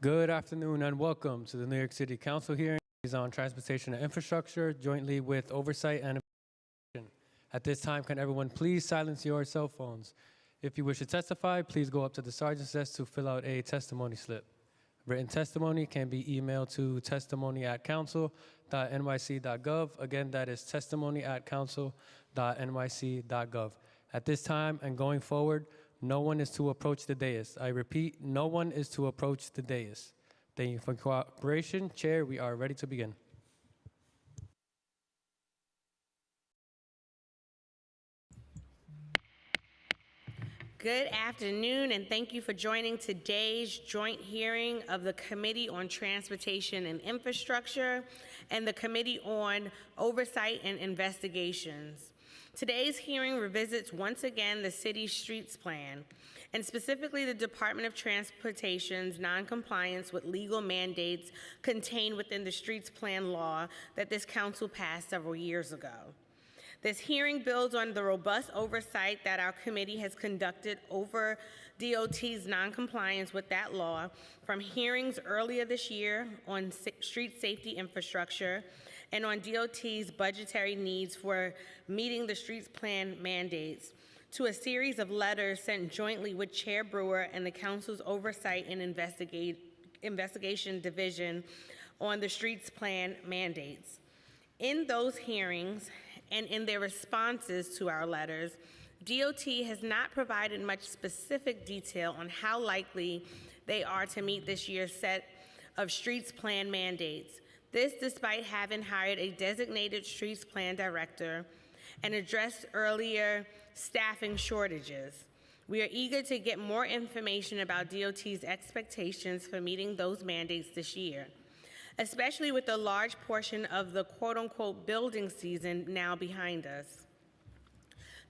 Good afternoon and welcome to the New York City Council hearing on transportation and infrastructure jointly with Oversight and At this time, can everyone please silence your cell phones? If you wish to testify, please go up to the sergeant's desk to fill out a testimony slip. Written testimony can be emailed to testimony@council.nyc.gov. Again, that is testimony@council.nyc.gov. At this time and going forward, no one is to approach the dais. I repeat, no one is to approach the dais. Thank you for cooperation. Chair, we are ready to begin. Good afternoon, and thank you for joining today's joint hearing of the Committee on Transportation and Infrastructure and the Committee on Oversight and Investigations. Today's hearing revisits once again the city's streets plan, and specifically the Department of Transportation's noncompliance with legal mandates contained within the streets plan law that this council passed several years ago. This hearing builds on the robust oversight that our committee has conducted over DOT's noncompliance with that law, from hearings earlier this year on street safety infrastructure and on DOT's budgetary needs for meeting the streets plan mandates, to a series of letters sent jointly with Chair Brewer and the Council's Oversight and Investigation Division on the streets plan mandates. In those hearings, and in their responses to our letters, DOT has not provided much specific detail on how likely they are to meet this year's set of streets plan mandates. This despite having hired a designated streets plan director and addressed earlier staffing shortages. We are eager to get more information about DOT's expectations for meeting those mandates this year, especially with the large portion of the quote-unquote building season now behind us.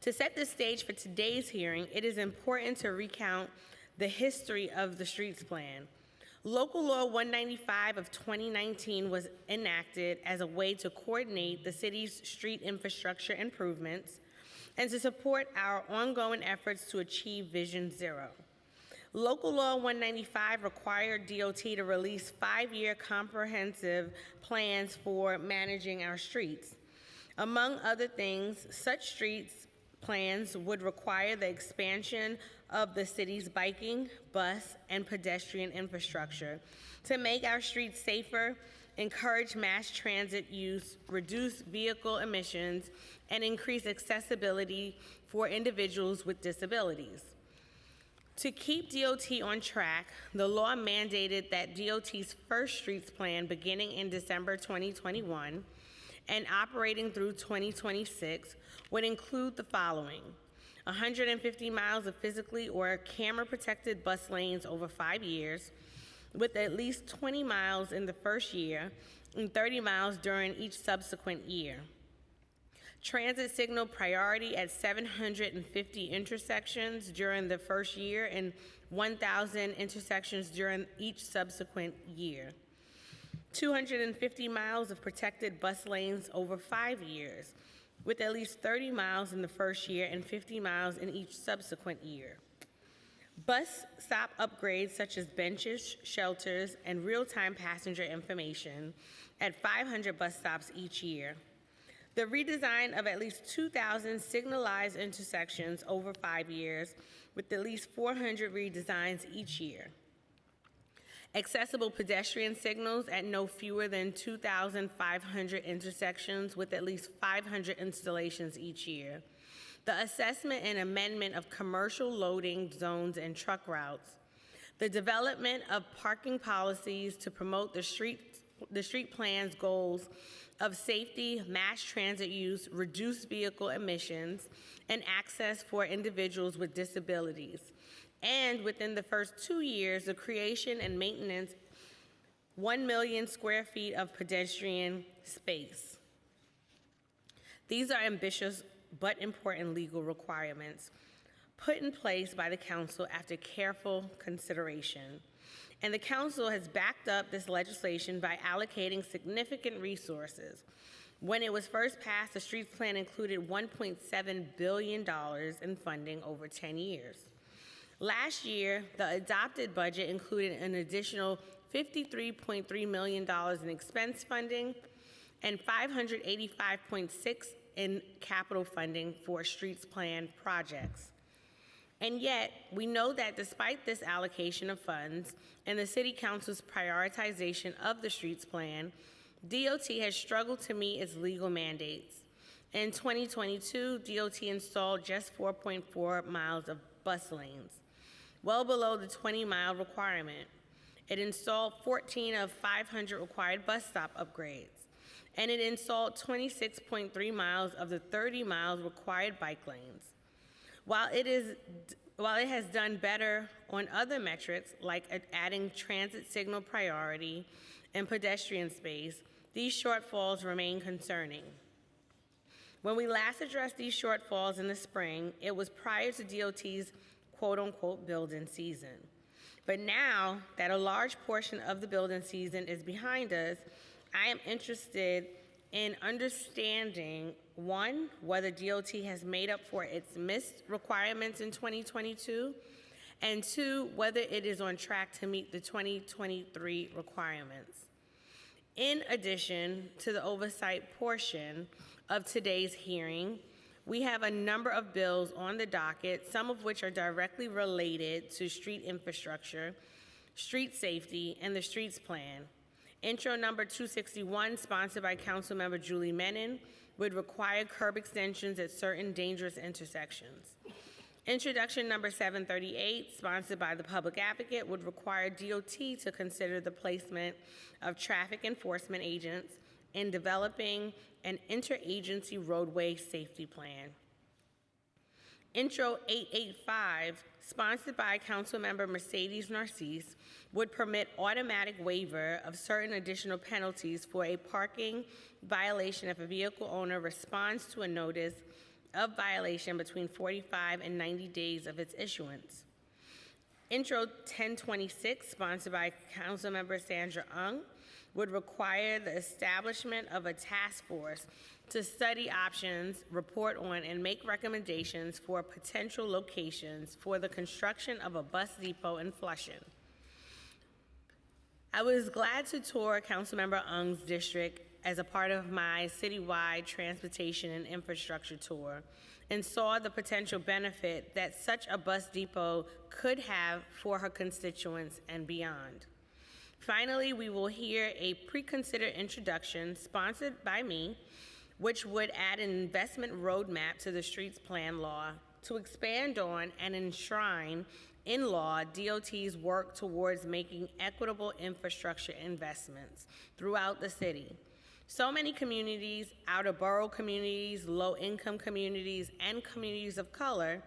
To set the stage for today's hearing, it is important to recount the history of the streets plan. Local Law 195 of 2019 was enacted as a way to coordinate the city's street infrastructure improvements and to support our ongoing efforts to achieve Vision Zero. Local Law 195 required DOT to release 5-year comprehensive plans for managing our streets. Among other things, such streets plans would require the expansion of the city's biking, bus, and pedestrian infrastructure to make our streets safer, encourage mass transit use, reduce vehicle emissions, and increase accessibility for individuals with disabilities. To keep DOT on track, the law mandated that DOT's first streets plan, beginning in December 2021 and operating through 2026, would include the following: 150 miles of physically or camera-protected bus lanes over 5 years, with at least 20 miles in the first year and 30 miles during each subsequent year. Transit signal priority at 750 intersections during the first year and 1,000 intersections during each subsequent year. 250 miles of protected bus lanes over 5 years, with at least 30 miles in the first year and 50 miles in each subsequent year. Bus stop upgrades such as benches, shelters, and real-time passenger information at 500 bus stops each year. The redesign of at least 2,000 signalized intersections over 5 years, with at least 400 redesigns each year. Accessible pedestrian signals at no fewer than 2,500 intersections, with at least 500 installations each year. The assessment and amendment of commercial loading zones and truck routes. The development of parking policies to promote the street plan's goals of safety, mass transit use, reduced vehicle emissions, and access for individuals with disabilities. And within the first 2 years, the creation and maintenance 1 million square feet of pedestrian space. These are ambitious but important legal requirements put in place by the council after careful consideration. And the council has backed up this legislation by allocating significant resources. When it was first passed, the streets plan included $1.7 billion in funding over 10 years. Last year, the adopted budget included an additional $53.3 million in expense funding and $585.6 in capital funding for streets plan projects. And yet, we know that despite this allocation of funds and the City Council's prioritization of the streets plan, DOT has struggled to meet its legal mandates. In 2022, DOT installed just 4.4 miles of bus lanes, well below the 20-mile requirement. It installed 14 of 500 required bus stop upgrades, and it installed 26.3 miles of the 30 miles required bike lanes. While it has done better on other metrics, like adding transit signal priority and pedestrian space, these shortfalls remain concerning. When we last addressed these shortfalls in the spring, it was prior to DOT's quote-unquote building season. But now that a large portion of the building season is behind us, I am interested in understanding, one, whether DOT has made up for its missed requirements in 2022, and two, whether it is on track to meet the 2023 requirements. In addition to the oversight portion of today's hearing, we have a number of bills on the docket, some of which are directly related to street infrastructure, street safety, and the streets plan. Intro number 261, sponsored by Councilmember Julie Menin, would require curb extensions at certain dangerous intersections. Introduction number 738, sponsored by the Public Advocate, would require DOT to consider the placement of traffic enforcement agents in developing an interagency roadway safety plan. Intro 885, sponsored by Councilmember Mercedes Narcisse, would permit automatic waiver of certain additional penalties for a parking violation if a vehicle owner responds to a notice of violation between 45 and 90 days of its issuance. Intro 1026, sponsored by Councilmember Sandra Ung, would require the establishment of a task force to study options, report on, and make recommendations for potential locations for the construction of a bus depot in Flushing. I was glad to tour Councilmember Ung's district as a part of my citywide transportation and infrastructure tour and saw the potential benefit that such a bus depot could have for her constituents and beyond. Finally, we will hear a Preconsider introduction sponsored by me, which would add an investment roadmap to the streets plan law to expand on and enshrine in law DOT's work towards making equitable infrastructure investments throughout the city. So many communities, outer borough communities, low-income communities, and communities of color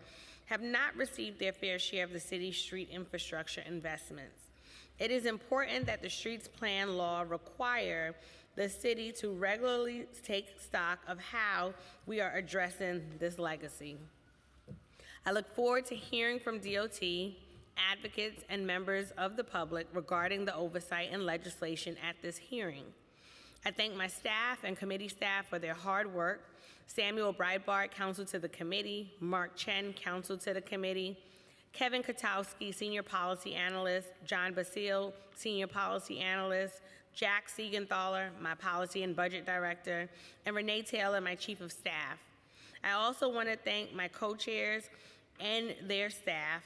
have not received their fair share of the city's street infrastructure investments. It is important that the streets plan law require the city to regularly take stock of how we are addressing this legacy. I look forward to hearing from DOT, advocates, and members of the public regarding the oversight and legislation at this hearing. I thank my staff and committee staff for their hard work. Samuel Breitbart, counsel to the committee, Mark Chen, counsel to the committee, Kevin Katowski, Senior Policy Analyst, John Basile, Senior Policy Analyst, Jack Siegenthaler, my Policy and Budget Director, and Renee Taylor, my Chief of Staff. I also want to thank my co-chairs and their staff.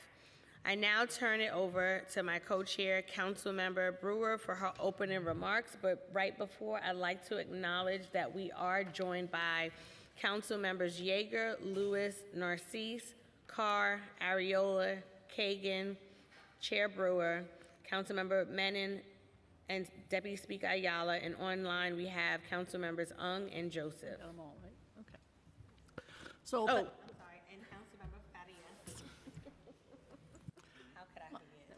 I now turn it over to my co-chair, Councilmember Brewer, for her opening remarks, but right before, I'd like to acknowledge that we are joined by Council Members Yeager, Lewis, Narcisse, Carr, Areola, Kagan, Chair Brewer, Councilmember Menin, and Deputy Speaker Ayala, and online we have Council Members Ung and Joseph. Got them all, right? Okay. So, I'm sorry, and Councilmember Farias. How could I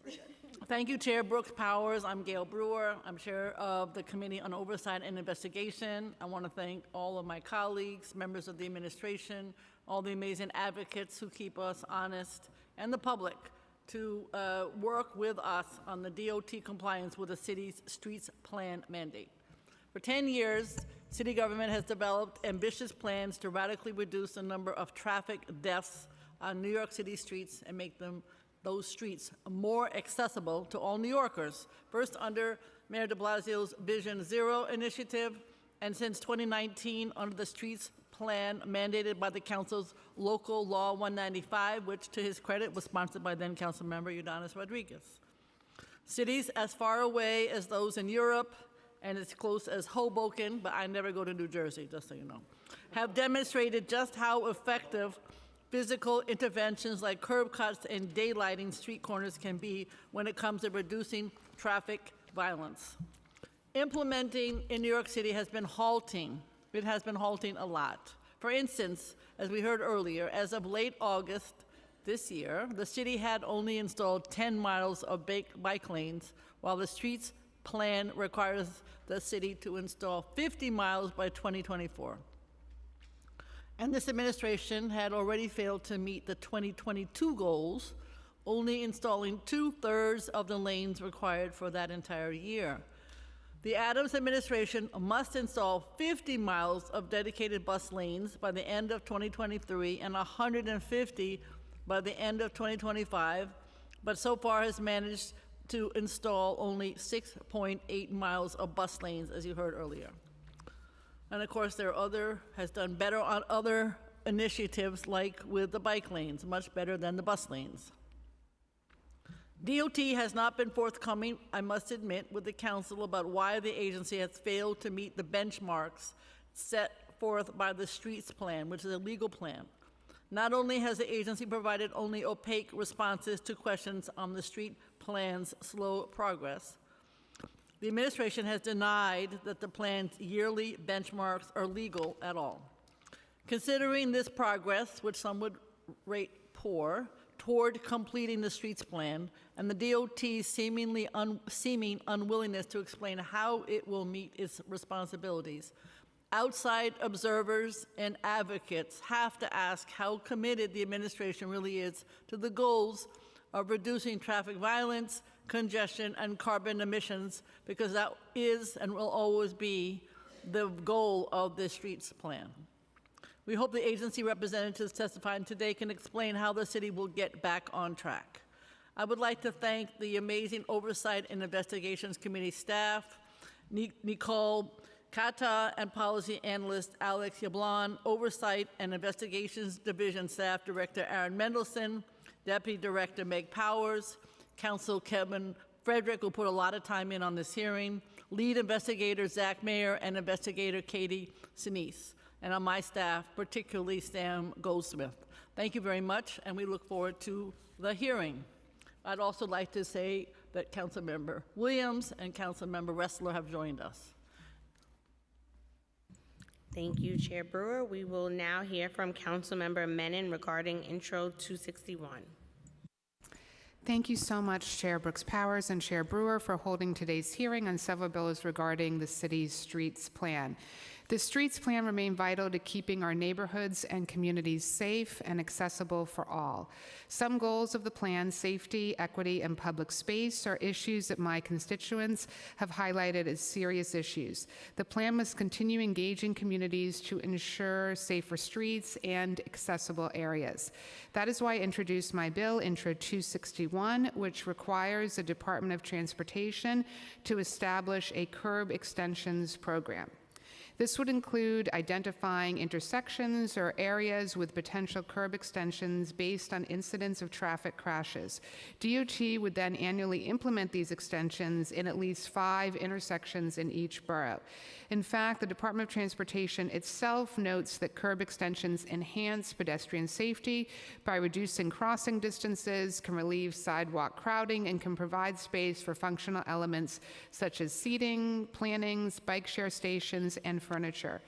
forget? thank you, Chair Brooks Powers. I'm Gail Brewer. I'm Chair of the Committee on Oversight and Investigation. I want to thank all of my colleagues, members of the administration, all the amazing advocates who keep us honest, and the public to work with us on the DOT compliance with the city's streets plan mandate. For 10 years, city government has developed ambitious plans to radically reduce the number of traffic deaths on New York City streets and make them those streets more accessible to all New Yorkers, first under Mayor de Blasio's Vision Zero initiative, and since 2019 under the Streets Plan mandated by the Council's Local Law 195, which, to his credit, was sponsored by then Councilmember Udanis Rodriguez. Cities as far away as those in Europe and as close as Hoboken, but I never go to New Jersey, just so you know, have demonstrated just how effective physical interventions like curb cuts and daylighting street corners can be when it comes to reducing traffic violence. Implementing in New York City has been halting. It has been halting a lot. For instance, as we heard earlier, as of late August this year, the city had only installed 10 miles of bike lanes, while the streets plan requires the city to install 50 miles by 2024. And this administration had already failed to meet the 2022 goals, only installing 2/3 of the lanes required for that entire year. The Adams administration must install 50 miles of dedicated bus lanes by the end of 2023 and 150 by the end of 2025, but so far has managed to install only 6.8 miles of bus lanes, as you heard earlier. And of course, has done better on other initiatives like with the bike lanes, much better than the bus lanes. DOT has not been forthcoming, I must admit, with the council about why the agency has failed to meet the benchmarks set forth by the Streets Plan, which is a legal plan. Not only has the agency provided only opaque responses to questions on the street plan's slow progress, the administration has denied that the plan's yearly benchmarks are legal at all. Considering this progress, which some would rate poor, toward completing the Streets Plan, and the DOT's seeming unwillingness to explain how it will meet its responsibilities, outside observers and advocates have to ask how committed the administration really is to the goals of reducing traffic violence, congestion, and carbon emissions, because that is and will always be the goal of the Streets Plan. We hope the agency representatives testifying today can explain how the city will get back on track. I would like to thank the amazing Oversight and Investigations Committee staff, Nicole Kata and policy analyst Alex Yablon, Oversight and Investigations Division staff Director Aaron Mendelson, Deputy Director Meg Powers, Counsel Kevin Frederick, who put a lot of time in on this hearing, Lead Investigator Zach Mayer, and Investigator Katie Sinise. And on my staff, particularly Sam Goldsmith. Thank you very much, and we look forward to the hearing. I'd also like to say that Councilmember Williams and Councilmember Ressler have joined us. Thank you, Chair Brewer. We will now hear from Councilmember Menin regarding Intro 261. Thank you so much, Chair Brooks Powers and Chair Brewer, for holding today's hearing on several bills regarding the city's streets plan. The streets plan remain vital to keeping our neighborhoods and communities safe and accessible for all. Some goals of the plan, safety, equity, and public space, are issues that my constituents have highlighted as serious issues. The plan must continue engaging communities to ensure safer streets and accessible areas. That is why I introduced my bill, Intro 261, which requires the Department of Transportation to establish a curb extensions program. This would include identifying intersections or areas with potential curb extensions based on incidents of traffic crashes. DOT would then annually implement these extensions in at least 5 intersections in each borough. In fact, the Department of Transportation itself notes that curb extensions enhance pedestrian safety by reducing crossing distances, can relieve sidewalk crowding, and can provide space for functional elements such as seating, plantings, bike share stations, and furniture.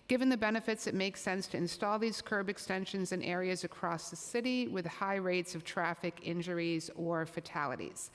Given the benefits, it makes sense to install these curb extensions in areas across the city with high rates of traffic injuries or fatalities.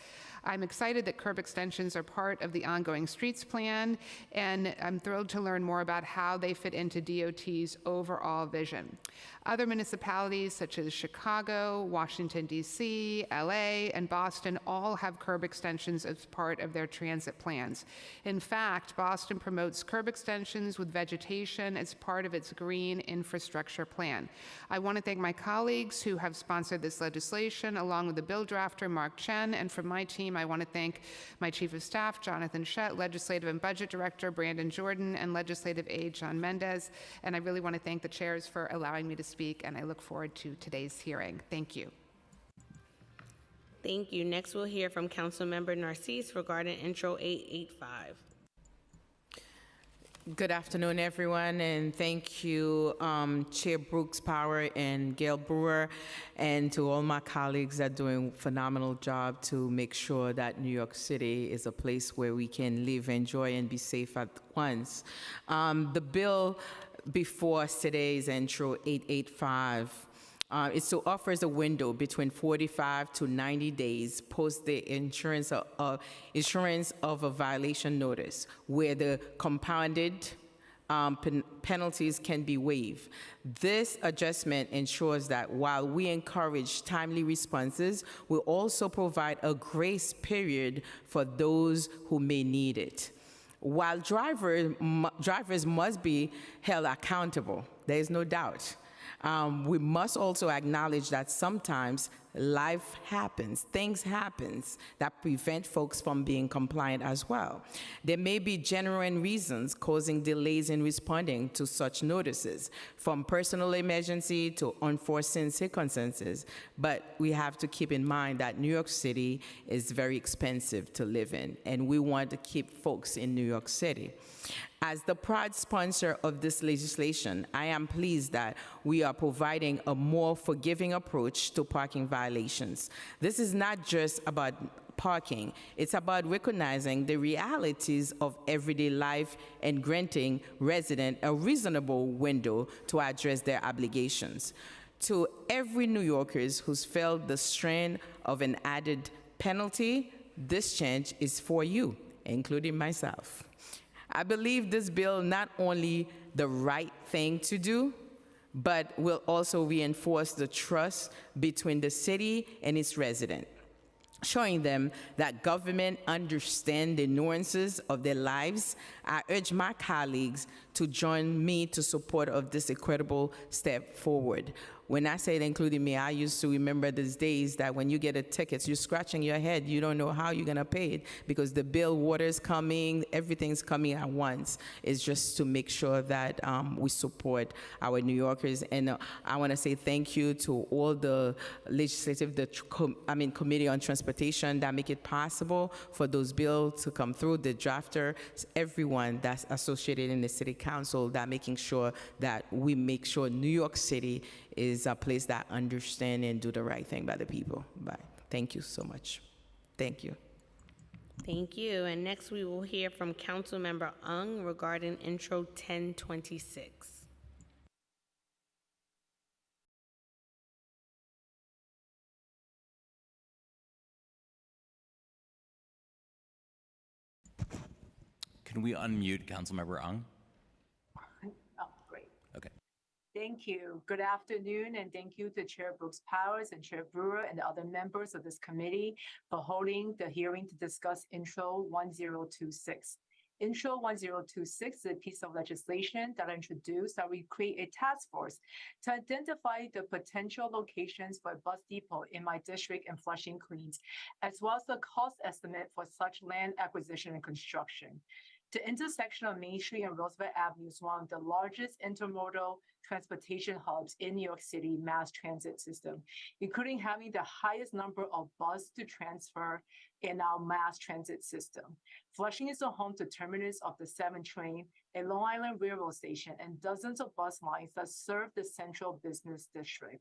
I'm excited that curb extensions are part of the ongoing streets plan, and I'm thrilled to learn more about how they fit into DOT's overall vision. Other municipalities such as Chicago, Washington, D.C., LA, and Boston all have curb extensions as part of their transit plans. In fact, Boston promotes curb extensions with vegetation as part of its green infrastructure plan. I want to thank my colleagues who have sponsored this legislation, along with the bill drafter, Mark Chen, and from my team, I want to thank my Chief of Staff, Jonathan Shett, Legislative and Budget Director, Brandon Jordan, and Legislative Aide, John Mendez, and I really want to thank the chairs for allowing me to speak, and I look forward to today's hearing. Thank you. Thank you. Next, we'll hear from Member Narcisse regarding Intro 885. Good afternoon, everyone, and thank you, Chair Brooks Power and Gail Brewer, and to all my colleagues that are doing a phenomenal job to make sure that New York City is a place where we can live, enjoy, and be safe at once. The bill before us today is Intro 885. It so offers a window between 45 to 90 days post the issuance of a violation notice, where the compounded penalties can be waived. This adjustment ensures that while we encourage timely responses, we also provide a grace period for those who may need it. While drivers must be held accountable, there is no doubt. We must also acknowledge that sometimes life happens, things happen that prevent folks from being compliant as well. There may be genuine reasons causing delays in responding to such notices, from personal emergency to unforeseen circumstances, but we have to keep in mind that New York City is very expensive to live in, and we want to keep folks in New York City. As the proud sponsor of this legislation, I am pleased that we are providing a more forgiving approach to parking violations. This is not just about parking, it's about recognizing the realities of everyday life and granting residents a reasonable window to address their obligations. To every New Yorker who's felt the strain of an added penalty, this change is for you, including myself. I believe this bill not only the right thing to do, but will also reinforce the trust between the city and its residents, showing them that government understands the nuances of their lives. I urge my colleagues to join me to support of this equitable step forward. When I say it, including me, I used to remember these days that when you get a ticket, you're scratching your head. You don't know how you're going to pay it because the bill, water's coming, everything's coming at once. It's just to make sure that we support our New Yorkers. And I want to say thank you to all the Committee on Transportation that make it possible for those bills to come through, the drafter, everyone that's associated in the City Council, that making sure that we make sure New York City is a place that understand and do the right thing by the people. But thank you so much. Thank you. Thank you. And next we will hear from Member Ung regarding Intro 1026. Can we unmute Councilmember Ung? Oh, great. Okay. Thank you. Good afternoon, and thank you to Chair Brooks Powers and Chair Brewer and the other members of this committee for holding the hearing to discuss Intro 1026. Intro 1026 is a piece of legislation that I introduced that we create a task force to identify the potential locations for a bus depot in my district in Flushing, Queens, as well as the cost estimate for such land acquisition and construction. The intersection of Main Street and Roosevelt Avenue is one of the largest intermodal transportation hubs in New York City mass transit system, including having the highest number of bus to transfer in our mass transit system. Flushing is the home to terminus of the 7 train, a Long Island Railroad station, and dozens of bus lines that serve the central business district.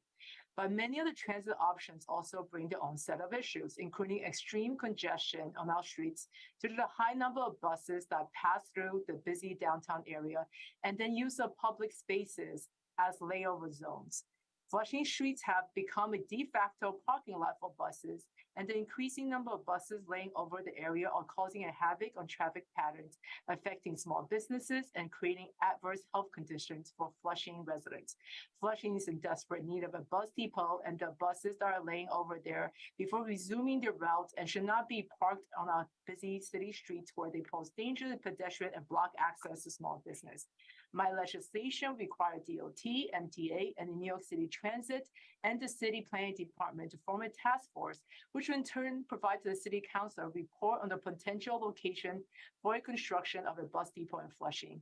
But many of the transit options also bring their own set of issues, including extreme congestion on our streets due to the high number of buses that pass through the busy downtown area and then use of public spaces as layover zones. Flushing streets have become a de facto parking lot for buses, and the increasing number of buses laying over the area are causing a havoc on traffic patterns, affecting small businesses and creating adverse health conditions for Flushing residents. Flushing is in desperate need of a bus depot, and the buses that are laying over there before resuming their routes and should not be parked on our busy city streets where they pose danger to pedestrians and block access to small business. My legislation required DOT, MTA, and the New York City Transit and the City Planning Department to form a task force, which in turn provide to the City Council a report on the potential location for a construction of a bus depot in Flushing.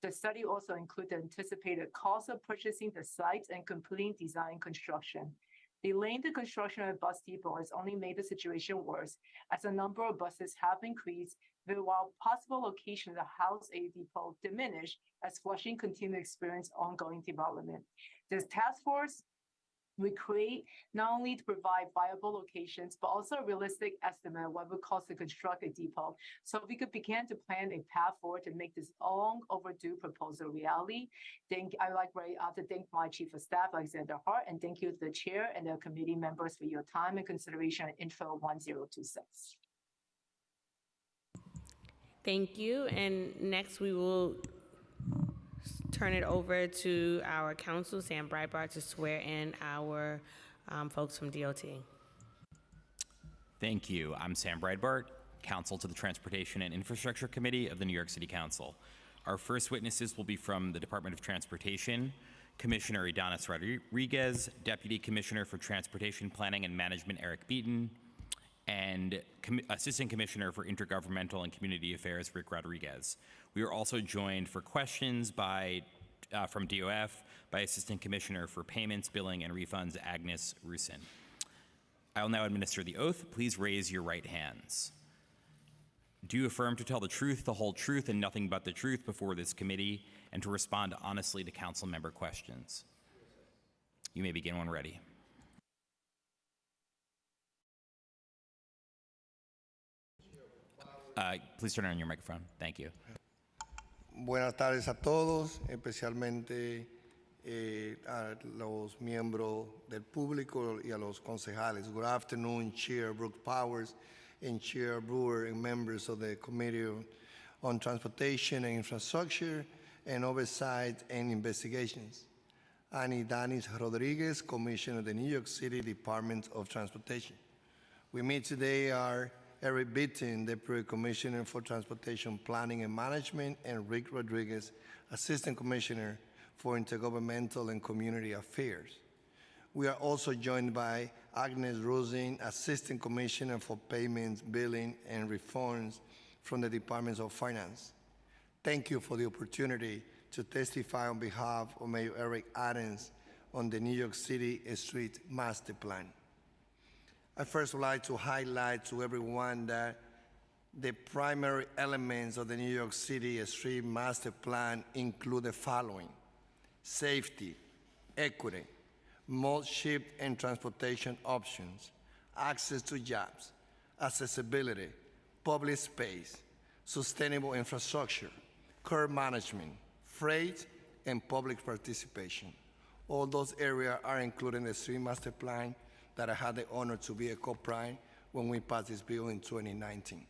The study also included the anticipated cost of purchasing the sites and completing design construction. Delaying the construction of a bus depot has only made the situation worse, as the number of buses have increased, while possible locations to house a depot diminish as Flushing continues to experience ongoing development. This task force we create not only to provide viable locations, but also a realistic estimate of what it would cost to construct a depot, so we could begin to plan a path forward to make this long overdue proposal reality. I would like to thank my Chief of Staff, Alexander Hart, and thank you to the Chair and the committee members for your time and consideration of Intro 1026. Thank you. And next we will turn it over to our counsel, Sam Breitbart, to swear in our folks from DOT. Thank you. I'm Sam Breitbart, counsel to the Transportation and Infrastructure Committee of the New York City Council. Our first witnesses will be from the Department of Transportation, Commissioner Idanis Rodriguez, Deputy Commissioner for Transportation Planning and Management Eric Beaton, and Assistant Commissioner for Intergovernmental and Community Affairs Rick Rodriguez. We are also joined for questions from DOF by Assistant Commissioner for Payments, Billing, and Refunds Agnes Rusin. I will now administer the oath. Please raise your right hands. Do you affirm to tell the truth, the whole truth, and nothing but the truth before this committee, and to respond honestly to council member questions? You may begin when ready. Please turn on your microphone. Thank you. Buenas tardes a todos, especialmente a los miembros del público y a los concejales. Good afternoon, Chair Brooks Powers and Chair Brewer and members of the Committee on Transportation and Infrastructure and Oversight and Investigations. I'm Idanis Rodriguez, Commissioner of the New York City Department of Transportation. With me today are Eric Beaton, Deputy Commissioner for Transportation Planning and Management, and Rick Rodriguez, Assistant Commissioner for Intergovernmental and Community Affairs. We are also joined by Agnes Rusin, Assistant Commissioner for Payments, Billing, and Refunds from the Department of Finance. Thank you for the opportunity to testify on behalf of Mayor Eric Adams on the New York City Street Master Plan. I first would like to highlight to everyone that the primary elements of the New York City Street Master Plan include the following: safety, equity, mode shift and transportation options, access to jobs, accessibility, public space, sustainable infrastructure, curb management, freight, and public participation. All those areas are included in the Street Master Plan that I had the honor to be a co-prime when we passed this bill in 2019.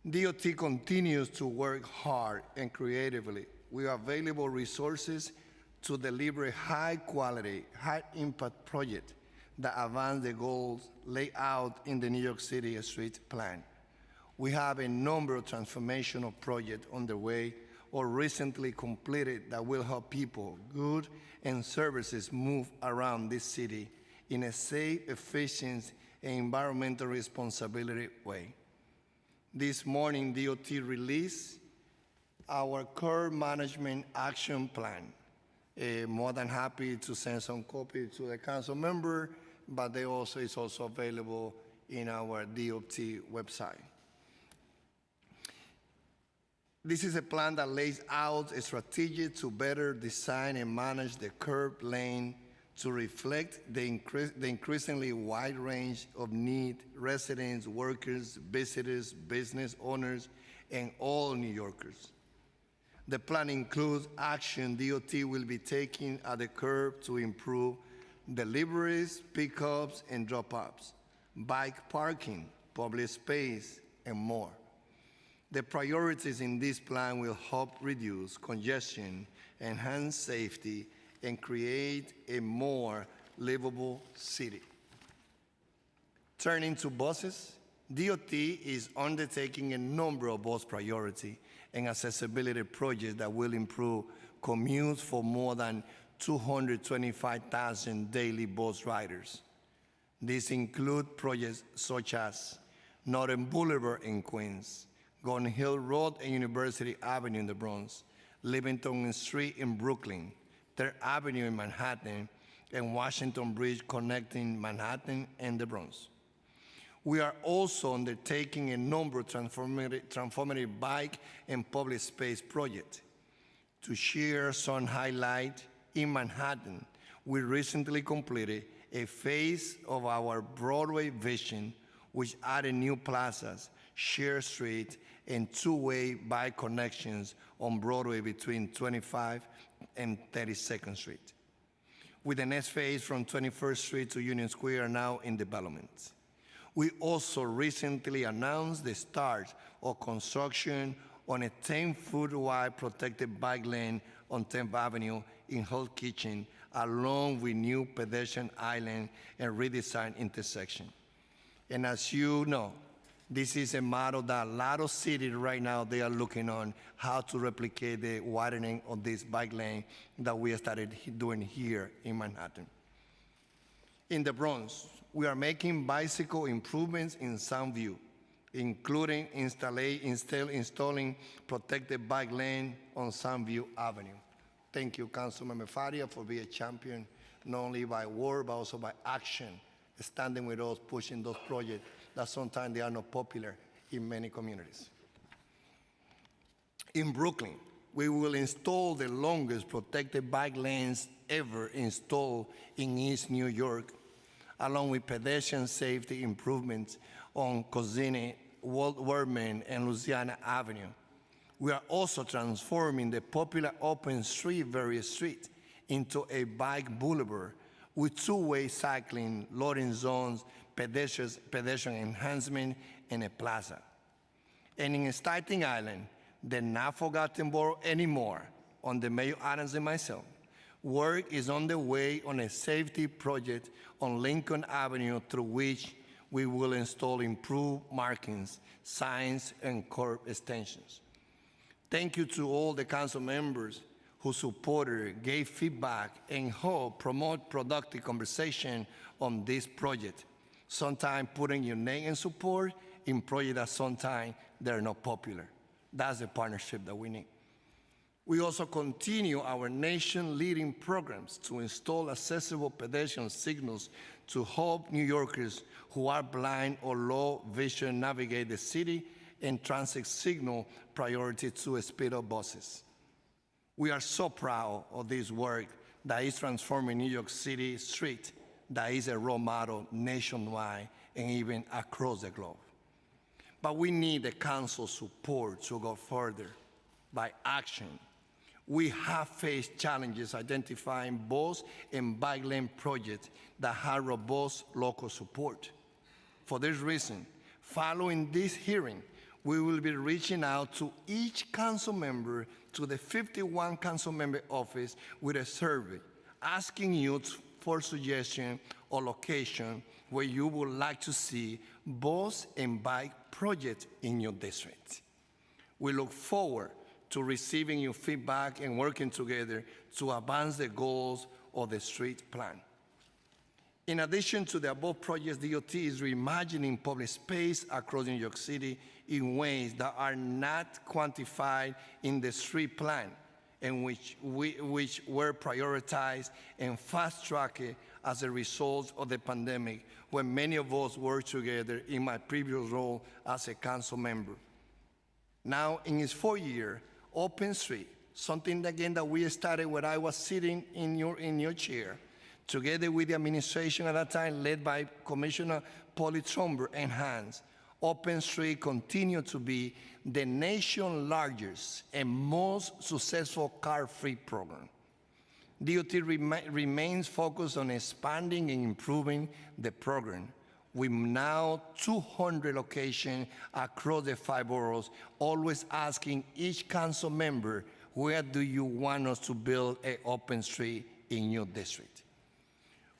DOT continues to work hard and creatively with available resources to deliver high-quality, high-impact projects that advance the goals laid out in the New York City Street Plan. We have a number of transformational projects underway or recently completed that will help people, goods, and services move around this city in a safe, efficient, and environmental responsibility way. This morning, DOT released our curb management action plan. More than happy to send some copy to the council member, but it's also available in our DOT website. This is a plan that lays out a strategy to better design and manage the curb lane to reflect the increasingly wide range of need residents, workers, visitors, business owners, and all New Yorkers. The plan includes action DOT will be taking at the curb to improve deliveries, pickups, and drop-offs, bike parking, public space, and more. The priorities in this plan will help reduce congestion, enhance safety, and create a more livable city. Turning to buses, DOT is undertaking a number of bus priority and accessibility projects that will improve commutes for more than 225,000 daily bus riders. These include projects such as Northern Boulevard in Queens, Golden Hill Road and University Avenue in the Bronx, Livingston Street in Brooklyn, 3rd Avenue in Manhattan, and Washington Bridge connecting Manhattan and the Bronx. We are also undertaking a number of transformative bike and public space projects. To share some highlight, in Manhattan, we recently completed a phase of our Broadway vision, which added new plazas, shared street, and two-way bike connections on Broadway between 25 and 32nd Street. With the next phase from 21st Street to Union Square are now in development. We also recently announced the start of construction on a 10-foot wide protected bike lane on 10th Avenue in Hull Kitchen, along with new pedestrian island and redesigned intersection. And as you know, this is a model that a lot of cities right now, they are looking on how to replicate the widening of this bike lane that we started doing here in Manhattan. In the Bronx, we are making bicycle improvements in Soundview, including installing protected bike lane on Soundview Avenue. Thank you, Councilmember Faria, for being a champion, not only by word, but also by action, standing with us, pushing those projects that sometimes they are not popular in many communities. In Brooklyn, we will install the longest protected bike lanes ever installed in East New York, along with pedestrian safety improvements on Cozzini, Walt Whitman, and Louisiana Avenue. We are also transforming the popular open street, various street, into a bike boulevard with two-way cycling, loading zones, pedestrian enhancement, and a plaza. And in Staten Island, the not forgotten borough anymore, on the Mayor Adams and myself, work is underway on a safety project on Lincoln Avenue through which we will install improved markings, signs, and curb extensions. Thank you to all the council members who supported, gave feedback, and helped promote productive conversation on this project, sometimes putting your name and support in projects that sometimes they're not popular. That's the partnership that we need. We also continue our nation-leading programs to install accessible pedestrian signals to help New Yorkers who are blind or low vision navigate the city, and transit signal priority to speed-up buses. We are so proud of this work that is transforming New York City street, that is a role model nationwide and even across the globe. But we need the council support to go further by action. We have faced challenges identifying bus and bike lane projects that have robust local support. For this reason, following this hearing, we will be reaching out to each council member, to the 51 council member office with a survey, asking you for suggestion or location where you would like to see bus and bike projects in your district. We look forward to receiving your feedback and working together to advance the goals of the street plan. In addition to the above projects, DOT is reimagining public space across New York City in ways that are not quantified in the street plan, and which were prioritized and fast-tracked as a result of the pandemic, when many of us worked together in my previous role as a council member. Now, in its 4th year, Open Street, something again that we started when I was sitting in your chair, together with the administration at that time, led by Commissioner Polly Tromber and Hans, Open Street continued to be the nation's largest and most successful car-free program. DOT remains focused on expanding and improving the program, with now 200 locations across the 5 boroughs, always asking each council member, where do you want us to build an open street in your district?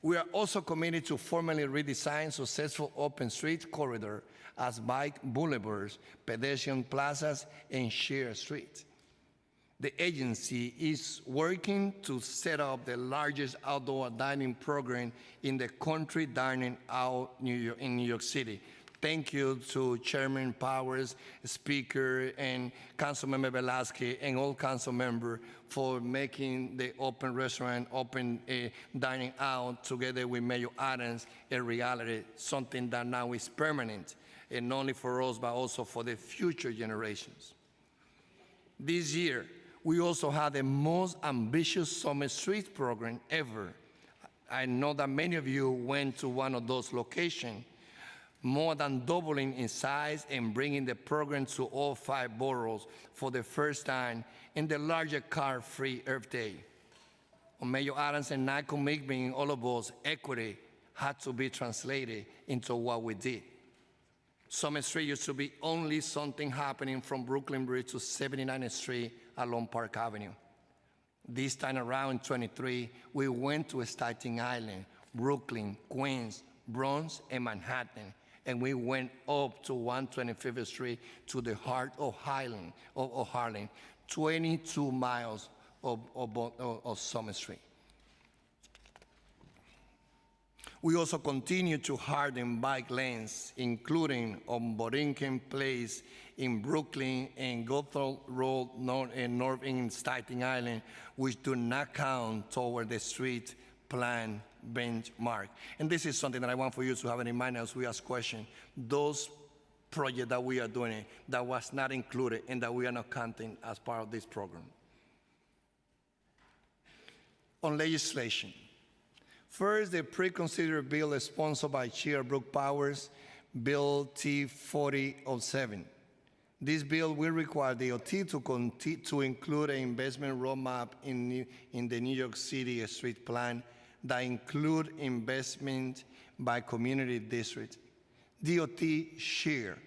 We are also committed to formally redesign successful open street corridor as bike boulevards, pedestrian plazas, and shared streets. The agency is working to set up the largest outdoor dining program in the country, dining out in New York City. Thank you to Chairman Powers, Speaker, and Councilmember Velasquez, and all council members for making the open restaurant, open dining out together with Mayor Adams a reality, something that now is permanent, and not only for us, but also for the future generations. This year, we also had the most ambitious Summer Street program ever. I know that many of you went to one of those locations, more than doubling in size and bringing the program to all 5 boroughs for the first time in the larger car-free Earth Day. On Mayor Adams and I commitment, all of us, equity had to be translated into what we did. Summer Street used to be only something happening from Brooklyn Bridge to 79th Street along Park Avenue. This time around in 23, we went to Staten Island, Brooklyn, Queens, Bronx, and Manhattan, and we went up to 125th Street to the heart of Harlem, 22 miles of Summer Street. We also continue to harden bike lanes, including on Borinquen Place in Brooklyn and Gothard Road North in Staten Island, which do not count toward the street plan benchmark. And this is something that I want for you to have in mind as we ask questions. Those projects that we are doing that was not included and that we are not counting as part of this program. On legislation. First, the Preconsider bill is sponsored by Chair Brooke Powers, Bill T-4007. This bill will require the DOT to include an investment roadmap in the New York City street plan that include investment by community district. DOT share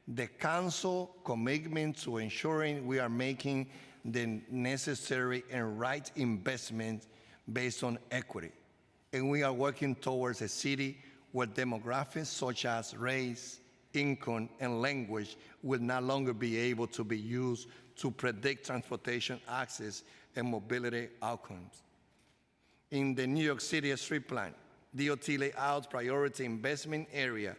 the council commitment to ensuring we are making the necessary and right investment based on equity. And we are working towards a city where demographics such as race, income, and language will no longer be able to be used to predict transportation access and mobility outcomes. In the New York City street plan, DOT laid out priority investment area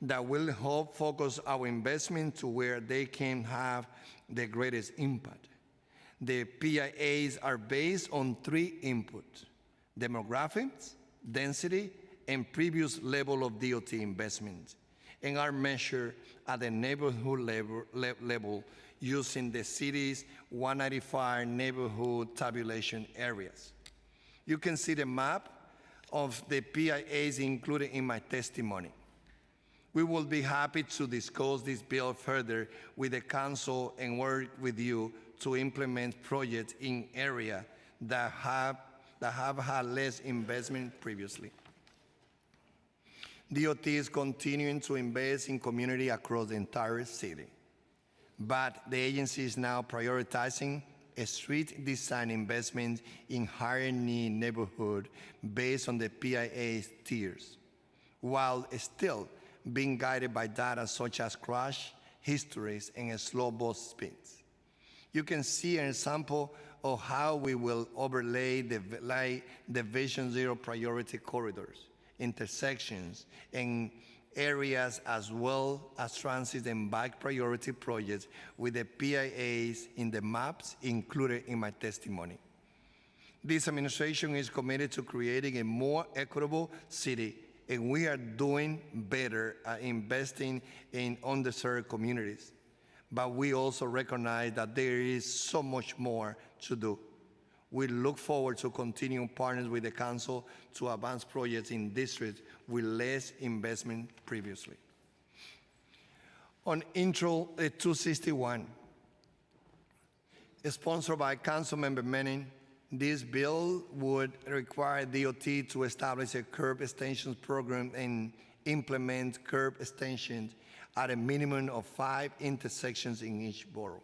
that will help focus our investment to where they can have the greatest impact. The PIAs are based on 3 inputs: demographics, density, and previous level of DOT investment, and are measured at the neighborhood level using the city's 195 neighborhood tabulation areas. You can see the map of the PIAs included in my testimony. We will be happy to discuss this bill further with the council and work with you to implement projects in areas that have had less investment previously. DOT is continuing to invest in community across the entire city, but the agency is now prioritizing a street design investment in higher need neighborhood based on the PIA tiers, while still being guided by data such as crash histories and slow bus speeds. You can see an example of how we will overlay the Vision Zero priority corridors, intersections, and areas, as well as transit and bike priority projects with the PIAs in the maps included in my testimony. This administration is committed to creating a more equitable city, and we are doing better at investing in underserved communities. But we also recognize that there is so much more to do. We look forward to continuing partners with the council to advance projects in districts with less investment previously. On Intro 261, sponsored by Councilmember Menin, This bill would require DOT to establish a curb extensions program and implement curb extensions at a minimum of 5 intersections in each borough.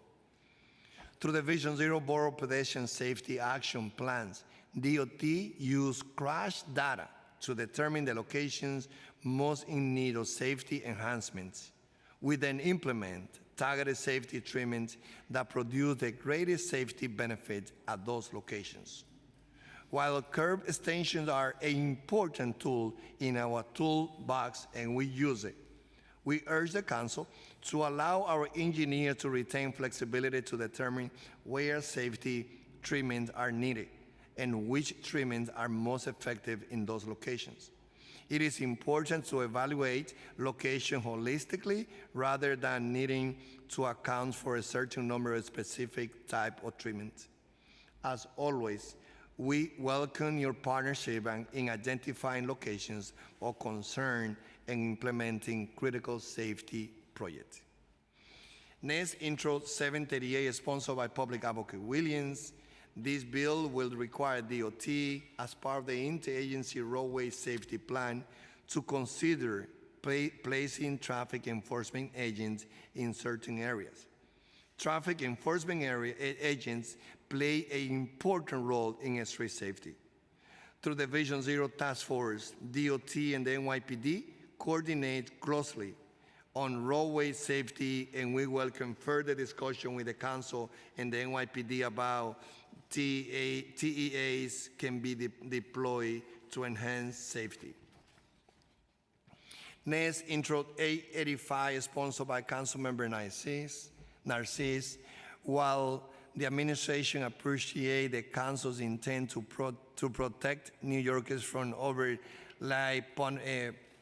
Through the Vision Zero Borough Pedestrian Safety Action Plans, DOT use crash data to determine the locations most in need of safety enhancements. We then implement targeted safety treatments that produce the greatest safety benefit at those locations. While curb extensions are an important tool in our toolbox and we use it, we urge the council to allow our engineer to retain flexibility to determine where safety treatments are needed and which treatments are most effective in those locations. It is important to evaluate location holistically rather than needing to account for a certain number of specific type of treatments. As always, we welcome your partnership in identifying locations of concern and implementing critical safety projects. Next, Intro 738, sponsored by Public Advocate Williams. This bill will require DOT, as part of the interagency roadway safety plan, to consider placing traffic enforcement agents in certain areas. Traffic enforcement agents play an important role in street safety. Through the Vision Zero Task Force, DOT and the NYPD coordinate closely on roadway safety, and we welcome further discussion with the council and the NYPD about TEAs can be deployed to enhance safety. Next, Intro 885, sponsored by Councilmember Narcisse. While the administration appreciates the council's intent to protect New Yorkers from overlay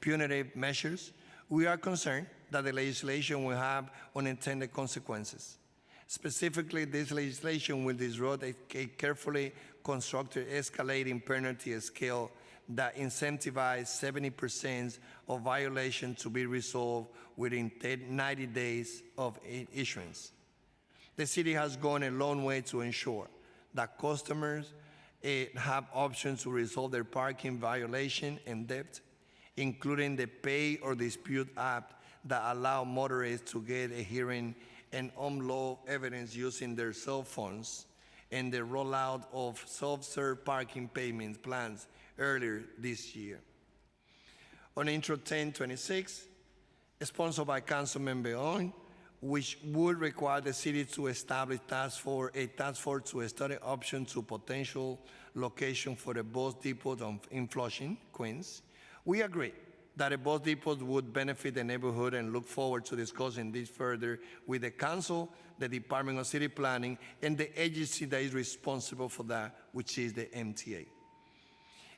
punitive measures, we are concerned that the legislation will have unintended consequences. Specifically, this legislation will disrupt a carefully constructed escalating penalty scale that incentivizes 70% of violations to be resolved within 90 days of issuance. The city has gone a long way to ensure that customers have options to resolve their parking violation and debt, including the Pay or Dispute app that allow motorists to get a hearing and unload evidence using their cell phones, and the rollout of self-serve parking payment plans earlier this year. On Intro 1026, sponsored by Councilmember Ung, which would require the city to establish a task force to study options to potential location for a bus depot in Flushing, Queens. We agree that a bus depot would benefit the neighborhood and look forward to discussing this further with the council, the Department of City Planning, and the agency that is responsible for that, which is the MTA.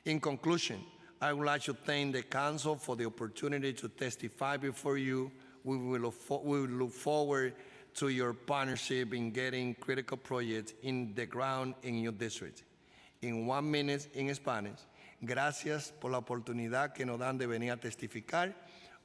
In conclusion, I would like to thank the council for the opportunity to testify before you. We will look forward to your partnership in getting critical projects in the ground in your district. In 1 minute in Spanish. Gracias por la oportunidad que nos dan de venir a testificar.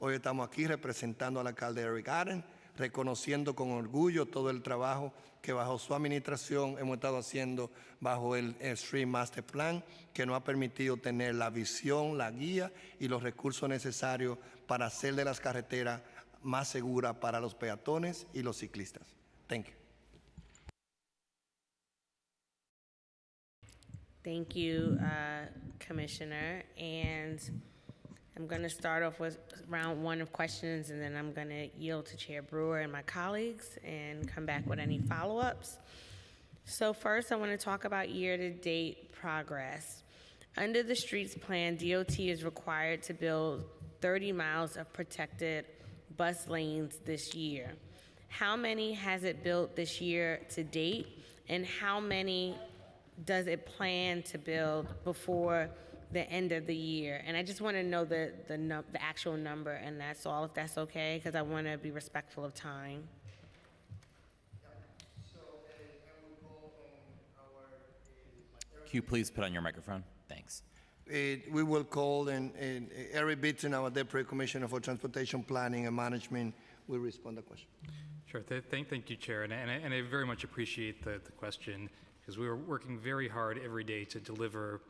Hoy estamos aquí representando al alcalde Eric Adams, reconociendo con orgullo todo el trabajo que bajo su administración hemos estado haciendo bajo el Street Master Plan, que nos ha permitido tener la visión, la guía y los recursos necesarios para hacer de las carreteras más seguras para los peatones y los ciclistas. Thank you. Thank you, Commissioner. And I'm going to start off with round one of questions, and then I'm going to yield to Chair Brewer and my colleagues and come back with any follow-ups. So first, I want to talk about year-to-date progress. Under the Streets Plan, DOT is required to build 30 miles of protected bus lanes this year. How many has it built this year to date, and how many does it plan to build before the end of the year? And I just want to know the actual number, and that's all, if that's okay, because I want to be respectful of time. Can you please put on your microphone? Thanks. We will call, and Eric Bitton, our Deputy Commissioner for Transportation Planning and Management, will respond to the question. Sure. Thank you, Chair. And I very much appreciate the question, because we were working very hard every day to deliver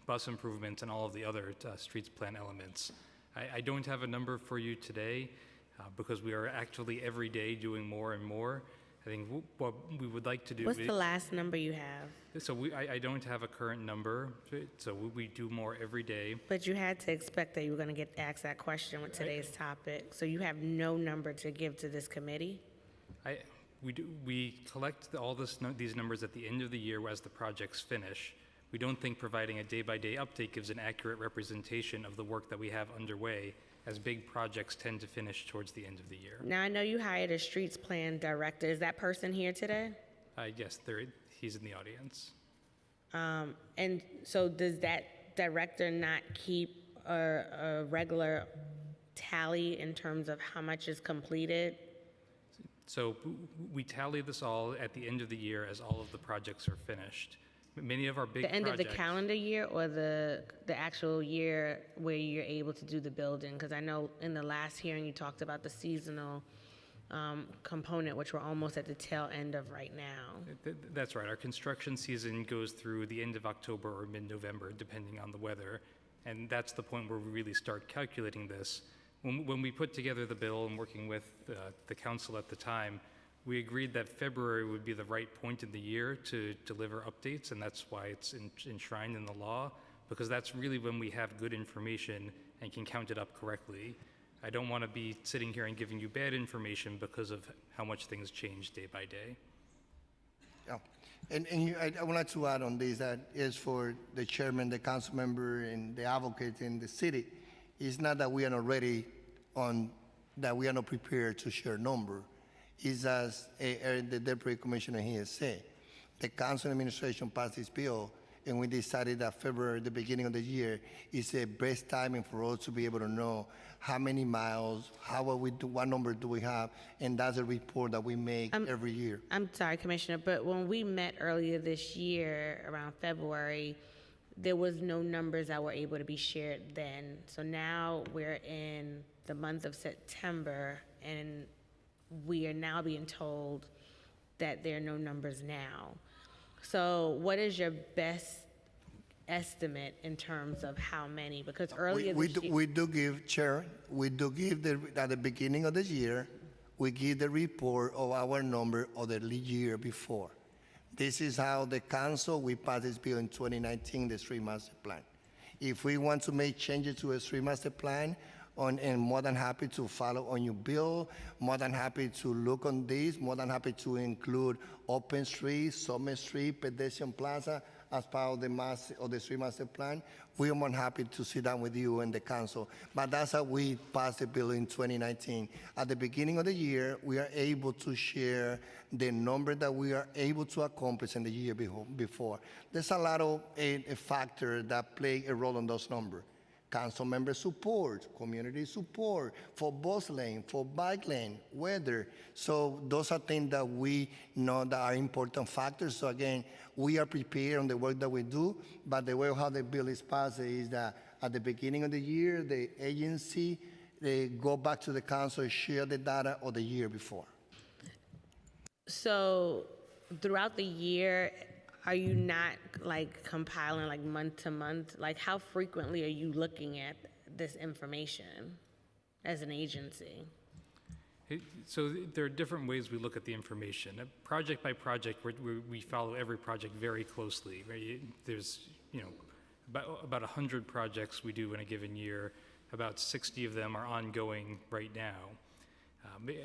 bus improvements and all of the other streets plan elements. I don't have a number for you today because we are actually every day doing more and more. I think what we would like to do. What's the last number you have? So I don't have a current number, so we do more every day. But you had to expect that you were going to get asked that question with today's topic. So you have no number to give to this committee? We collect all these numbers at the end of the year as the projects finish. We don't think providing a day-by-day update gives an accurate representation of the work that we have underway, as big projects tend to finish towards the end of the year. Now, I know you hired a streets plan director. Is that person here today? Yes, he's in the audience. And so does that director not keep a regular tally in terms of how much is completed? So we tally this all at the end of the year as all of the projects are finished. Many of our big The end of the projects- calendar year or the actual year where you're able to do the building? Because I know in the last hearing you talked about the seasonal component, which we're almost at the tail end of right now. That's right. Our construction season goes through the end of October or mid-November, depending on the weather. And that's the point where we really start calculating this. When we put together the bill and working with the council at the time, we agreed that February would be the right point in the year to deliver updates, and that's why it's enshrined in the law, because that's really when we have good information and can count it up correctly. I don't want to be sitting here and giving you bad information because of how much things change day by day. Yeah. I would like to add on this, that is for the chairman, the council member, and the advocate in the city. It's not that we are not ready that we are not prepared to share number. It's as the Deputy Commissioner here said, the council administration passed this bill, and we decided that February, the beginning of the year, is the best timing for us to be able to know how many miles, what number do we have, and that's a report that we make every year. I'm sorry, Commissioner, but when we met earlier this year, around February, there was no numbers that were able to be shared then. So now we're in the month of September, and we are now being told that there are no numbers now. So what is your best estimate in terms of how many? Because earlier this year... We do give, Chair, at the beginning of the year, we give the report of our number of the year before. This is how the council, we passed this bill in 2019, the Street Master Plan. If we want to make changes to a Street Master Plan, and more than happy to follow on your bill, more than happy to look on this, more than happy to include open streets, Summer Street, pedestrian plaza as part of the Street Master Plan. We are more than happy to sit down with you and the council. But that's how we passed the bill in 2019. At the beginning of the year, we are able to share the number that we are able to accomplish in the year before. There's a lot of factors that play a role in those numbers. Council member support, community support, for bus lane, for bike lane, weather. So those are things that we know that are important factors. So again, we are prepared on the work that we do, but the way how the bill is passed is that at the beginning of the year, the agency, they go back to the council, share the data of the year before. So throughout the year, are you not like compiling like month to month? Like how frequently are you looking at this information as an agency? So there are different ways we look at the information. Project by project, we follow every project very closely. Right? There's, about 100 projects we do in a given year. About 60 of them are ongoing right now.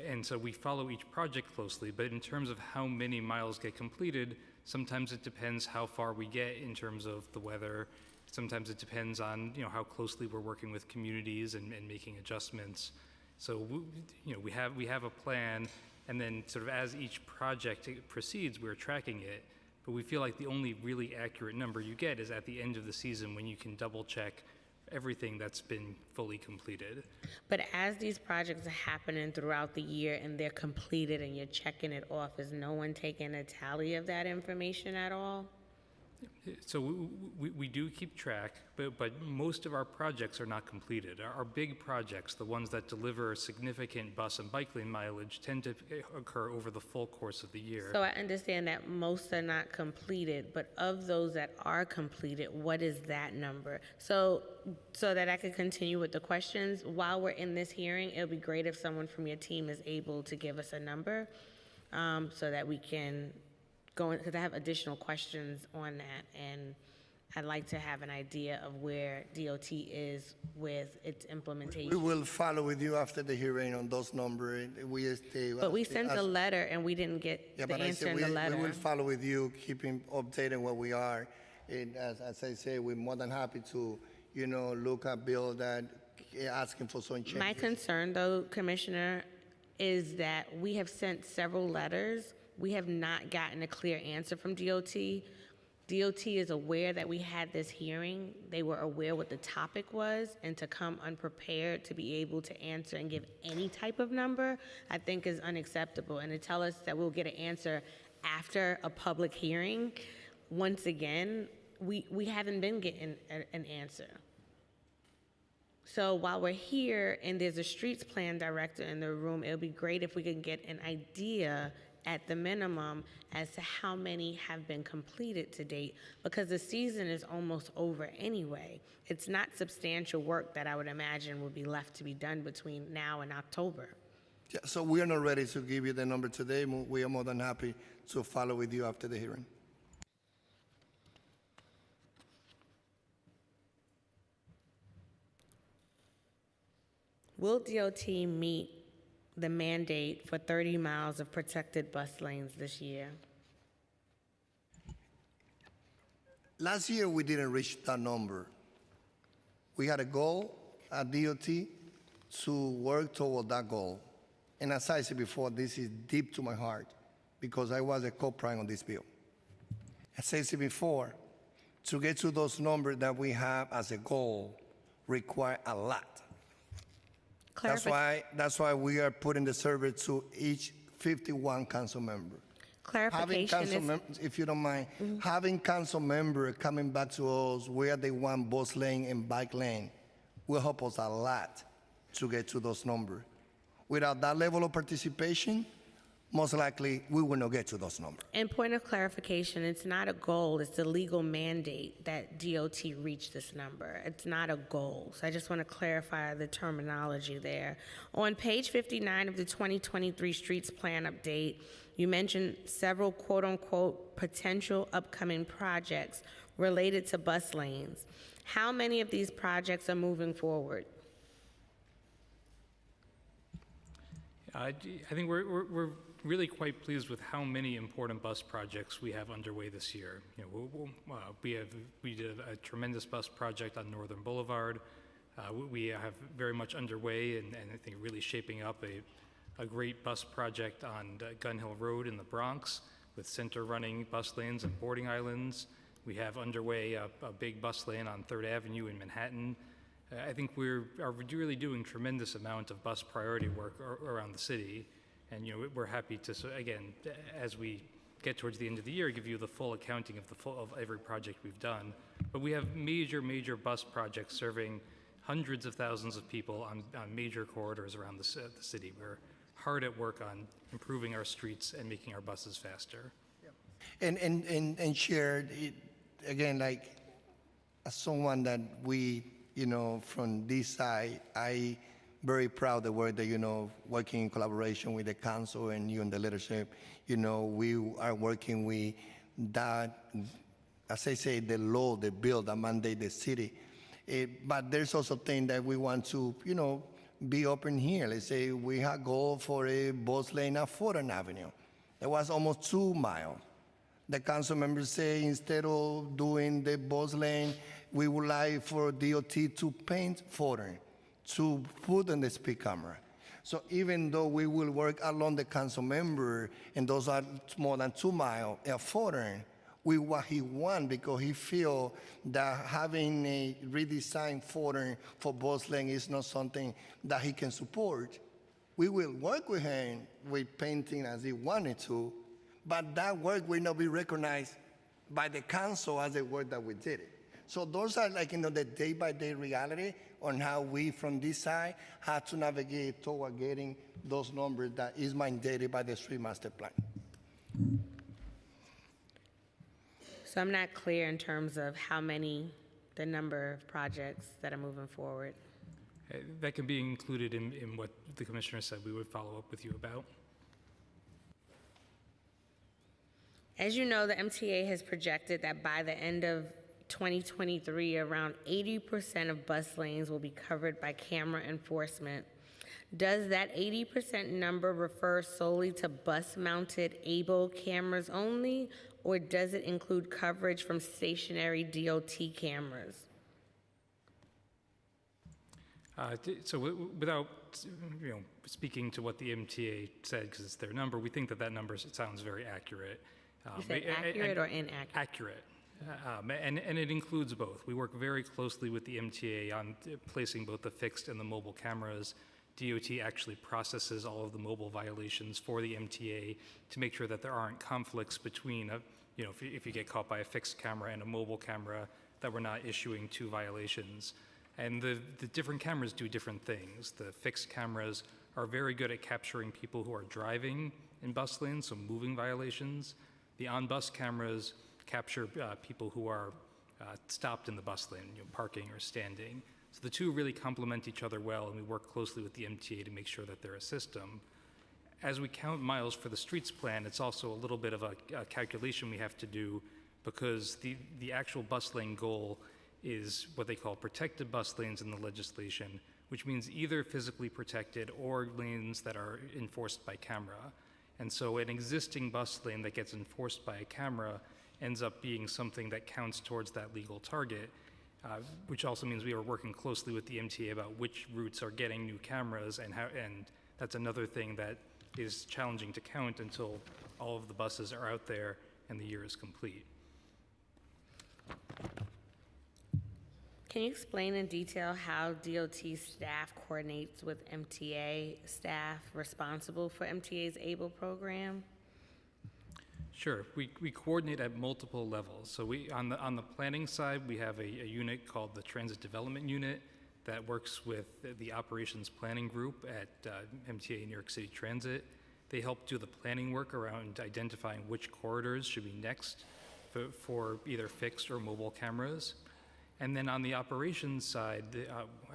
And so we follow each project closely, but in terms of how many miles get completed, sometimes it depends how far we get in terms of the weather. Sometimes it depends on how closely we're working with communities and making adjustments. So we have a plan, and then sort of as each project proceeds, we're tracking it. But we feel like the only really accurate number you get is at the end of the season when you can double check everything that's been fully completed. But as these projects are happening throughout the year and they're completed and you're checking it off, is no one taking a tally of that information at all? So we do keep track, but most of our projects are not completed. Our big projects, the ones that deliver significant bus and bike lane mileage, tend to occur over the full course of the year. So I understand that most are not completed, but of those that are completed, what is that number? So that I could continue with the questions, while we're in this hearing, it would be great if someone from your team is able to give us a number so that we can go in, because I have additional questions on that, and I'd like to have an idea of where DOT is with its implementation. We will follow with you after the hearing on those numbers. But we sent a letter and we didn't get the answer in the letter. We will follow with you, keeping updated where we are. And as I say, we're more than happy to, look at bill that asking for some changes. My concern, though, Commissioner, is that we have sent several letters. We have not gotten a clear answer from DOT. DOT is aware that we had this hearing. They were aware what the topic was, and to come unprepared to be able to answer and give any type of number, I think is unacceptable. And to tell us that we'll get an answer after a public hearing, once again, we haven't been getting an answer. So while we're here and there's a streets plan director in the room, it would be great if we could get an idea at the minimum as to how many have been completed to date, because the season is almost over anyway. It's not substantial work that I would imagine will be left to be done between now and October. Yeah, so we are not ready to give you the number today. We are more than happy to follow with you after the hearing. Will DOT meet the mandate for 30 miles of protected bus lanes this year? Last year, we didn't reach that number. We had a goal at DOT to work toward that goal. And as I said before, this is deep to my heart because I was a co-prime on this bill. As I said before, to get to those numbers that we have as a goal require a lot. That's why we are putting the survey to each 51 council member. Clarification is, if you don't mind, having council member coming back to us where they want bus lane and bike lane will help us a lot to get to those numbers. Without that level of participation, most likely we will not get to those numbers. and point of clarification, it's not a goal, it's a legal mandate that DOT reach this number. It's not a goal. So I just want to clarify the terminology there. On page 59 of the 2023 Streets Plan Update, you mentioned several quote-unquote potential upcoming projects related to bus lanes. How many of these projects are moving forward? I think we're really quite pleased with how many important bus projects we have underway this year. We did a tremendous bus project on Northern Boulevard. We have very much underway and I think really shaping up a great bus project on Gun Hill Road in the Bronx with center running bus lanes and boarding islands. We have underway a big bus lane on 3rd Avenue in Manhattan. I think we're really doing tremendous amount of bus priority work around the city. And we're happy to, again, as we get towards the end of the year, give you the full accounting of every project we've done. But we have major bus projects serving hundreds of thousands of people on major corridors around the city. We're hard at work on improving our streets and making our buses faster. And shared, again, like as someone that we, from this side, I very proud of the work that, working in collaboration with the council and you and the leadership, we are working with that, as I say, the law, the bill that mandate the city. But there's also things that we want to, be open here. Let's say we had goal for a bus lane at 4th Avenue. It was almost 2 miles. The council members say instead of doing the bus lane, we would like for DOT to paint 4th, to put in the speed camera. So even though we will work along the council member, and those are more than 2 miles at 4th, what he wants because he feel that having a redesigned 4th for bus lane is not something that he can support. We will work with him with painting as he wanted to, but that work will not be recognized by the council as the work that we did it. So those are like, the day-by-day reality on how we from this side have to navigate toward getting those numbers that is mandated by the street master plan. So I'm not clear in terms of the number of projects that are moving forward. That can be included in what the commissioner said we would follow up with you about. As you know, the MTA has projected that by the end of 2023, around 80% of bus lanes will be covered by camera enforcement. Does that 80% number refer solely to bus-mounted ABLE cameras only, or does it include coverage from stationary DOT cameras? Without speaking to what the MTA said, because it's their number, we think that number sounds very accurate. You said accurate or inaccurate? Accurate. And it includes both. We work very closely with the MTA on placing both the fixed and the mobile cameras. DOT actually processes all of the mobile violations for the MTA to make sure that there aren't conflicts between, if you get caught by a fixed camera and a mobile camera, that we're not issuing two violations. And the different cameras do different things. The fixed cameras are very good at capturing people who are driving in bus lanes, so moving violations. The on-bus cameras capture people who are stopped in the bus lane, parking or standing. So the two really complement each other well, and we work closely with the MTA to make sure that they're a system. As we count miles for the streets plan, it's also a little bit of a calculation we have to do, because the actual bus lane goal is what they call protected bus lanes in the legislation, which means either physically protected or lanes that are enforced by camera. And so an existing bus lane that gets enforced by a camera ends up being something that counts towards that legal target, which also means we are working closely with the MTA about which routes are getting new cameras, and that's another thing that is challenging to count until all of the buses are out there and the year is complete. Can you explain in detail how DOT staff coordinates with MTA staff responsible for MTA's ABLE program? Sure. We coordinate at multiple levels. So on the planning side, we have a unit called the Transit Development Unit that works with the operations planning group at MTA New York City Transit. They help do the planning work around identifying which corridors should be next for either fixed or mobile cameras. And then on the operations side,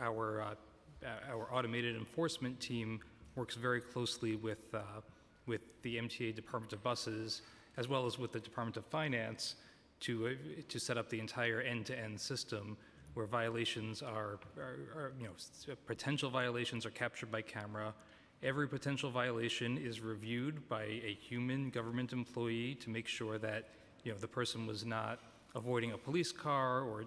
our automated enforcement team works very closely with the MTA Department of Buses, as well as with the Department of Finance, to set up the entire end-to-end system where violations are potential violations are captured by camera. Every potential violation is reviewed by a human government employee to make sure that the person was not avoiding a police car or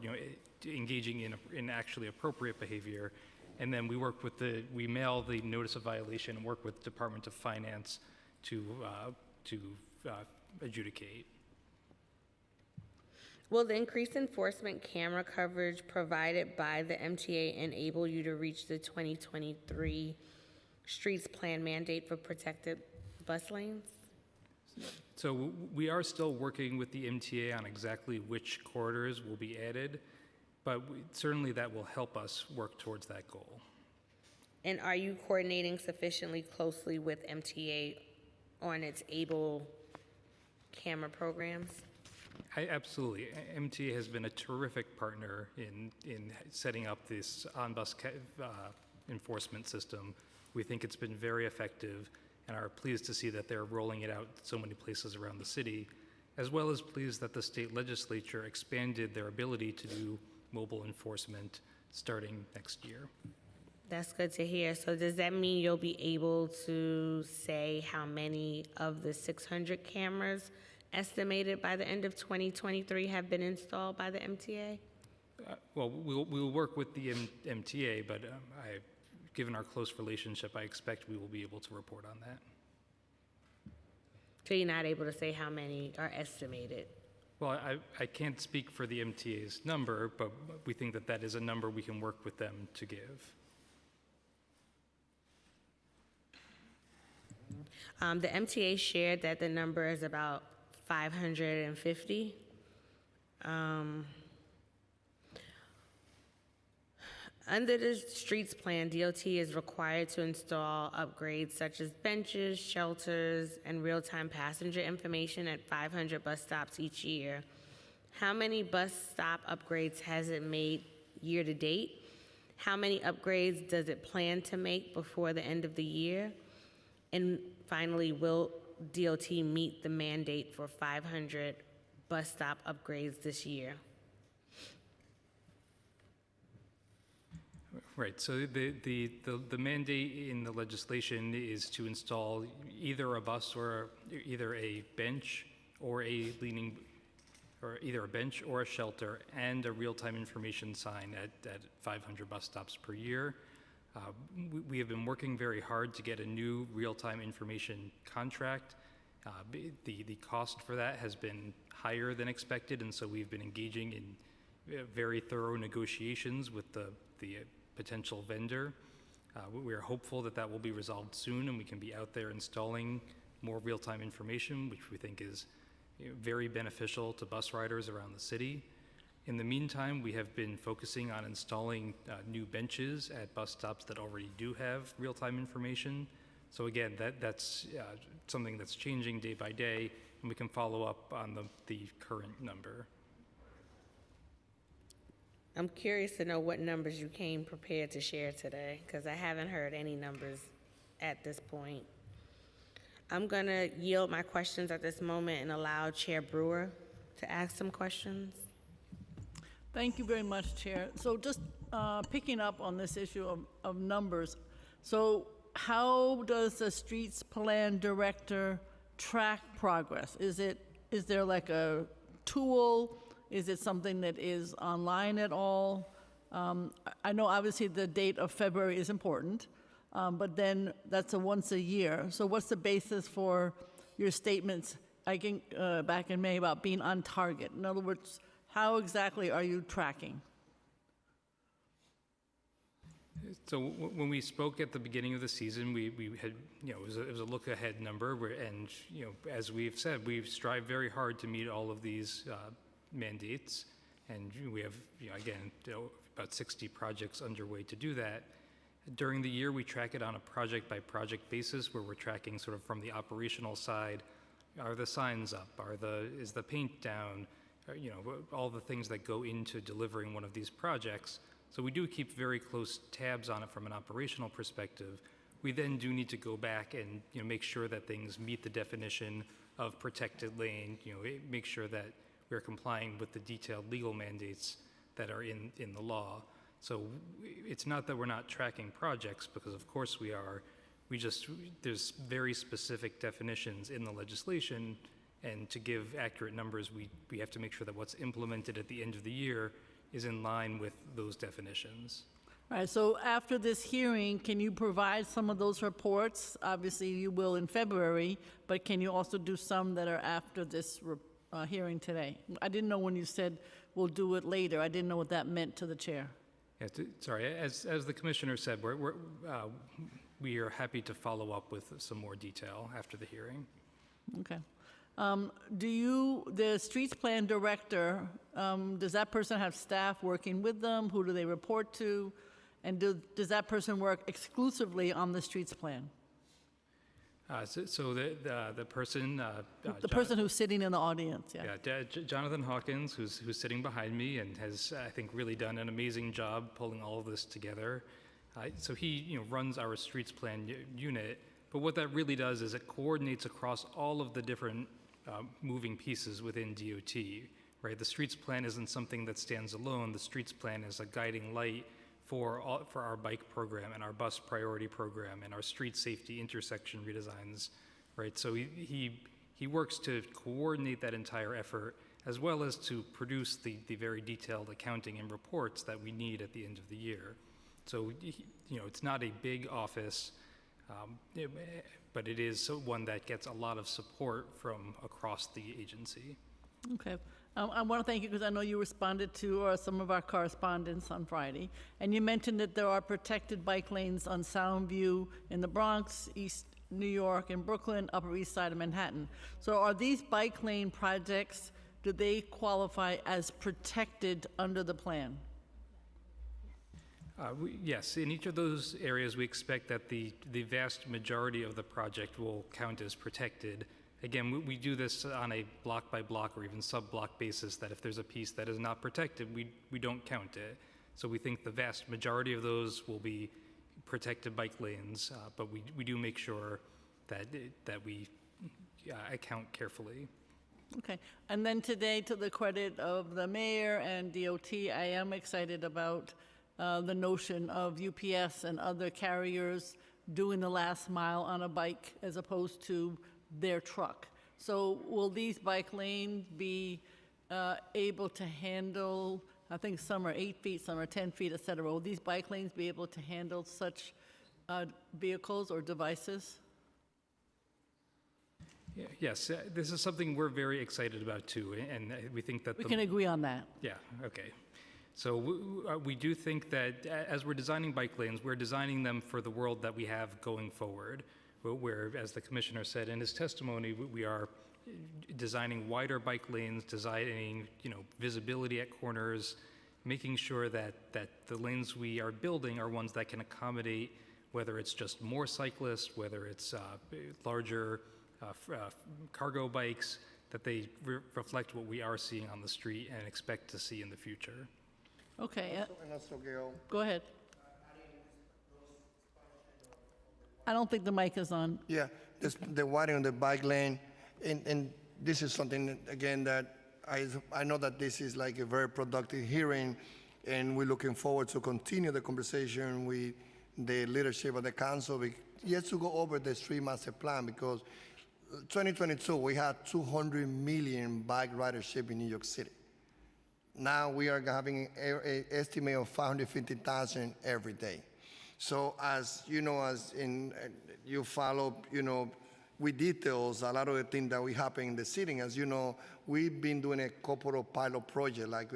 engaging in actually appropriate behavior. And then we mail the notice of violation and work with the Department of Finance to adjudicate. Will the increased enforcement camera coverage provided by the MTA enable you to reach the 2023 streets plan mandate for protected bus lanes? So we are still working with the MTA on exactly which corridors will be added, but certainly that will help us work towards that goal. And are you coordinating sufficiently closely with MTA on its ABLE camera programs? Absolutely. MTA has been a terrific partner in setting up this on-bus enforcement system. We think it's been very effective and are pleased to see that they're rolling it out so many places around the city, as well as pleased that the state legislature expanded their ability to do mobile enforcement starting next year. That's good to hear. So does that mean you'll be able to say how many of the 600 cameras estimated by the end of 2023 have been installed by the MTA? Well, we'll work with the MTA, but given our close relationship, I expect we will be able to report on that. So you're not able to say how many are estimated? Well, I can't speak for the MTA's number, but we think that that is a number we can work with them to give. The MTA shared that the number is about 550. Under the streets plan, DOT is required to install upgrades such as benches, shelters, and real-time passenger information at 500 bus stops each year. How many bus stop upgrades has it made year to date? How many upgrades does it plan to make before the end of the year? And finally, will DOT meet the mandate for 500 bus stop upgrades this year? Right, so the mandate in the legislation is to install either a bus or either a bench or a leaning, or either a bench or a shelter and a real-time information sign at 500 bus stops per year. We have been working very hard to get a new real-time information contract. The cost for that has been higher than expected, and so we've been engaging in very thorough negotiations with the potential vendor. We are hopeful that that will be resolved soon and we can be out there installing more real-time information, which we think is very beneficial to bus riders around the city. In the meantime, we have been focusing on installing new benches at bus stops that already do have real-time information. So again, that's something that's changing day by day, and we can follow up on the current number. I'm curious to know what numbers you came prepared to share today, because I haven't heard any numbers at this point. I'm going to yield my questions at this moment and allow Chair Brewer to ask some questions. Thank you very much, Chair. So just picking up on this issue of numbers, so how does the streets plan director track progress? Is there like a tool? Is it something that is online at all? I know obviously the date of February is important, but then that's a once a year. So what's the basis for your statements, I think, back in May about being on target? In other words, how exactly are you tracking? So when we spoke at the beginning of the season, we had, it was a look ahead number, and as we've said, we strive very hard to meet all of these mandates, and we have, again, about 60 projects underway to do that. During the year, we track it on a project-by-project basis, where we're tracking sort of from the operational side. Are the signs up? Is the paint down? All the things that go into delivering one of these projects. So we do keep very close tabs on it from an operational perspective. We then do need to go back and make sure that things meet the definition of protected lane. Make sure that we're complying with the detailed legal mandates that are in the law. So it's not that we're not tracking projects, because of course we are. There's very specific definitions in the legislation, and to give accurate numbers, we have to make sure that what's implemented at the end of the year is in line with those definitions. All right, so after this hearing, can you provide some of those reports? Obviously you will in February, but can you also do some that are after this hearing today? I didn't know when you said we'll do it later. I didn't know what that meant to the chair. Yeah, sorry, as the commissioner said, we are happy to follow up with some more detail after the hearing. Okay. The streets plan director, does that person have staff working with them? Who do they report to? And does that person work exclusively on the streets plan? So the person... the person who's sitting in the audience, yeah. Yeah, Jonathan Hawkins, who's sitting behind me and has, I think, really done an amazing job pulling all of this together. So he runs our streets plan unit, but what that really does is it coordinates across all of the different moving pieces within DOT, right? The streets plan isn't something that stands alone. The streets plan is a guiding light for our bike program and our bus priority program and our street safety intersection redesigns, right? So he works to coordinate that entire effort, as well as to produce the very detailed accounting and reports that we need at the end of the year. So it's not a big office, but it is one that gets a lot of support from across the agency. Okay. I want to thank you because I know you responded to some of our correspondence on Friday, and you mentioned that there are protected bike lanes on Soundview in the Bronx, East New York and Brooklyn, Upper East Side of Manhattan. So are these bike lane projects do they qualify as protected under the plan? Yes, in each of those areas, we expect that the vast majority of the project will count as protected. Again, we do this on a block-by-block or even sub-block basis, that if there's a piece that is not protected, we don't count it. So we think the vast majority of those will be protected bike lanes, but we do make sure that we account carefully. Okay, and then today, to the credit of the mayor and DOT, I am excited about the notion of UPS and other carriers doing the last mile on a bike as opposed to their truck. So will these bike lanes be able to handle, I think some are 8 feet, some are 10 feet, et cetera. Will these bike lanes be able to handle such vehicles or devices? Yes, this is something we're very excited about too, and we think that We can agree on that. Yeah, okay. So we do think that as we're designing bike lanes, we're designing them for the world that we have going forward, where, as the commissioner said in his testimony, we are designing wider bike lanes, designing, visibility at corners, making sure that the lanes we are building are ones that can accommodate, whether it's just more cyclists, whether it's larger cargo bikes, that they reflect what we are seeing on the street and expect to see in the future. Okay, And also, Gail, go ahead. I don't think the mic is on. yeah, the widening of the bike lane, and this is something, again, that I know that this is like a very productive hearing, and we're looking forward to continue the conversation with the leadership of the council, just to go over the street master plan, because 2022, we had 200 million bike ridership in New York City. Now we are having an estimate of 550,000 every day. So as you know, you follow, with details, a lot of the things that we happen in the city. As you know, we've been doing a couple of pilot projects. Like,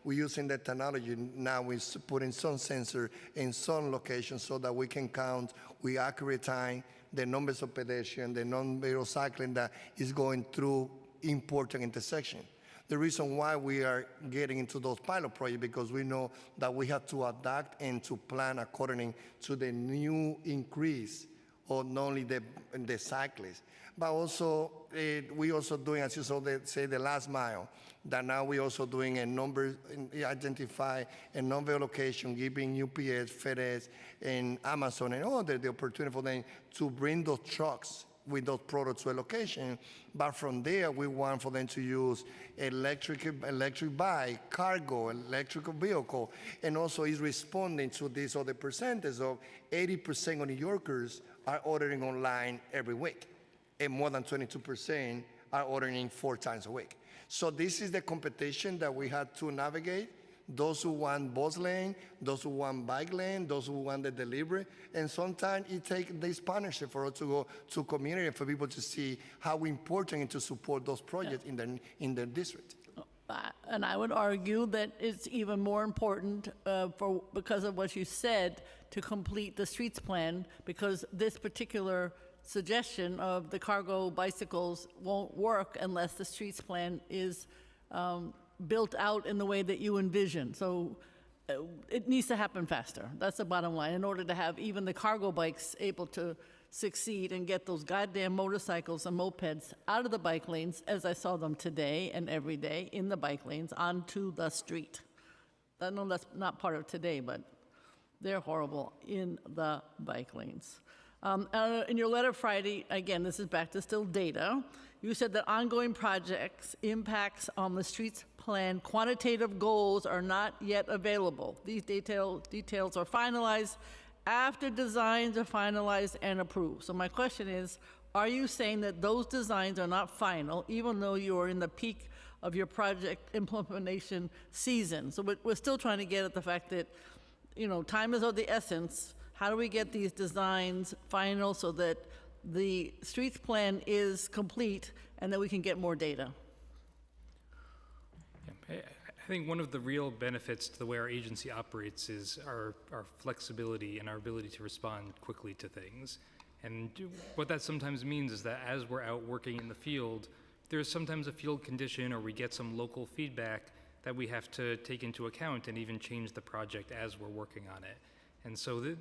we're using the technology now. We're putting some sensor in some locations so that we can count with accurate time the numbers of pedestrians, the number of cycling that is going through important intersections. The reason why we are getting into those pilot projects, because we know that we have to adapt and to plan according to the new increase of not only the cyclists, but also we also doing, as you saw, the last mile, that now we also doing a number, identify a number of locations, giving UPS, FedEx, and Amazon and all the opportunity for them to bring those trucks with those products to a location. But from there, we want for them to use electric bike, cargo, electrical vehicle, and also is responding to this other percentage of 80% of New Yorkers are ordering online every week, and more than 22% are ordering 4 times a week. So this is the competition that we had to navigate. Those who want bus lane, those who want bike lane, those who want the delivery. And sometimes it takes this partnership for us to go to community, for people to see how important it is to support those projects in their district. And I would argue that it's even more important because of what you said, to complete the streets plan, because this particular suggestion of the cargo bicycles won't work unless the streets plan is built out in the way that you envision. So it needs to happen faster. That's the bottom line, in order to have even the cargo bikes able to succeed and get those goddamn motorcycles and mopeds out of the bike lanes, as I saw them today and every day in the bike lanes, onto the street. I know that's not part of today, but they're horrible in the bike lanes. In your letter Friday, again, this is back to still data, you said that ongoing projects impacts on the streets plan quantitative goals are not yet available. These details are finalized after designs are finalized and approved. So my question is, are you saying that those designs are not final, even though you're in the peak of your project implementation season? So we're still trying to get at the fact that, time is of the essence. How do we get these designs final so that the streets plan is complete and that we can get more data? I think one of the real benefits to the way our agency operates is our flexibility and our ability to respond quickly to things. And what that sometimes means is that as we're out working in the field, there's sometimes a field condition or we get some local feedback that we have to take into account and even change the project as we're working on it. And so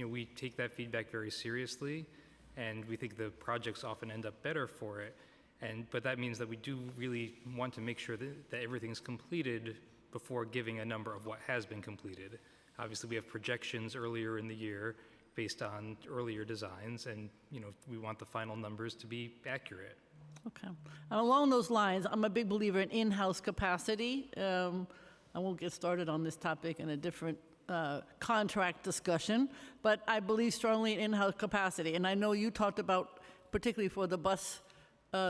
we take that feedback very seriously, and we think the projects often end up better for it. But that means that we do really want to make sure that everything's completed before giving a number of what has been completed. Obviously, we have projections earlier in the year based on earlier designs, and we want the final numbers to be accurate. Okay. And along those lines, I'm a big believer in in-house capacity. I won't get started on this topic in a different contract discussion, but I believe strongly in in-house capacity. And I know you talked about, particularly for the bus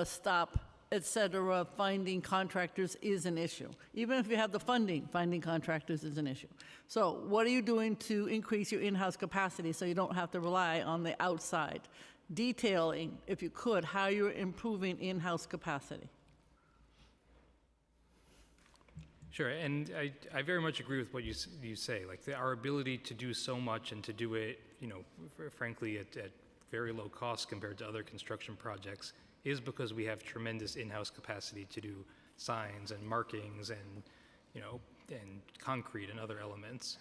stop, et cetera, finding contractors is an issue. Even if you have the funding, finding contractors is an issue. So what are you doing to increase your in-house capacity so you don't have to rely on the outside? Detailing, if you could, how you're improving in-house capacity. Sure, and I very much agree with what you say. Like our ability to do so much and to do it, frankly, at very low cost compared to other construction projects is because we have tremendous in-house capacity to do signs and markings and, and concrete and other elements.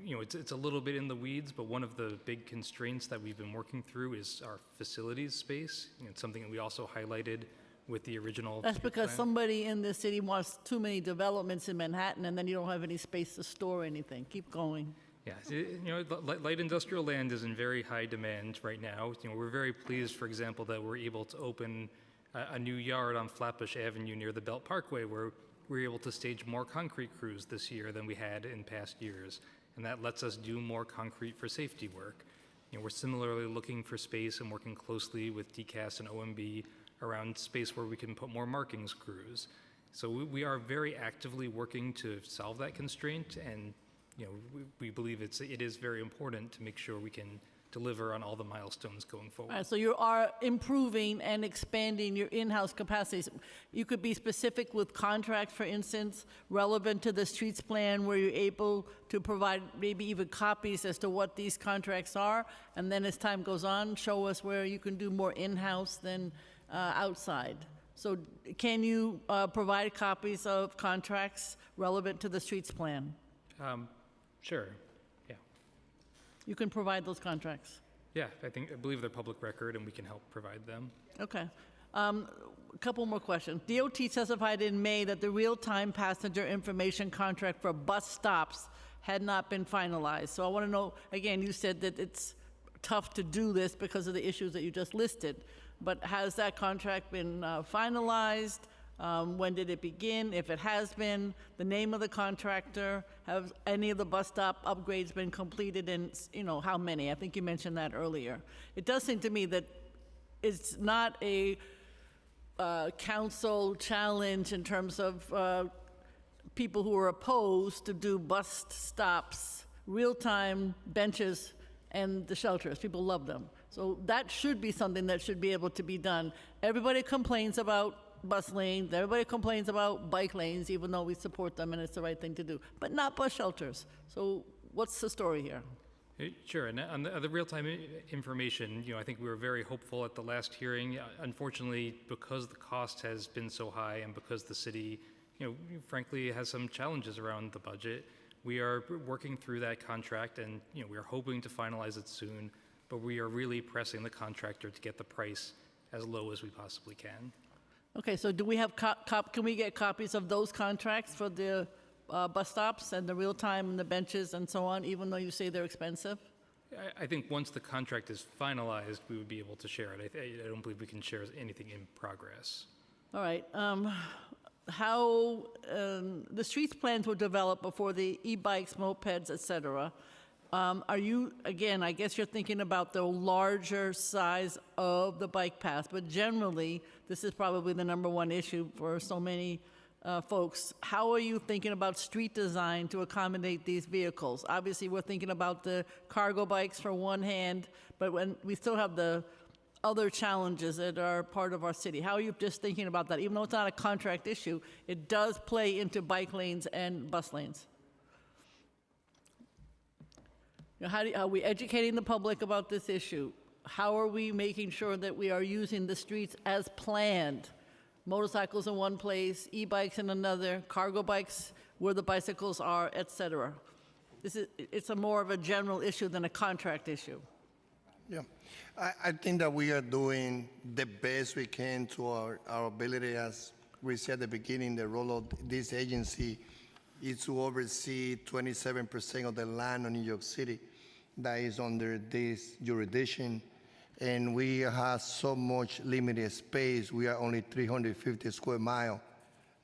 It's a little bit in the weeds, but one of the big constraints that we've been working through is our facilities space. It's something that we also highlighted with the original. That's because plan. somebody in this city wants too many developments in Manhattan, and then you don't have any space to store anything. Keep going. Yeah, light industrial land is in very high demand right now. We're very pleased, for example, that we're able to open a new yard on Flatbush Avenue near the Belt Parkway, where we're able to stage more concrete crews this year than we had in past years, and that lets us do more concrete for safety work. We're similarly looking for space and working closely with DCAS and OMB around space where we can put more markings crews. So we are very actively working to solve that constraint, and we believe it is very important to make sure we can deliver on all the milestones going forward. All right, so you are improving and expanding your in-house capacities. You could be specific with contracts, for instance, relevant to the streets plan, where you're able to provide maybe even copies as to what these contracts are, and then as time goes on, show us where you can do more in-house than outside. So can you provide copies of contracts relevant to the streets plan? Sure, yeah. You can provide those contracts. Yeah, I believe they're public record and we can help provide them. Okay. A couple more questions. DOT testified in May that the real-time passenger information contract for bus stops had not been finalized. So I want to know, again, you said that it's tough to do this because of the issues that you just listed, but has that contract been finalized? When did it begin? If it has been, the name of the contractor, have any of the bus stop upgrades been completed, and how many? I think you mentioned that earlier. It does seem to me that it's not a council challenge in terms of people who are opposed to do bus stops, real-time benches, and the shelters. People love them. So that should be something that should be able to be done. Everybody complains about bus lanes, everybody complains about bike lanes, even though we support them and it's the right thing to do, but not bus shelters. So what's the story here? Sure, and on the real-time information, I think we were very hopeful at the last hearing. Unfortunately, because the cost has been so high and because the city, frankly, has some challenges around the budget, we are working through that contract, and we are hoping to finalize it soon, but we are really pressing the contractor to get the price as low as we possibly can. Okay, so do we have, can we get copies of those contracts for the bus stops and the real time and the benches and so on, even though you say they're expensive? I think once the contract is finalized, we would be able to share it. I don't believe we can share anything in progress. All right. How the streets plans were developed before the e-bikes, mopeds, et cetera. Are you, again, I guess you're thinking about the larger size of the bike path, but generally, this is probably the #1 issue for so many folks. How are you thinking about street design to accommodate these vehicles? Obviously, we're thinking about the cargo bikes for one hand, but when we still have the other challenges that are part of our city. How are you just thinking about that? Even though it's not a contract issue, it does play into bike lanes and bus lanes. How are we educating the public about this issue? How are we making sure that we are using the streets as planned? motorcycles in one place, e-bikes in another, cargo bikes where the bicycles are, et cetera. It's more of a general issue than a contract issue. Yeah, I think that we are doing the best we can to our ability. As we said at the beginning, the role of this agency is to oversee 27% of the land in New York City that is under this jurisdiction. And we have so much limited space. We are only 350 square miles,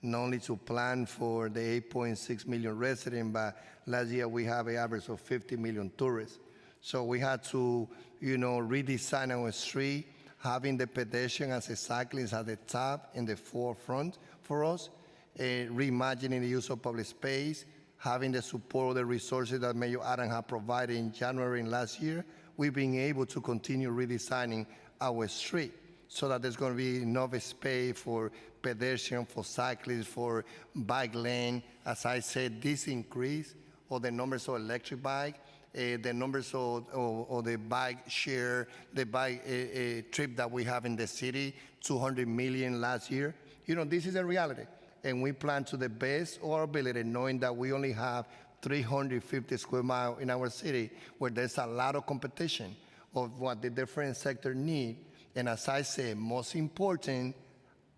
not only to plan for the 8.6 million residents, but last year we have an average of 50 million tourists. So we had to, redesign our street, having the pedestrian as a cyclist at the top and the forefront for us, reimagining the use of public space, having the support of the resources that Mayor Adam had provided in January and last year. We've been able to continue redesigning our street so that there's going to be enough space for pedestrian, for cyclists, for bike lane. As I said, this increase of the numbers of electric bike, the numbers of the bike share, the bike trip that we have in the city, 200 million last year. This is a reality. And we plan to the best of our ability, knowing that we only have 350 square miles in our city, where there's a lot of competition of what the different sectors need. And as I said, most important,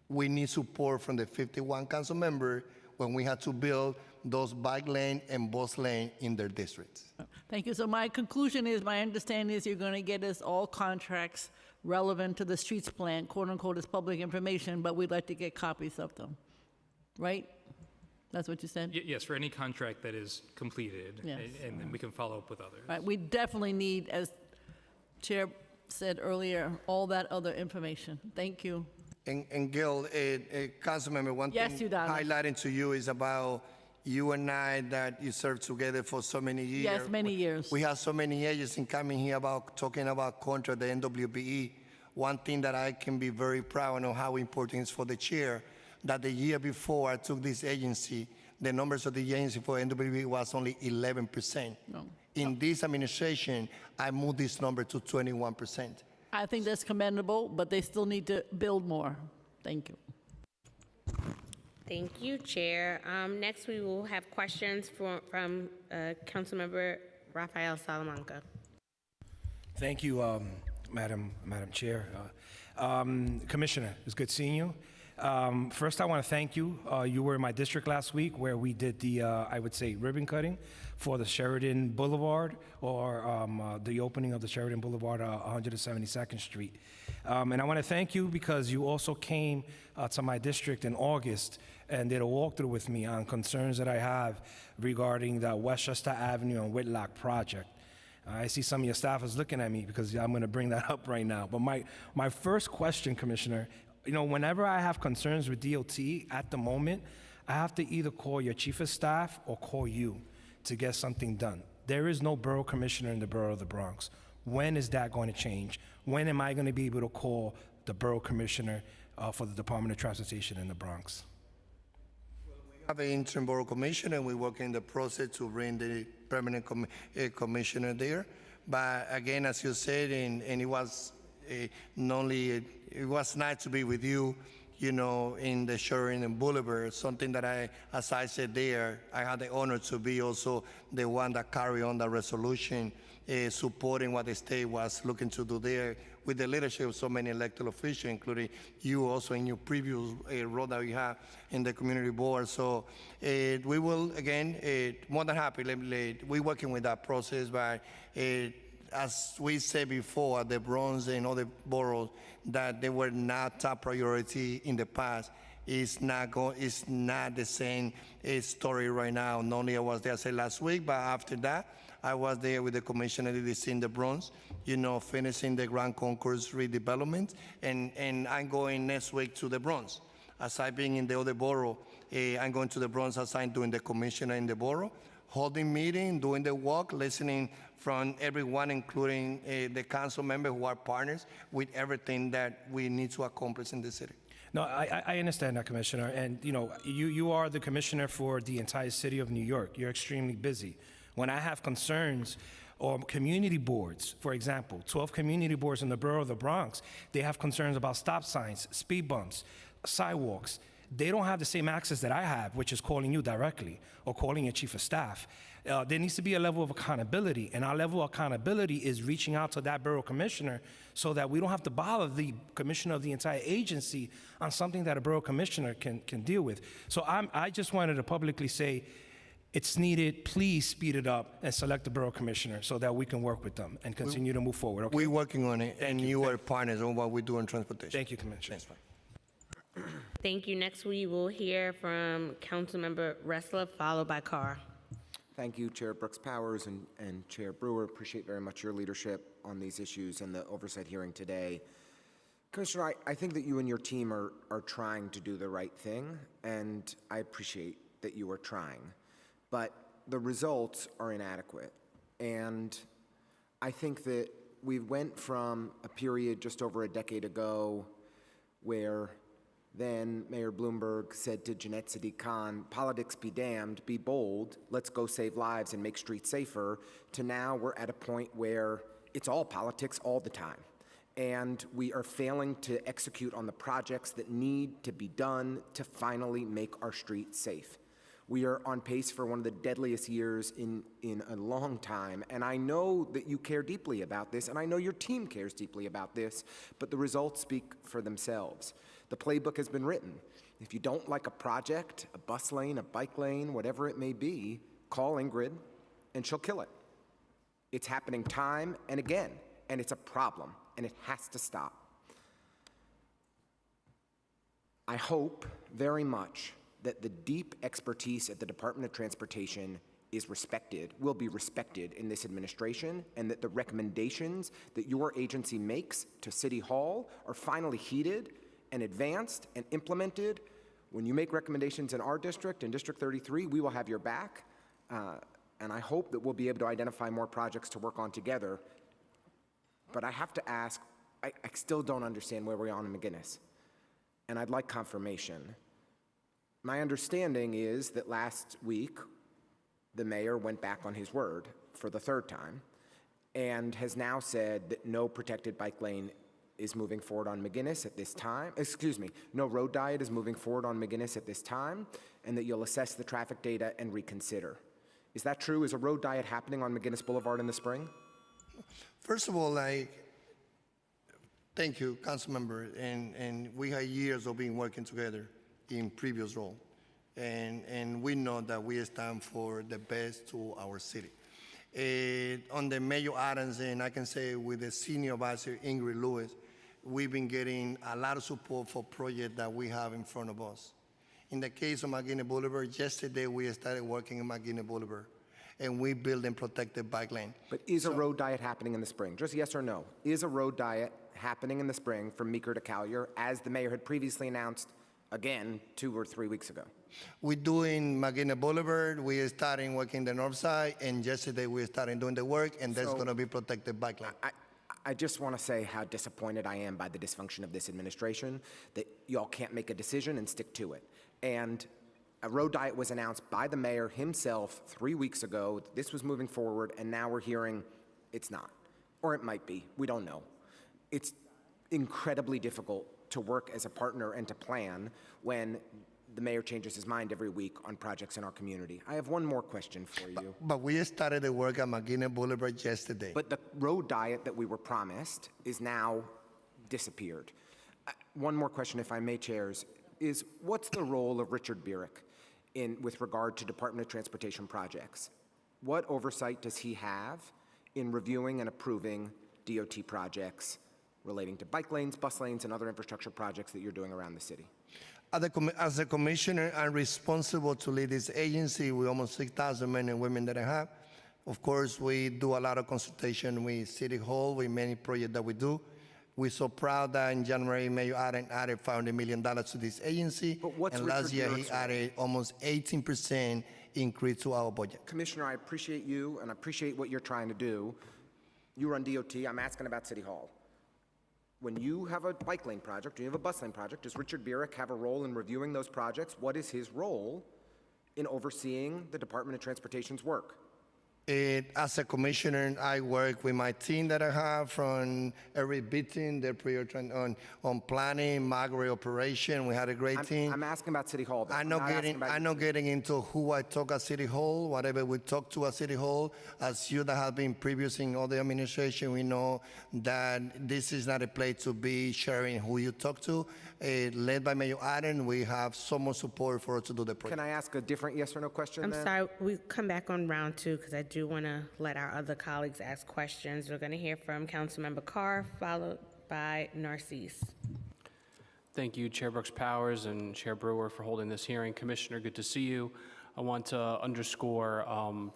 we need support from the 51 council members when we have to build those bike lane and bus lane in their districts. Thank you. So my conclusion is, my understanding is you're going to get us all contracts relevant to the streets plan, quote unquote, as public information, but we'd like to get copies of them, right? That's what you said? Yes, for any contract that is completed, Yes. and then we can follow up with others. Right, we definitely need, as Chair said earlier, all that other information. Thank you. And Gil, Councilmember, one Yes, thing Udanis. highlighting to you is about you and I that you served together for so many years. Yes, many years. We have so many agencies coming here talking about contract, the NWBE. One thing that I can be very proud of how important it is for the chair, that the year before I took this agency, the numbers of the agency for NWBE was only 11%. No. In this administration, I moved this number to 21%. I think that's commendable, but they still need to build more. Thank you. Thank you, Chair. Next, we will have questions from Councilmember Rafael Salamanca. Thank you, Madam Chair. Commissioner, it's good seeing you. First, I want to thank you. You were in my district last week where we did the, I would say, ribbon cutting for the Sheridan Boulevard, or the opening of the Sheridan Boulevard, 172nd Street. And I want to thank you because you also came to my district in August and did a walkthrough with me on concerns that I have regarding the Westchester Avenue and Whitlock project. I see some of your staff is looking at me because I'm going to bring that up right now. But my first question, Commissioner, whenever I have concerns with DOT at the moment, I have to either call your chief of staff or call you to get something done. There is no borough commissioner in the borough of the Bronx. When is that going to change? When am I going to be able to call the borough commissioner for the Department of Transportation in the Bronx? We have an interim borough commissioner, and we're working in the process to bring the permanent commissioner there. But again, as you said, and it was not only it was nice to be with you, in the Sheridan Boulevard, something that as I said there, I had the honor to be also the one that carried on the resolution, supporting what the state was looking to do there with the leadership of so many elected officials, including you also in your previous role that you have in the community board. So we will, again, more than happy, we're working with that process, but as we said before, the Bronx and other boroughs that they were not top priority in the past. It's not the same story right now. Not only I was there, I said last week, but after that, I was there with the commissioner in the Bronx, finishing the Grand Concourse redevelopment, and I'm going next week to the Bronx. As I've been in the other borough, I'm going to the Bronx as I'm doing the commissioner in the borough, holding meeting, doing the walk, listening from everyone, including the council members who are partners with everything that we need to accomplish in the city. No, I understand that, Commissioner, and you are the commissioner for the entire city of New York. You're extremely busy. When I have concerns or community boards, for example, 12 community boards in the borough of the Bronx, they have concerns about stop signs, speed bumps, sidewalks. They don't have the same access that I have, which is calling you directly or calling your chief of staff. There needs to be a level of accountability, and our level of accountability is reaching out to that borough commissioner so that we don't have to bother the commissioner of the entire agency on something that a borough commissioner can deal with. So I just wanted to publicly say, it's needed. Please speed it up and select the borough commissioner so that we can work with them and continue to move forward. Okay? We're working on it, and you are partners on what we do in transportation. Thank you, Commissioner. Thank you. Next, we will hear from Councilmember Ressler, followed by Carr. Thank you, Chair Brooks Powers and Chair Brewer. Appreciate very much your leadership on these issues and the oversight hearing today. Commissioner, I think that you and your team are trying to do the right thing, and I appreciate that you are trying. But the results are inadequate. And I think that we went from a period just over a decade ago where then Mayor Bloomberg said to Jeanette Sadiq Khan, politics be damned, be bold, let's go save lives and make streets safer, to now we're at a point where it's all politics all the time. And we are failing to execute on the projects that need to be done to finally make our streets safe. We are on pace for one of the deadliest years in a long time, and I know that you care deeply about this, and I know your team cares deeply about this, but the results speak for themselves. The playbook has been written. If you don't like a project, a bus lane, a bike lane, whatever it may be, call Ingrid, and she'll kill it. It's happening time and again, and it's a problem, and it has to stop. I hope very much that the deep expertise at the Department of Transportation is respected, will be respected in this administration, and that the recommendations that your agency makes to City Hall are finally heeded and advanced and implemented. When you make recommendations in our district, in District 33, we will have your back, and I hope that we'll be able to identify more projects to work on together. But I have to ask, I still don't understand where we are on McGinnis, and I'd like confirmation. My understanding is that last week, the mayor went back on his word for the third time and has now said that no protected bike lane is moving forward on McGinnis at this time. Excuse me, no road diet is moving forward on McGinnis at this time, and that you'll assess the traffic data and reconsider. Is that true? Is a road diet happening on McGinnis Boulevard in the spring? First of all, thank you, Councilmember, and we had years of being working together in previous role, and we know that we stand for the best to our city. On the Mayor Adams, and I can say with the Senior Advisor Ingrid Lewis, we've been getting a lot of support for projects that we have in front of us. In the case of McGinness Boulevard, yesterday we started working in McGinness Boulevard, and we built and protected bike lane. But is a road diet happening in the spring? Just yes or no. Is a road diet happening in the spring from Meeker to Collier, as the mayor had previously announced again 2 or 3 weeks ago? We're doing McGinness Boulevard, we are starting working the north side, and yesterday we started doing the work, and that's gonna be protected bike lane. I just want to say how disappointed I am by the dysfunction of this administration, that y'all can't make a decision and stick to it. And a road diet was announced by the mayor himself 3 weeks ago. This was moving forward, and now we're hearing it's not. Or it might be, we don't know. It's incredibly difficult to work as a partner and to plan when the mayor changes his mind every week on projects in our community. I have one more question for you. But we started the work at McGinness Boulevard yesterday. But the road diet that we were promised is now disappeared. One more question, if I may, chairs, is what's the role of Richard Burek with regard to Department of Transportation projects? What oversight does he have in reviewing and approving DOT projects relating to bike lanes, bus lanes, and other infrastructure projects that you're doing around the city? As a commissioner, I'm responsible to lead this agency with almost 6,000 men and women that I have. Of course, we do a lot of consultation with City Hall, with many projects that we do. We're so proud that in January, Mayor Adams added $500 million to this agency. But what's and Richard last year, Burek's he added almost 18% increase to our budget. Commissioner, I appreciate you and I appreciate what you're trying to do. You run DOT, I'm asking about City Hall. When you have a bike lane project, or you have a bus lane project, does Richard Burek have a role in reviewing those projects? What is his role in overseeing the Department of Transportation's work? As a commissioner, I work with my team that I have from every meeting, on planning, migratory operation. We had a great team. I'm asking about City Hall. though. I'm not asking about not getting into who I talk at City Hall, whatever we talk to at City Hall. As you that have been previous in all the administration, we know that this is not a place to be sharing who you talk to. Led by Mayor Adams, we have so much support for us to do the project. Can I ask a different yes or no question I'm then? sorry, we come back on round two because I do want to let our other colleagues ask questions. We're going to hear from Councilmember Carr, followed by Narcisse. Thank you, Chair Brooks Powers and Chair Brewer, for holding this hearing. Commissioner, good to see you. I want to underscore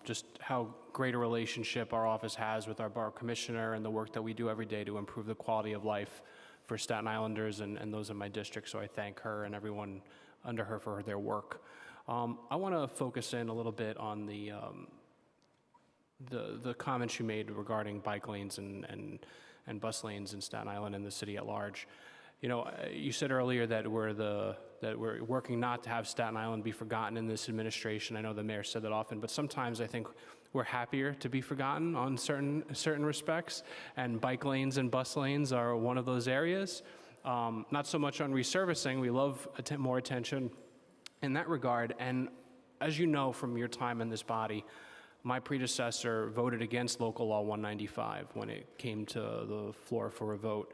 just how great a relationship our office has with our Borough Commissioner and the work that we do every day to improve the quality of life for Staten Islanders and those in my district. So I thank her and everyone under her for their work. I want to focus in a little bit on the comments you made regarding bike lanes and bus lanes in Staten Island and the city at large. You know, you said earlier that we're working not to have Staten Island be forgotten in this administration. I know the mayor said that often, but sometimes I think we're happier to be forgotten on certain respects, and bike lanes and bus lanes are one of those areas. Not so much on resurfacing. We love more attention in that regard. And as you know from your time in this body, my predecessor voted against Local Law 195 when it came to the floor for a vote.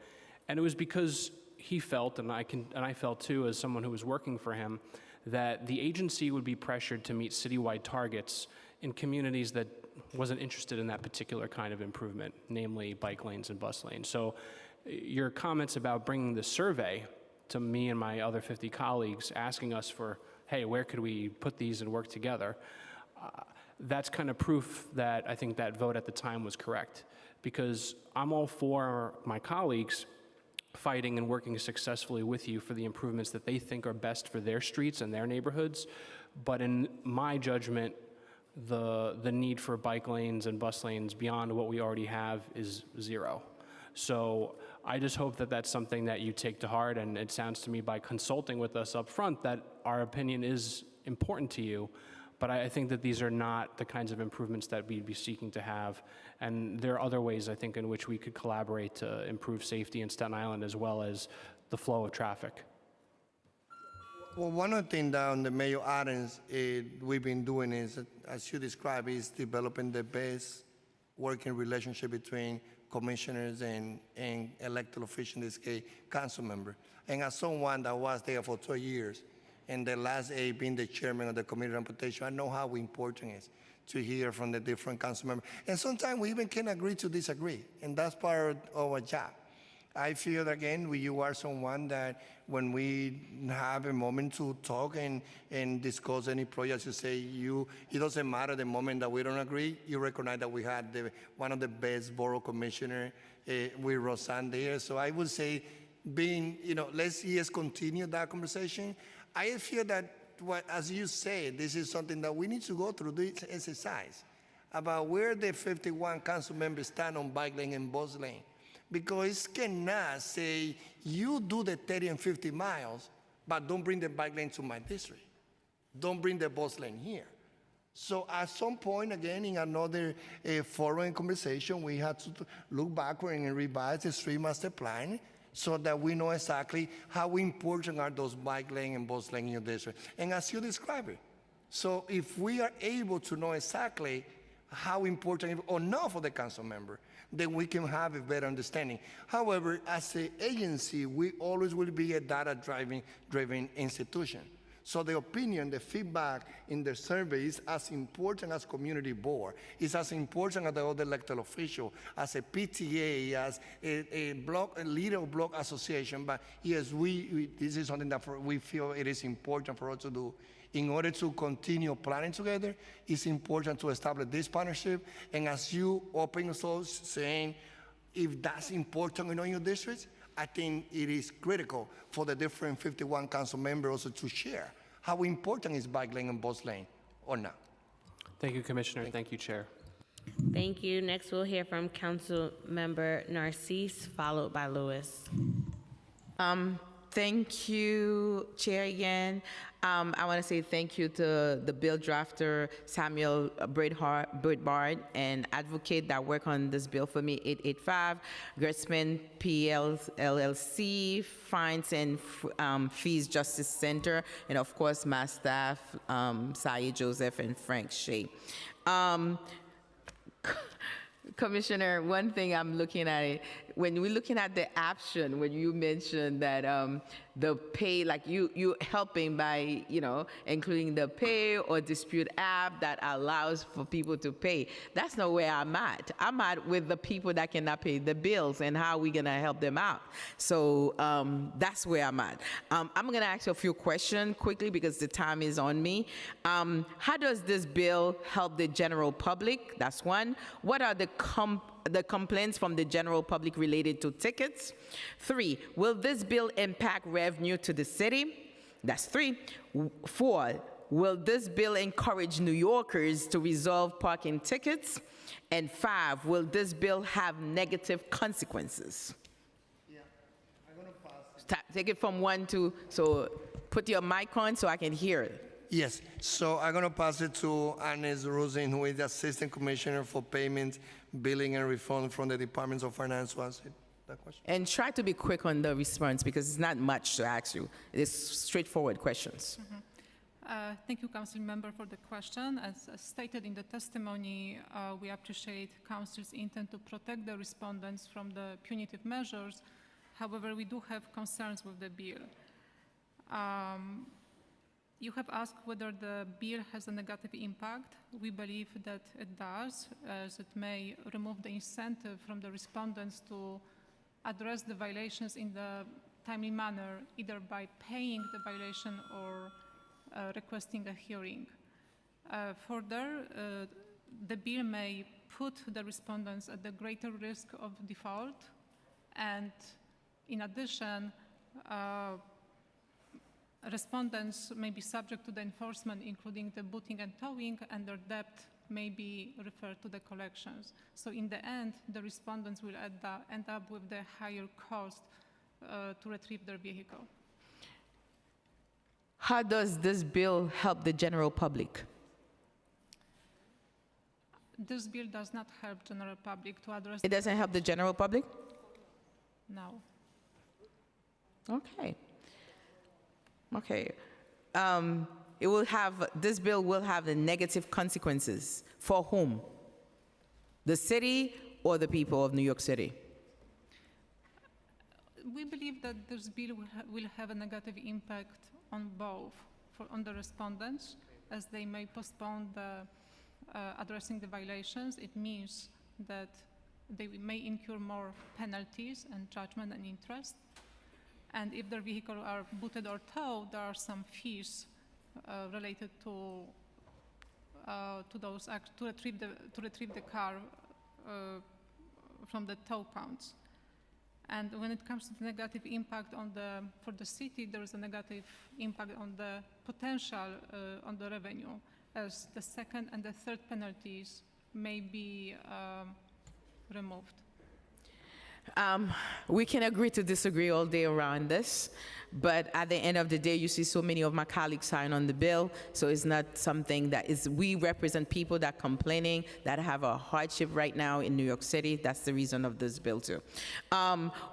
And it was because he felt, and I felt too as someone who was working for him, that the agency would be pressured to meet citywide targets in communities that wasn't interested in that particular kind of improvement, namely bike lanes and bus lanes. So your comments about bringing the survey to me and my other 50 colleagues, asking us for, hey, where could we put these and work together? That's kind of proof that I think that vote at the time was correct, because I'm all for my colleagues fighting and working successfully with you for the improvements that they think are best for their streets and their neighborhoods. But in my judgment, the need for bike lanes and bus lanes beyond what we already have is zero. So I just hope that that's something that you take to heart, and it sounds to me by consulting with us up front that our opinion is important to you. But I think that these are not the kinds of improvements that we'd be seeking to have. And there are other ways, I think, in which we could collaborate to improve safety in Staten Island as well as the flow of traffic. Well, one of the things down the Mayor Adams we've been doing is, as you described, is developing the best working relationship between commissioners and elected officials, in this case, council member. And as someone that was there for 2 years, and the last 8 being the chairman of the Committee on Transportation, I know how important it is to hear from the different council members. And sometimes we even can agree to disagree, and that's part of our job. I feel, again, you are someone that when we have a moment to talk and discuss any projects, you say it doesn't matter the moment that we don't agree, you recognize that we had one of the best borough commissioner with Roseanne there. So I would say, let's continue that conversation. I feel that, as you say, this is something that we need to go through this exercise about where the 51 council members stand on bike lane and bus lane. Because it cannot say, you do the 30 and 50 miles, but don't bring the bike lane to my district. Don't bring the bus lane here. So at some point, again, in another following conversation, we had to look backward and revise the street master plan so that we know exactly how important are those bike lane and bus lane in your district. And as you describe it, so if we are able to know exactly how important or not for the council member, then we can have a better understanding. However, as an agency, we always will be a data-driven institution. So the opinion, the feedback in the survey is as important as community board. It's as important as the other elected official, as a PTA, as a leader of block association. But yes, this is something that we feel it is important for us to do. In order to continue planning together, it's important to establish this partnership. And as you open yourselves saying, if that's important in your districts, I think it is critical for the different 51 council members also to share how important is bike lane and bus lane or not. Thank you, Commissioner. Thank you, Chair. Thank you. Next, we'll hear from Councilmember Narcisse, followed by Lewis. Thank you, Chair again. I want to say thank you to the bill drafter, Samuel Bridbard, and advocate that work on this bill for me, 885, Gertzman LLC, Fines and Fees Justice Center, and of course my staff, Saye Joseph and Frank Shea. Commissioner, one thing I'm looking at it, when we're looking at the option, when you mentioned that the pay, like you helping by, including the pay or dispute app that allows for people to pay, that's not where I'm at. I'm at with the people that cannot pay the bills and how we gonna help them out. So that's where I'm at. I'm gonna ask you a few questions quickly because the time is on me. How does this bill help the general public? That's one. What are the complaints from the general public related to tickets? 3, will this bill impact revenue to the city? That's 3. 4, will this bill encourage New Yorkers to resolve parking tickets? And 5, will this bill have negative consequences? Yeah, I'm gonna pass it. Take it from 1 to, so put your mic on so I can hear it. Yes, so I'm going to pass it to Agnes Rosen, who is the Assistant Commissioner for Payments, Billing, and Refund from the Department of Finance to answer that question. And try to be quick on the response because it's not much to ask you. It's straightforward questions. Thank you, Council Member, for the question. As stated in the testimony, we appreciate Council's intent to protect the respondents from the punitive measures. However, we do have concerns with the bill. You have asked whether the bill has a negative impact. We believe that it does, as it may remove the incentive from the respondents to address the violations in the timely manner, either by paying the violation or requesting a hearing. Further, the bill may put the respondents at the greater risk of default, and in addition, respondents may be subject to the enforcement, including the booting and towing, and their debt may be referred to the collections. So in the end, the respondents will end up with the higher cost to retrieve their vehicle. How does this bill help the general public? This bill does not help general public to address. It doesn't help the general public? No. Okay. Okay. This bill will have the negative consequences. For whom? The city or the people of New York City? We believe that this bill will have a negative impact on both, on the respondents, as they may postpone addressing the violations. It means that they may incur more penalties and judgment and interest. And if their vehicle are booted or towed, there are some fees related to those to retrieve the car from the tow pounds. And when it comes to the negative impact for the city, there is a negative impact on the potential on the revenue, as the second and the third penalties may be removed. We can agree to disagree all day around this, but at the end of the day, you see so many of my colleagues sign on the bill, so it's not something that is, we represent people that are complaining, that have a hardship right now in New York City. That's the reason of this bill too.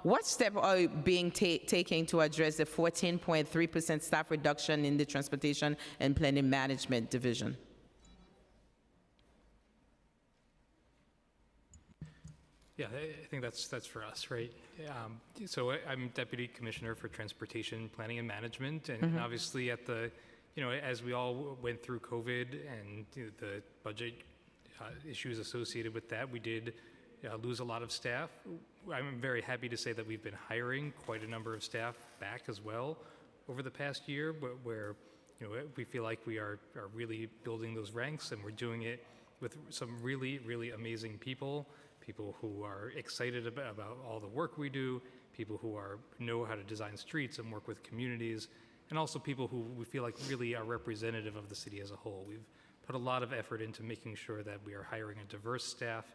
What steps are being taken to address the 14.3% staff reduction in the Transportation and Planning Management Division? Yeah, I think that's for us, right? So I'm Deputy Commissioner for Transportation, Planning and Management, and obviously at the, as we all went through COVID and the budget issues associated with that, we did lose a lot of staff. I'm very happy to say that we've been hiring quite a number of staff back as well over the past year, where we feel like we are really building those ranks, and we're doing it with some really, really amazing people who are excited about all the work we do, people who know how to design streets and work with communities, and also people who we feel like really are representative of the city as a whole. We've put a lot of effort into making sure that we are hiring a diverse staff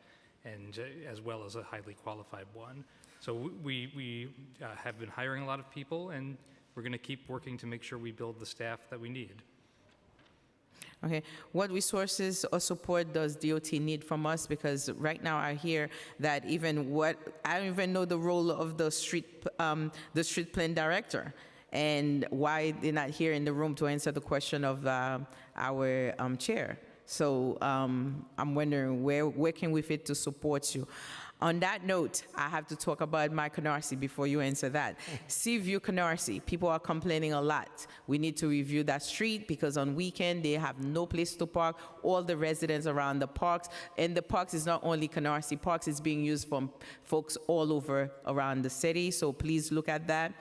and as well as a highly qualified one. So we have been hiring a lot of people, and we're going to keep working to make sure we build the staff that we need. Okay, what resources or support does DOT need from us? Because right now I hear that I don't even know the role of the street plan director, and why they're not here in the room to answer the question of our chair. So I'm wondering where can we fit to support you? On that note, I have to talk about my Canarsie before you answer that. Seaview Canarsie, people are complaining a lot. We need to review that street because on weekend they have no place to park. All the residents around the parks, and the parks is not only Canarsie Parks, it's being used from folks all over around the city. So please look at that.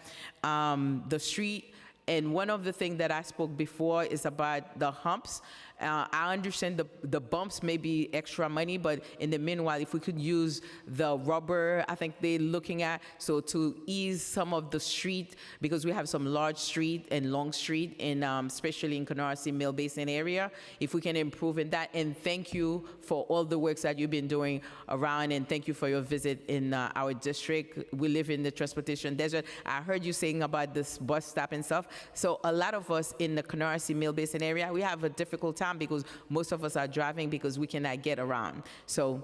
The street, and one of the things that I spoke before is about the humps. I understand the bumps may be extra money, but in the meanwhile, if we could use the rubber, I think they're looking at, so to ease some of the street, because we have some large street and long street, especially in Canarsie Mill Basin area, if we can improve in that. And thank you for all the works that you've been doing around, and thank you for your visit in our district. We live in the transportation desert. I heard you saying about this bus stop and stuff. So a lot of us in the Canarsie Mill Basin area, we have a difficult time because most of us are driving because we cannot get around. So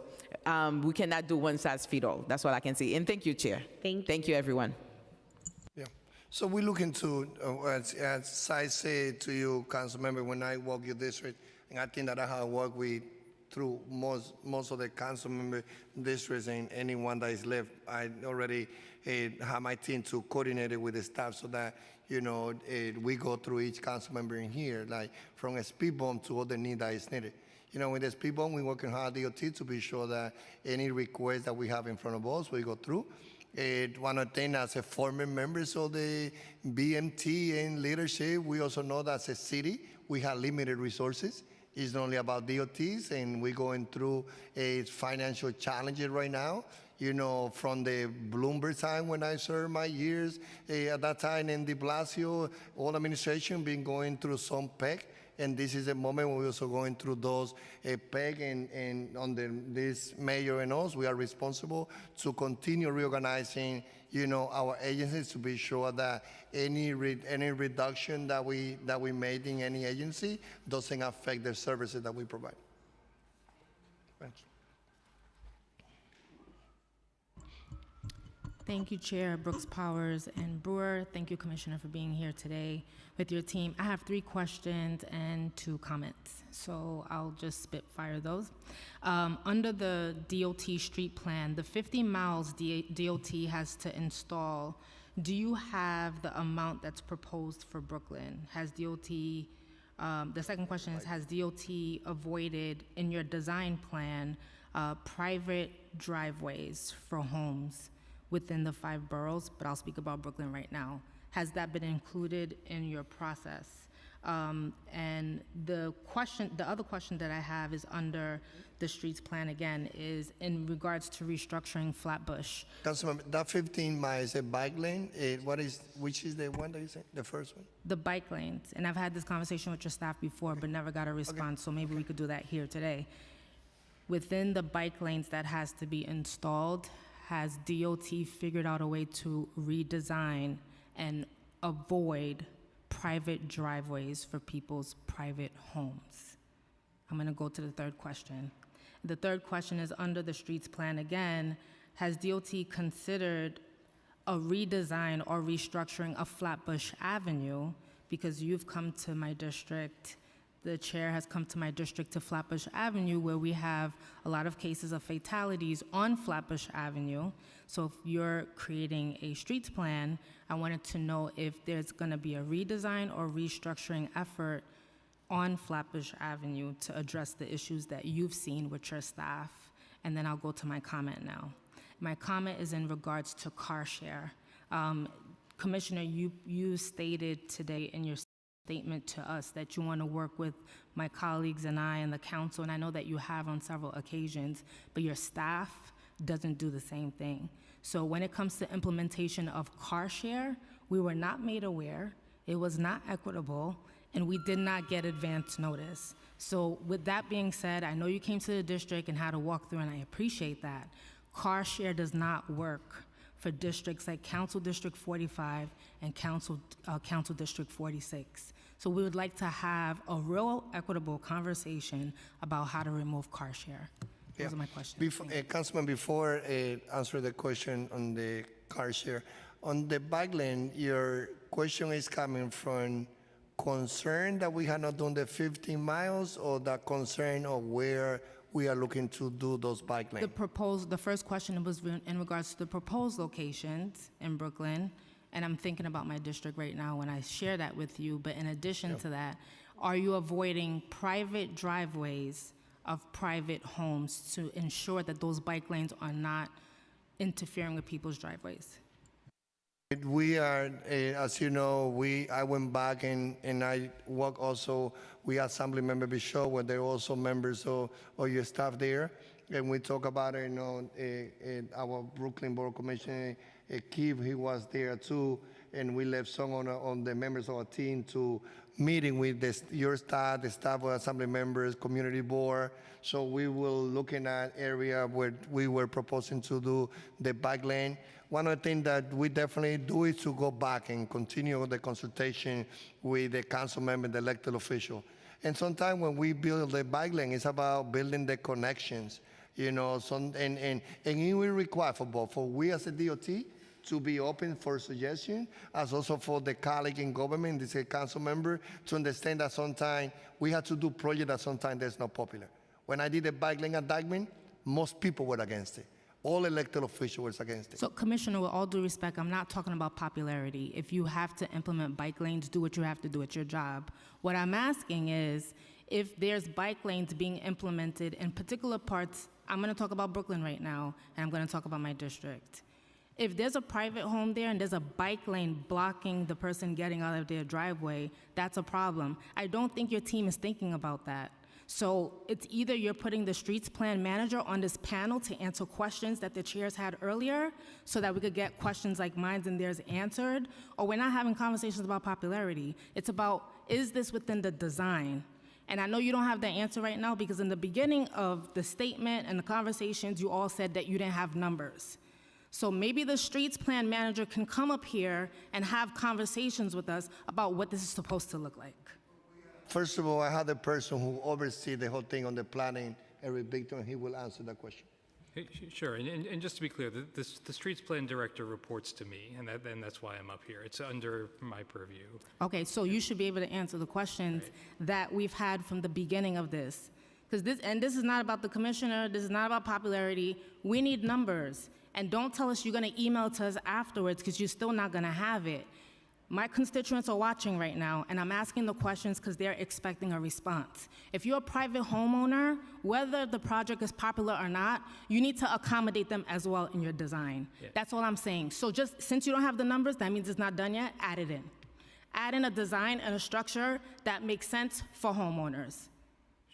we cannot do one size fits all. That's what I can say. And thank you, Chair. Thank you, everyone. Yeah. So we look into, as I said to you, Council Member, when I walk your district, and I think that I have worked with through most of the council member districts and anyone that is left. I already have my team to coordinate it with the staff so that we go through each council member in here, like from a speed bump to all the need that is needed. With the speed bump, we're working hard at DOT to be sure that any request that we have in front of us, we go through. One of the things, as a former members of the BMT and leadership, we also know that as a city, we have limited resources. It's not only about DOTs, and we're going through a financial challenges right now. From the Bloomberg time when I served my years, at that time in de Blasio, all administration been going through some PEC, and this is a moment when we're also going through those PEC, and under this mayor and us, we are responsible to continue reorganizing, our agencies to be sure that any reduction that we made in any agency doesn't affect the services that we provide. Thank you. Thank you, Chair Brooks Powers and Brewer. Thank you, Commissioner, for being here today with your team. I have 3 questions and 2 comments, so I'll just spitfire those. Under the DOT street plan, the 50 miles DOT has to install, do you have the amount that's proposed for Brooklyn? Has DOT, the second question is, has DOT avoided in your design plan private driveways for homes within the 5 boroughs, but I'll speak about Brooklyn right now. Has that been included in your process? And the other question that I have is under the streets plan again, is in regards to restructuring Flatbush. Councilmember, that 15 miles, a bike lane, which is the one that you said, the first one? The bike lanes, and I've had this conversation with your staff before, but never got a response, so maybe we could do that here today. Within the bike lanes that has to be installed, has DOT figured out a way to redesign and avoid private driveways for people's private homes? I'm gonna go to the third question. The third question is under the streets plan again, has DOT considered a redesign or restructuring of Flatbush Avenue? Because you've come to my district, the chair has come to my district to Flatbush Avenue, where we have a lot of cases of fatalities on Flatbush Avenue. So if you're creating a streets plan, I wanted to know if there's gonna be a redesign or restructuring effort on Flatbush Avenue to address the issues that you've seen with your staff. And then I'll go to my comment now. My comment is in regards to car share. Commissioner, you stated today in your statement to us that you want to work with my colleagues and I and the council, and I know that you have on several occasions, but your staff doesn't do the same thing. So when it comes to implementation of car share, we were not made aware, it was not equitable, and we did not get advance notice. So with that being said, I know you came to the district and had a walkthrough, and I appreciate that. Car share does not work for districts like Council District 45 and Council District 46. So we would like to have a real equitable conversation about how to remove car share. Those are my questions. Before, Councilman, before answer the question on the car share, on the bike lane, your question is coming from concern that we have not done the 15 miles, or the concern of where we are looking to do those bike lanes? The first question was in regards to the proposed locations in Brooklyn, and I'm thinking about my district right now when I share that with you, but in addition to that, are you avoiding private driveways of private homes to ensure that those bike lanes are not interfering with people's driveways? We are, as you know, I went back and I work also with Assembly Member Bishop, where they're also members of your staff there. And we talk about it, our Brooklyn Borough Commissioner, Keith, he was there too. And we left some on the members of our team to meeting with your staff, the staff of Assembly members, community board. So we were looking at area where we were proposing to do the bike lane. One of the things that we definitely do is to go back and continue the consultation with the council member, the elected official. And sometimes when we build the bike lane, it's about building the connections, and it will require for both, for we as a DOT to be open for suggestion, as also for the colleague in government, this council member, to understand that sometimes we have to do projects that sometimes that's not popular. When I did the bike lane at Dyckman, most people were against it. All elected officials were against it. So, Commissioner, with all due respect, I'm not talking about popularity. If you have to implement bike lanes, do what you have to do. It's your job. What I'm asking is, if there's bike lanes being implemented in particular parts, I'm going to talk about Brooklyn right now, and I'm going to talk about my district. If there's a private home there and there's a bike lane blocking the person getting out of their driveway, that's a problem. I don't think your team is thinking about that. So it's either you're putting the streets plan manager on this panel to answer questions that the chairs had earlier so that we could get questions like mine and theirs answered, or we're not having conversations about popularity. It's about, is this within the design? And I know you don't have the answer right now because in the beginning of the statement and the conversations, you all said that you didn't have numbers. So maybe the streets plan manager can come up here and have conversations with us about what this is supposed to look like. First of all, I have the person who oversees the whole thing on the planning, Eric Victor, and he will answer that question. Sure, and just to be clear, the streets plan director reports to me, and that's why I'm up here. It's under my purview. Okay, so you should be able to answer the questions that we've had from the beginning of this. Because this is not about the commissioner, this is not about popularity. We need numbers. And don't tell us you're gonna email to us afterwards because you're still not gonna have it. My constituents are watching right now, and I'm asking the questions because they're expecting a response. If you're a private homeowner, whether the project is popular or not, you need to accommodate them as well in your design. Yeah. That's all I'm saying. So just since you don't have the numbers, that means it's not done yet, add it in. Add in a design and a structure that makes sense for homeowners.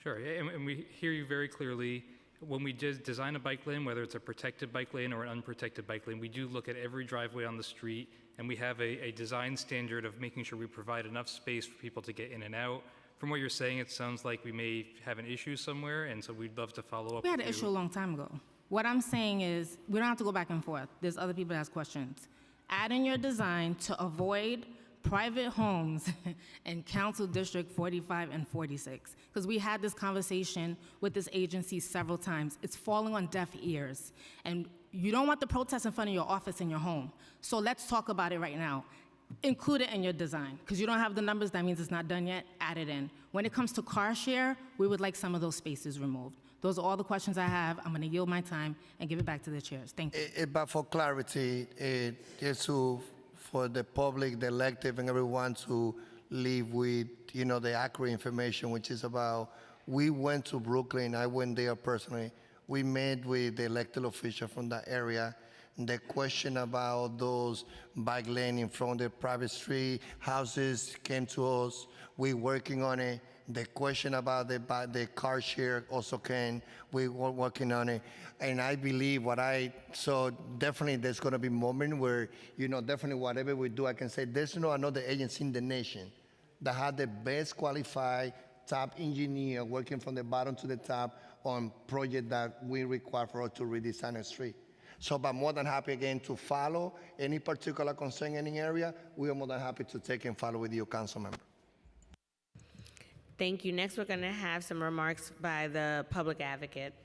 Sure, and we hear you very clearly. When we design a bike lane, whether it's a protected bike lane or an unprotected bike lane, we do look at every driveway on the street, and we have a design standard of making sure we provide enough space for people to get in and out. From what you're saying, it sounds like we may have an issue somewhere, and so we'd love to follow up. We had an issue a long time ago. What I'm saying is, we don't have to go back and forth. There's other people that ask questions. Add in your design to avoid private homes in Council District 45 and 46. Because we had this conversation with this agency several times. It's falling on deaf ears. And you don't want the protest in front of your office and your home. So let's talk about it right now. Include it in your design. Because you don't have the numbers, that means it's not done yet. Add it in. When it comes to car share, we would like some of those spaces removed. Those are all the questions I have. I'm going to yield my time and give it back to the chairs. Thank you. But for clarity, just for the public, the elected, and everyone to live with, the accurate information, which is about, we went to Brooklyn, I went there personally. We met with the elected official from that area. The question about those bike lane in front of the private street, houses came to us. We're working on it. The question about the car share also came. We were working on it. And I believe so definitely there's going to be a moment where, definitely whatever we do, I can say there's no another agency in the nation that have the best qualified top engineer working from the bottom to the top on project that we require for us to redesign a street. So I'm more than happy again to follow any particular concern in any area. We are more than happy to take and follow with you, council member. Thank you. Next, we're going to have some remarks by the public advocate.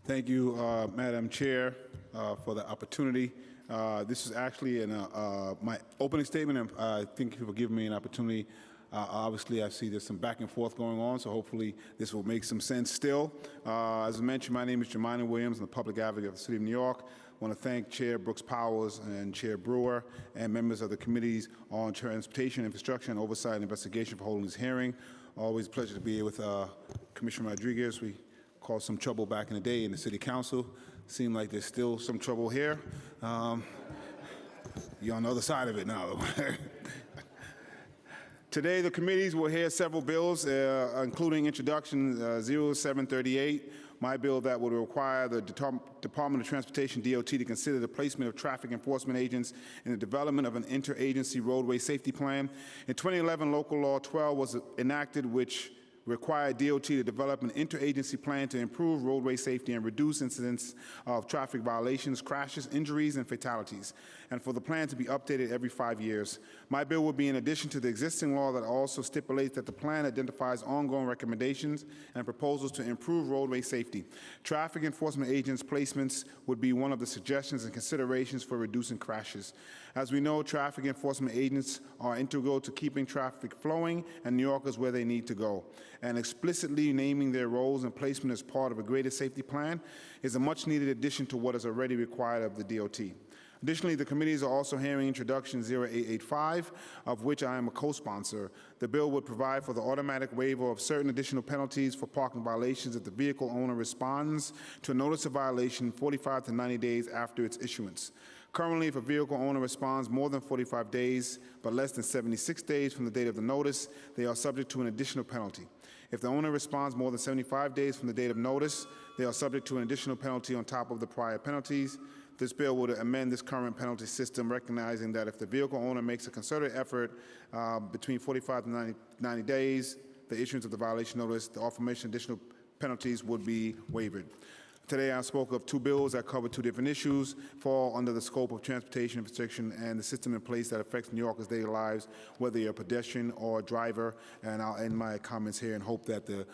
Thank you, Madam Chair, for the opportunity. This is actually my opening statement, and I think you for giving me an opportunity. Obviously, I see there's some back and forth going on, so hopefully this will make some sense still. As I mentioned, my name is Jemina Williams. I'm the public advocate of the City of New York. I want to thank Chair Brooks Powers and Chair Brewer and members of the committees on Transportation, Infrastructure, and Oversight and Investigation for holding this hearing. Always a pleasure to be here with Commissioner Rodriguez. We caused some trouble back in the day in the City Council. Seemed like there's still some trouble here. You're on the other side of it now, though. Today, the committees will hear several bills, including Introduction 0738, my bill that would require the Department of Transportation, DOT, to consider the placement of traffic enforcement agents in the development of an interagency roadway safety plan. In 2011, Local Law 12 was enacted, which required DOT to develop an interagency plan to improve roadway safety and reduce incidents of traffic violations, crashes, injuries, and fatalities, and for the plan to be updated every 5 years. My bill would be in addition to the existing law that also stipulates that the plan identifies ongoing recommendations and proposals to improve roadway safety. Traffic enforcement agents' placements would be one of the suggestions and considerations for reducing crashes. As we know, traffic enforcement agents are integral to keeping traffic flowing and New Yorkers where they need to go. And explicitly naming their roles and placement as part of a greater safety plan is a much-needed addition to what is already required of the DOT. Additionally, the committees are also hearing Introduction 0885, of which I am a co-sponsor. The bill would provide for the automatic waiver of certain additional penalties for parking violations if the vehicle owner responds to a notice of violation 45 to 90 days after its issuance. Currently, if a vehicle owner responds more than 45 days but less than 76 days from the date of the notice, they are subject to an additional penalty. If the owner responds more than 75 days from the date of notice, they are subject to an additional penalty on top of the prior penalties. This bill would amend this current penalty system, recognizing that if the vehicle owner makes a concerted effort between 45 to 90 days, the issuance of the violation notice, the aforementioned additional penalties would be waived. Today, I spoke of two bills that cover two different issues, fall under the scope of transportation infrastructure and the system in place that affects New Yorkers' daily lives, whether you're a pedestrian or a driver. And I'll end my comments here and hope that the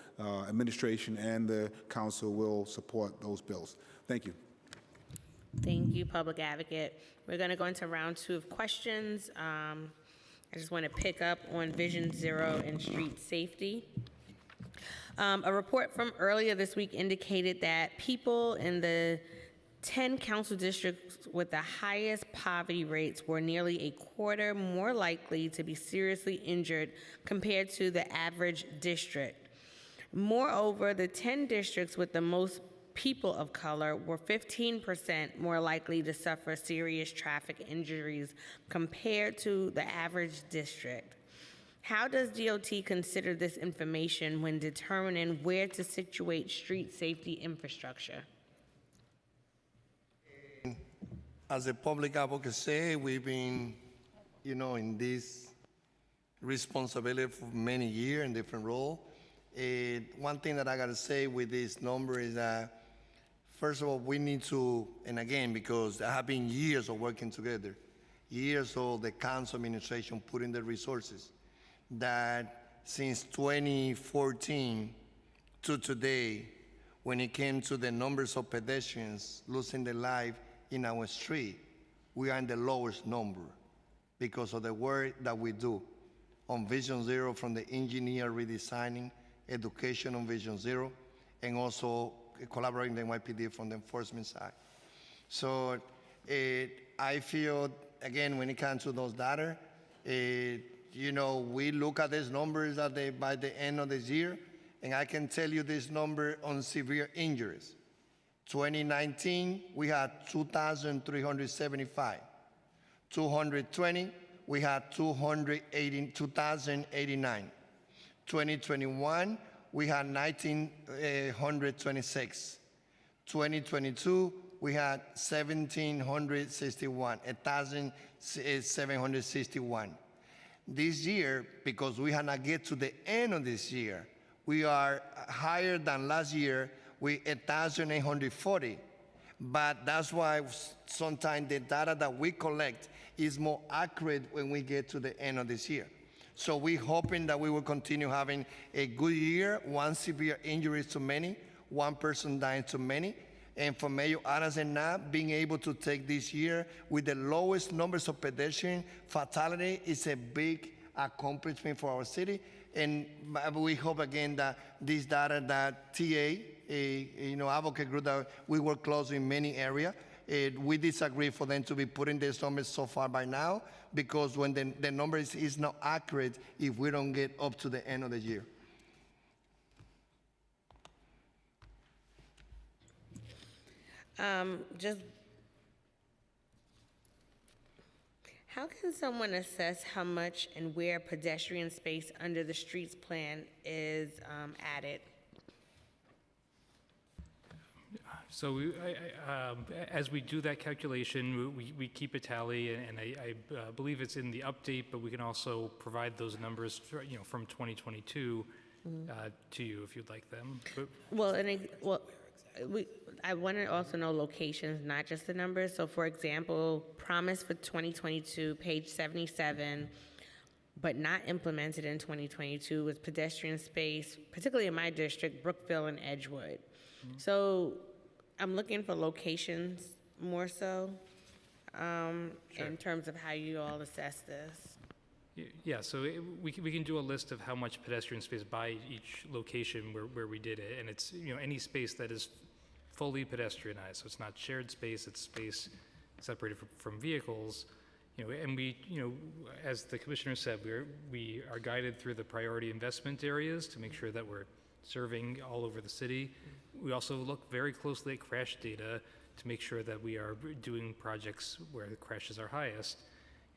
administration and the council will support those bills. Thank you. Thank you, Public Advocate. We're going to go into round 2 of questions. I just want to pick up on Vision Zero and street safety. A report from earlier this week indicated that people in the 10 council districts with the highest poverty rates were nearly a quarter more likely to be seriously injured compared to the average district. Moreover, the 10 districts with the most people of color were 15% more likely to suffer serious traffic injuries compared to the average district. How does DOT consider this information when determining where to situate street safety infrastructure? As a public advocate, we've been, in this responsibility for many years in different roles. One thing that I got to say with this number is that, first of all, we need to, and again, because there have been years of working together, years of the council administration putting the resources, that since 2014 to today, when it came to the numbers of pedestrians losing their life in our street, we are in the lowest number because of the work that we do on Vision Zero, from the engineer redesigning, education on Vision Zero, and also collaborating with the NYPD from the enforcement side. So I feel, again, when it comes to those data, we look at these numbers by the end of this year, and I can tell you this number on severe injuries. 2019, we had 2,375. 220, we had 2,089. 2021, we had 1,926. 2022, we had 1,761. This year, because we had not get to the end of this year, we are higher than last year with 1,840. But that's why sometimes the data that we collect is more accurate when we get to the end of this year. So we're hoping that we will continue having a good year, one severe injury too many, one person dying too many. And for Mayor Adams and not being able to take this year with the lowest numbers of pedestrian fatality is a big accomplishment for our city. And we hope again that this data that TA, advocate group that we work closely in many areas, we disagree for them to be putting these numbers so far by now, because when the number is not accurate if we don't get up to the end of the year. Just how can someone assess how much and where pedestrian space under the streets plan is added? So as we do that calculation, we keep a tally, and I believe it's in the update, but we can also provide those numbers, from 2022 to you if you'd like them. I want to also know locations, not just the numbers. So, for example, promise for 2022, page 77, but not implemented in 2022 was pedestrian space, particularly in my district, Brookville and Edgewood. So I'm looking for locations more so in terms of how you all assess this. Yeah, so we can do a list of how much pedestrian space by each location where we did it, and it's any space that is fully pedestrianized, so it's not shared space, it's space separated from vehicles, and we, as the commissioner said, we are guided through the priority investment areas to make sure that we're serving all over the city. We also look very closely at crash data to make sure that we are doing projects where the crashes are highest.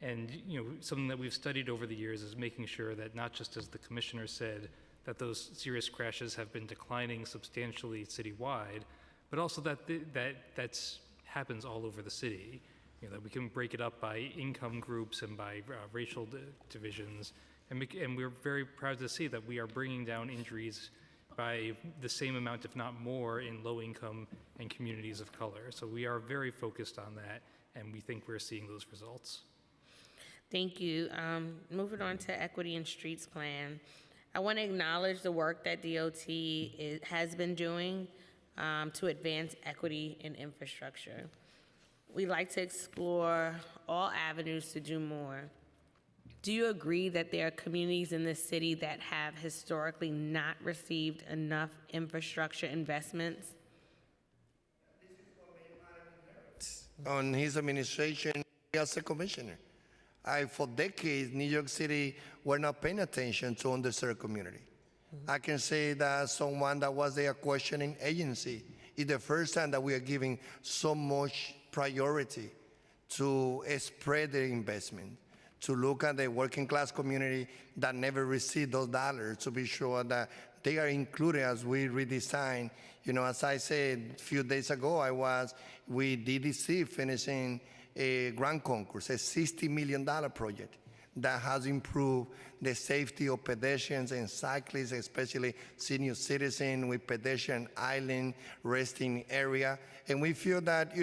And something that we've studied over the years is making sure that not just as the commissioner said, that those serious crashes have been declining substantially citywide, but also that that's happens all over the city. That we can break it up by income groups and by racial divisions, and we're very proud to see that we are bringing down injuries by the same amount, if not more, in low income and communities of color. So we are very focused on that, and we think we're seeing those results. Thank you. Moving on to Equity and Streets Plan. I want to acknowledge the work that DOT has been doing to advance equity in infrastructure. We like to explore all avenues to do more. Do you agree that there are communities in this city that have historically not received enough infrastructure investments? On his administration as a commissioner, for decades, New York City were not paying attention to underserved community. I can say that someone that was there questioning agency is the first time that we are giving so much priority to spread the investment, to look at the working class community that never received those dollars, to be sure that they are included as we redesign. As I said a few days ago, we DDC finishing a grant concourse, a $60 million project that has improved the safety of pedestrians and cyclists, especially senior citizens with pedestrian island resting area. And we feel that,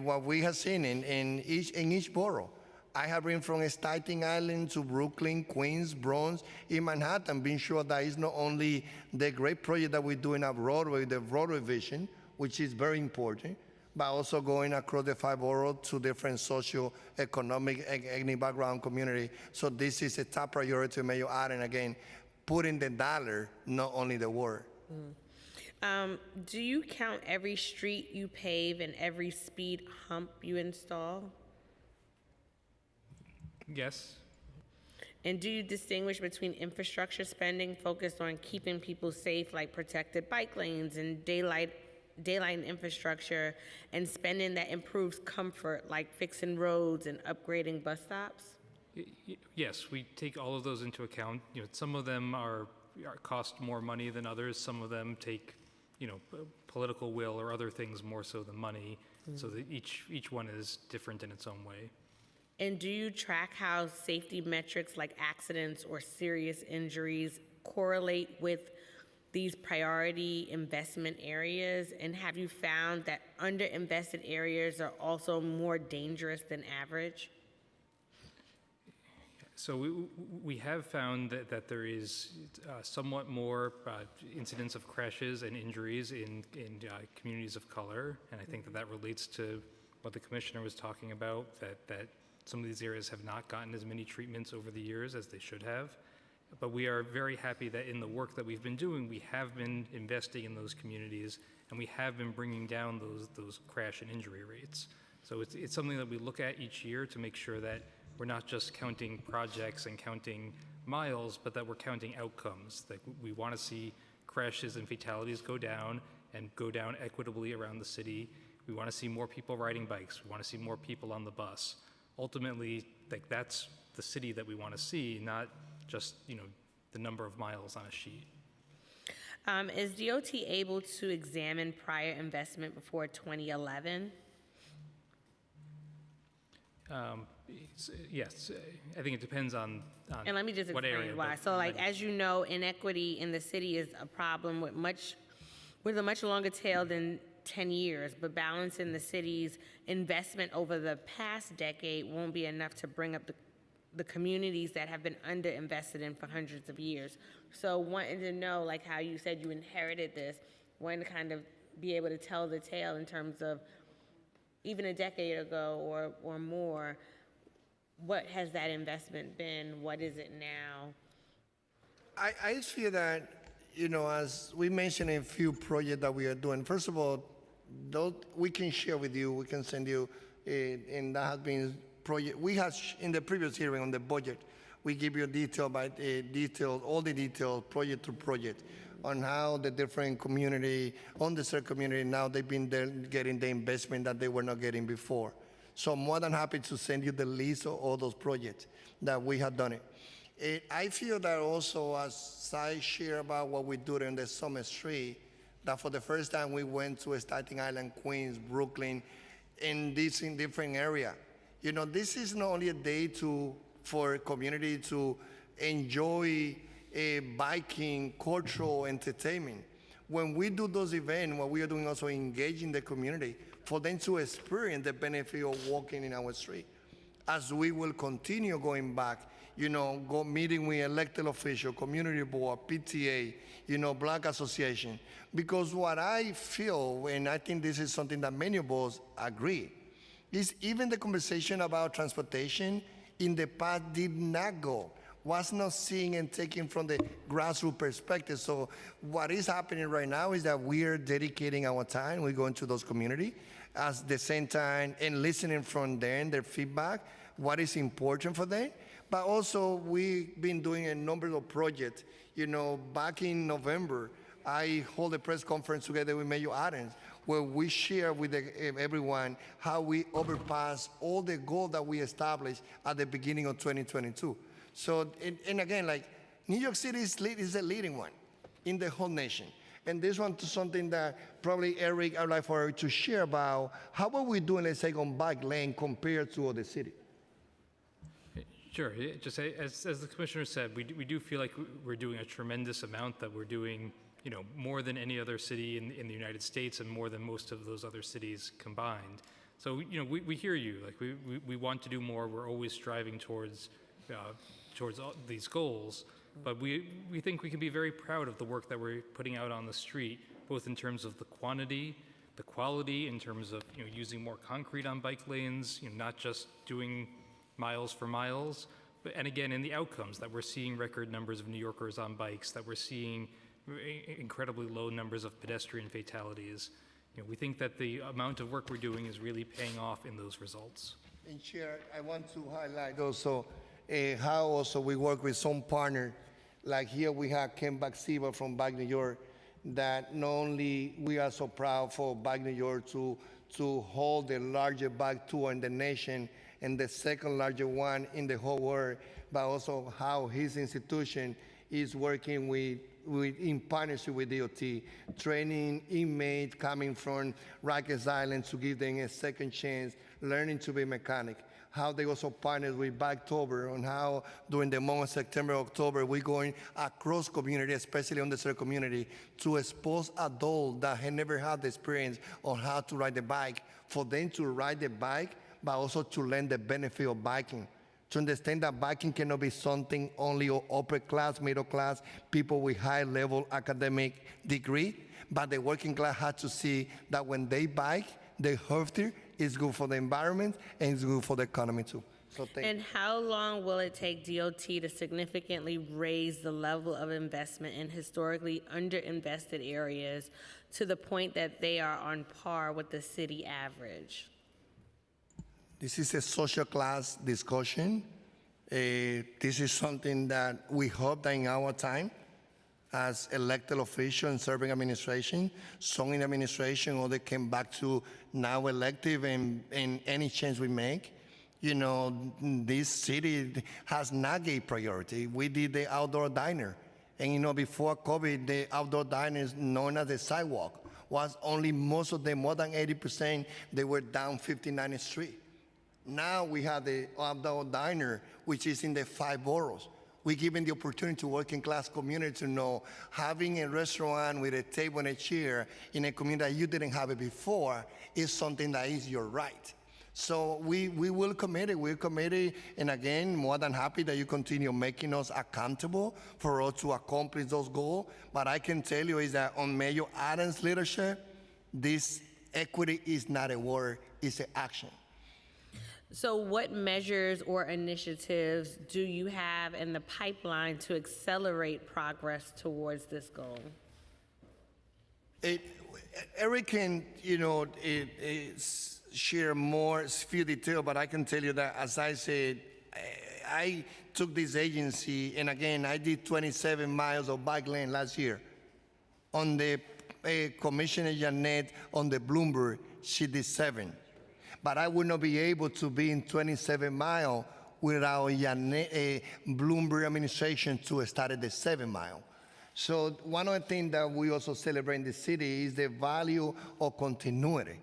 what we have seen in each borough, I have been from Staten Island to Brooklyn, Queens, Bronx, in Manhattan, being sure that it's not only the great project that we're doing at Broadway, the Broadway vision, which is very important, but also going across the 5 boroughs to different socio-economic, ethnic background community. So this is a top priority, Mayor Adams, again, putting the dollar, not only the word. Do you count every street you pave and every speed hump you install? Yes. And do you distinguish between infrastructure spending focused on keeping people safe, like protected bike lanes and daylight infrastructure, and spending that improves comfort, like fixing roads and upgrading bus stops? Yes, we take all of those into account. Some of them are cost more money than others. Some of them take, political will or other things more so than money. So that each one is different in its own way. And do you track how safety metrics like accidents or serious injuries correlate with these priority investment areas? And have you found that underinvested areas are also more dangerous than average? So we have found that there is somewhat more incidents of crashes and injuries in communities of color, and I think that relates to what the commissioner was talking about, that some of these areas have not gotten as many treatments over the years as they should have. But we are very happy that in the work that we've been doing, we have been investing in those communities, and we have been bringing down those crash and injury rates. So it's something that we look at each year to make sure that we're not just counting projects and counting miles, but that we're counting outcomes. That we want to see crashes and fatalities go down and go down equitably around the city. We want to see more people riding bikes. We want to see more people on the bus. Ultimately, like, that's the city that we want to see, not just, the number of miles on a sheet. Is DOT able to examine prior investment before 2011? Yes, I think it depends on And let me just what area. explain why. So, like, as you know, inequity in the city is a problem with a much longer tail than 10 years, but balancing the city's investment over the past decade won't be enough to bring up the communities that have been underinvested in for hundreds of years. So wanting to know, like how you said you inherited this, wanting to kind of be able to tell the tale in terms of even a decade ago or more, what has that investment been? What is it now? I feel that, as we mentioned a few projects that we are doing, first of all, those we can share with you, we can send you, and that has been project. We have, in the previous hearing on the budget, we give you detail by detail, all the details, project to project, on how the different community, underserved community, now they've been getting the investment that they were not getting before. So I'm more than happy to send you the list of all those projects that we have done it. I feel that also, as I share about what we do in the Summer Street, that for the first time we went to Staten Island, Queens, Brooklyn, in different area. This is not only a day for community to enjoy biking, cultural entertainment. When we do those events, what we are doing also engaging the community for them to experience the benefit of walking in our street. As we will continue going back, go meeting with elected officials, community board, PTA, Black Association. Because what I feel, and I think this is something that many of us agree, is even the conversation about transportation in the past did not go, was not seen and taken from the grassroots perspective. So what is happening right now is that we are dedicating our time, we go into those communities, at the same time, and listening from them, their feedback, what is important for them. But also, we've been doing a number of projects. Back in November, I hold a press conference together with Mayor Adams, where we share with everyone how we overpass all the goals that we established at the beginning of 2022. So, and again, like, New York City is the leading one in the whole nation. And this one is something that probably, Eric, I'd like for Eric to share about how are we doing, let's say, on bike lane compared to other cities. Sure. Just as the commissioner said, we do feel like we're doing a tremendous amount, that we're doing more than any other city in the United States and more than most of those other cities combined. So we hear you. Like, we want to do more. We're always striving towards all these goals. But we think we can be very proud of the work that we're putting out on the street, both in terms of the quantity, the quality, in terms of using more concrete on bike lanes, not just doing miles for miles, and again, in the outcomes, that we're seeing record numbers of New Yorkers on bikes, that we're seeing incredibly low numbers of pedestrian fatalities. We think that the amount of work we're doing is really paying off in those results. And Chair, I want to highlight also how also we work with some partner. Like here we have Ken Baxiba from Bike New York, that not only we are so proud for Bike New York to hold the largest bike tour in the nation and the second largest one in the whole world, but also how his institution is working with in partnership with DOT, training inmates coming from Rikers Island to give them a second chance, learning to be mechanic. How they also partnered with Biketober on how during the month of September, October, we're going across community, especially underserved community, to expose adults that have never had the experience on how to ride the bike, for them to ride the bike, but also to learn the benefit of biking. To understand that biking cannot be something only of upper class, middle class, people with high level academic degree, but the working class has to see that when they bike, they're healthier, it's good for the environment, and it's good for the economy too. So And how long will it take DOT to significantly raise the level of investment in historically underinvested areas to the point that they are on par with the city average? This is a social class discussion. This is something that we hope that in our time, as elected officials and serving administration, some in administration, or they came back to now elective, and any change we make, you know, this city has not gave priority. We did the outdoor diner. And you know, before COVID, the outdoor diners known as the sidewalk was only most of them, more than 80%, they were down 59th Street. Now we have the outdoor diner, which is in the 5 boroughs. We're giving the opportunity to working class community to know having a restaurant with a table and a chair in a community that you didn't have it before is something that is your right. So we will commit it. We're committed, and again, more than happy that you continue making us accountable for us to accomplish those goals. But I can tell you is that on Mayor Adams' leadership, this equity is not a word, it's an action. So what measures or initiatives do you have in the pipeline to accelerate progress towards this goal? Eric can, you know, share more few details, but I can tell you that, as I said, I took this agency, and again, I did 27 miles of bike lane last year. On the Commissioner Janet on the Bloomberg, she did 7. But I would not be able to be in 27 miles without Bloomberg administration to start at the 7 mile. So one of the things that we also celebrate in the city is the value of continuity.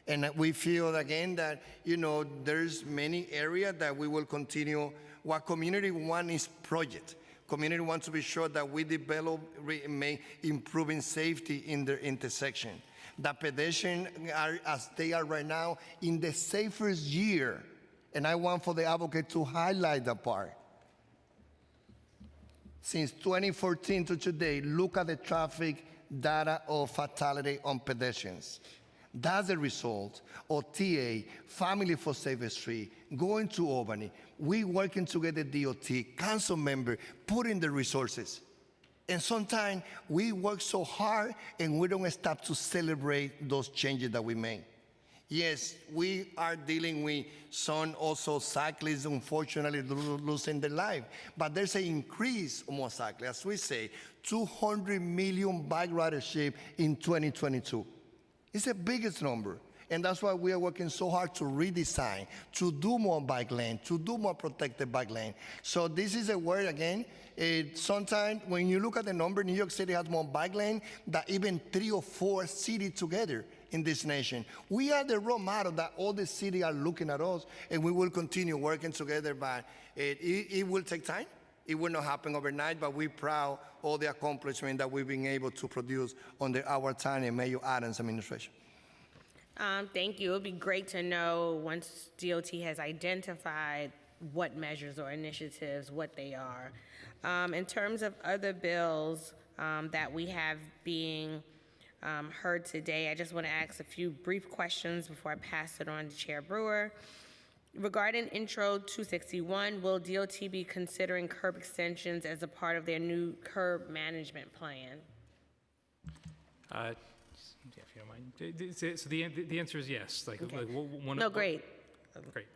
And we feel again that, you know, there's many areas that we will continue. What community want is project. Community wants to be sure that we develop, improving safety in the intersection. The pedestrians are, as they are right now, in the safest year. And I want for the advocate to highlight that part. Since 2014 to today, look at the traffic data of fatality on pedestrians. That's the result of TA, Family for Safer Street, going to Albany. We working together, DOT, council member, putting the resources. And sometimes we work so hard and we don't stop to celebrate those changes that we made. Yes, we are dealing with some also cyclists unfortunately losing their life, but there's an increase of motorcyclists. As we say, 200 million bike ridership in 2022. It's the biggest number. And that's why we are working so hard to redesign, to do more bike lane, to do more protected bike lane. So this is a word again. Sometimes when you look at the number, New York City has more bike lane than even 3 or 4 cities together in this nation. We are the role model that all the cities are looking at us, and we will continue working together, but it will take time. It will not happen overnight, but we're proud of all the accomplishment that we've been able to produce under our time in Mayor Adams' administration. Thank you. It would be great to know once DOT has identified what measures or initiatives, what they are. In terms of other bills that we have being heard today, I just want to ask a few brief questions before I pass it on to Chair Brewer. Regarding Intro 261, will DOT be considering curb extensions as a part of their new curb management plan? If you don't mind. So the answer is yes. Great. Great.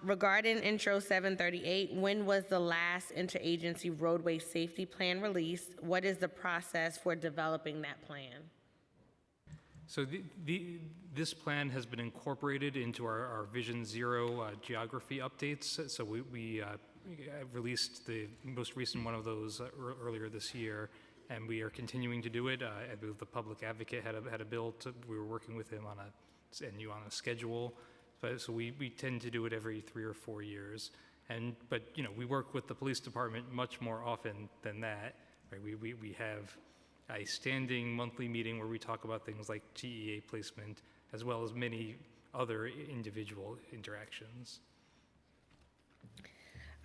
Regarding Intro 738, when was the last interagency roadway safety plan released? What is the process for developing that plan? So this plan has been incorporated into our Vision Zero geography updates. So we released the most recent one of those earlier this year. and we are continuing to do it. I believe the public advocate had a bill. We were working with him on a schedule, so we tend to do it every 3 or 4 years. But we work with the police department much more often than that. Right? We have a standing monthly meeting where we talk about things like TEA placement, as well as many other individual interactions.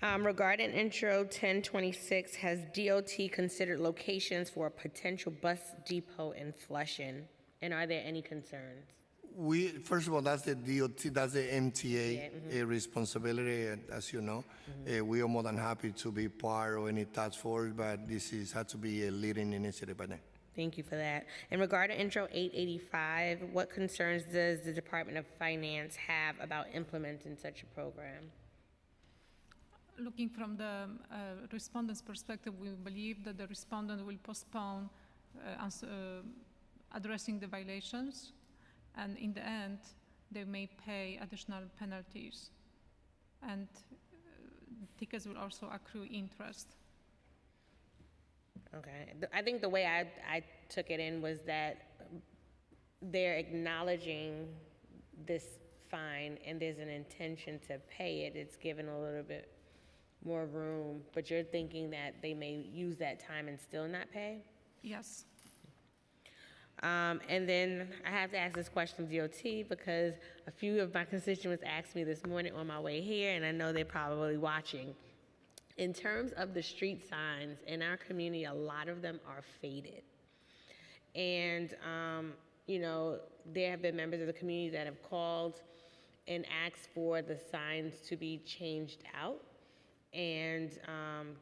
Regarding intro 1026, has DOT considered locations for a potential bus depot in Flushing? And are there any concerns? First of all, that's the DOT, that's the MTA responsibility, as you know. We are more than happy to be part of any task force, but this has to be a leading initiative by them. Thank you for that. And regarding intro 885, what concerns does the Department of Finance have about implementing such a program? Looking from the respondent's perspective, we believe that the respondent will postpone addressing the violations, and in the end, they may pay additional penalties, and tickets will also accrue interest. Okay. I think the way I took it in was that they're acknowledging this fine and there's an intention to pay it. It's given a little bit more room, but you're thinking that they may use that time and still not pay? Yes. And then I have to ask this question of DOT because a few of my constituents asked me this morning on my way here, and I know they're probably watching. In terms of the street signs in our community, a lot of them are faded. And, there have been members of the community that have called and asked for the signs to be changed out. And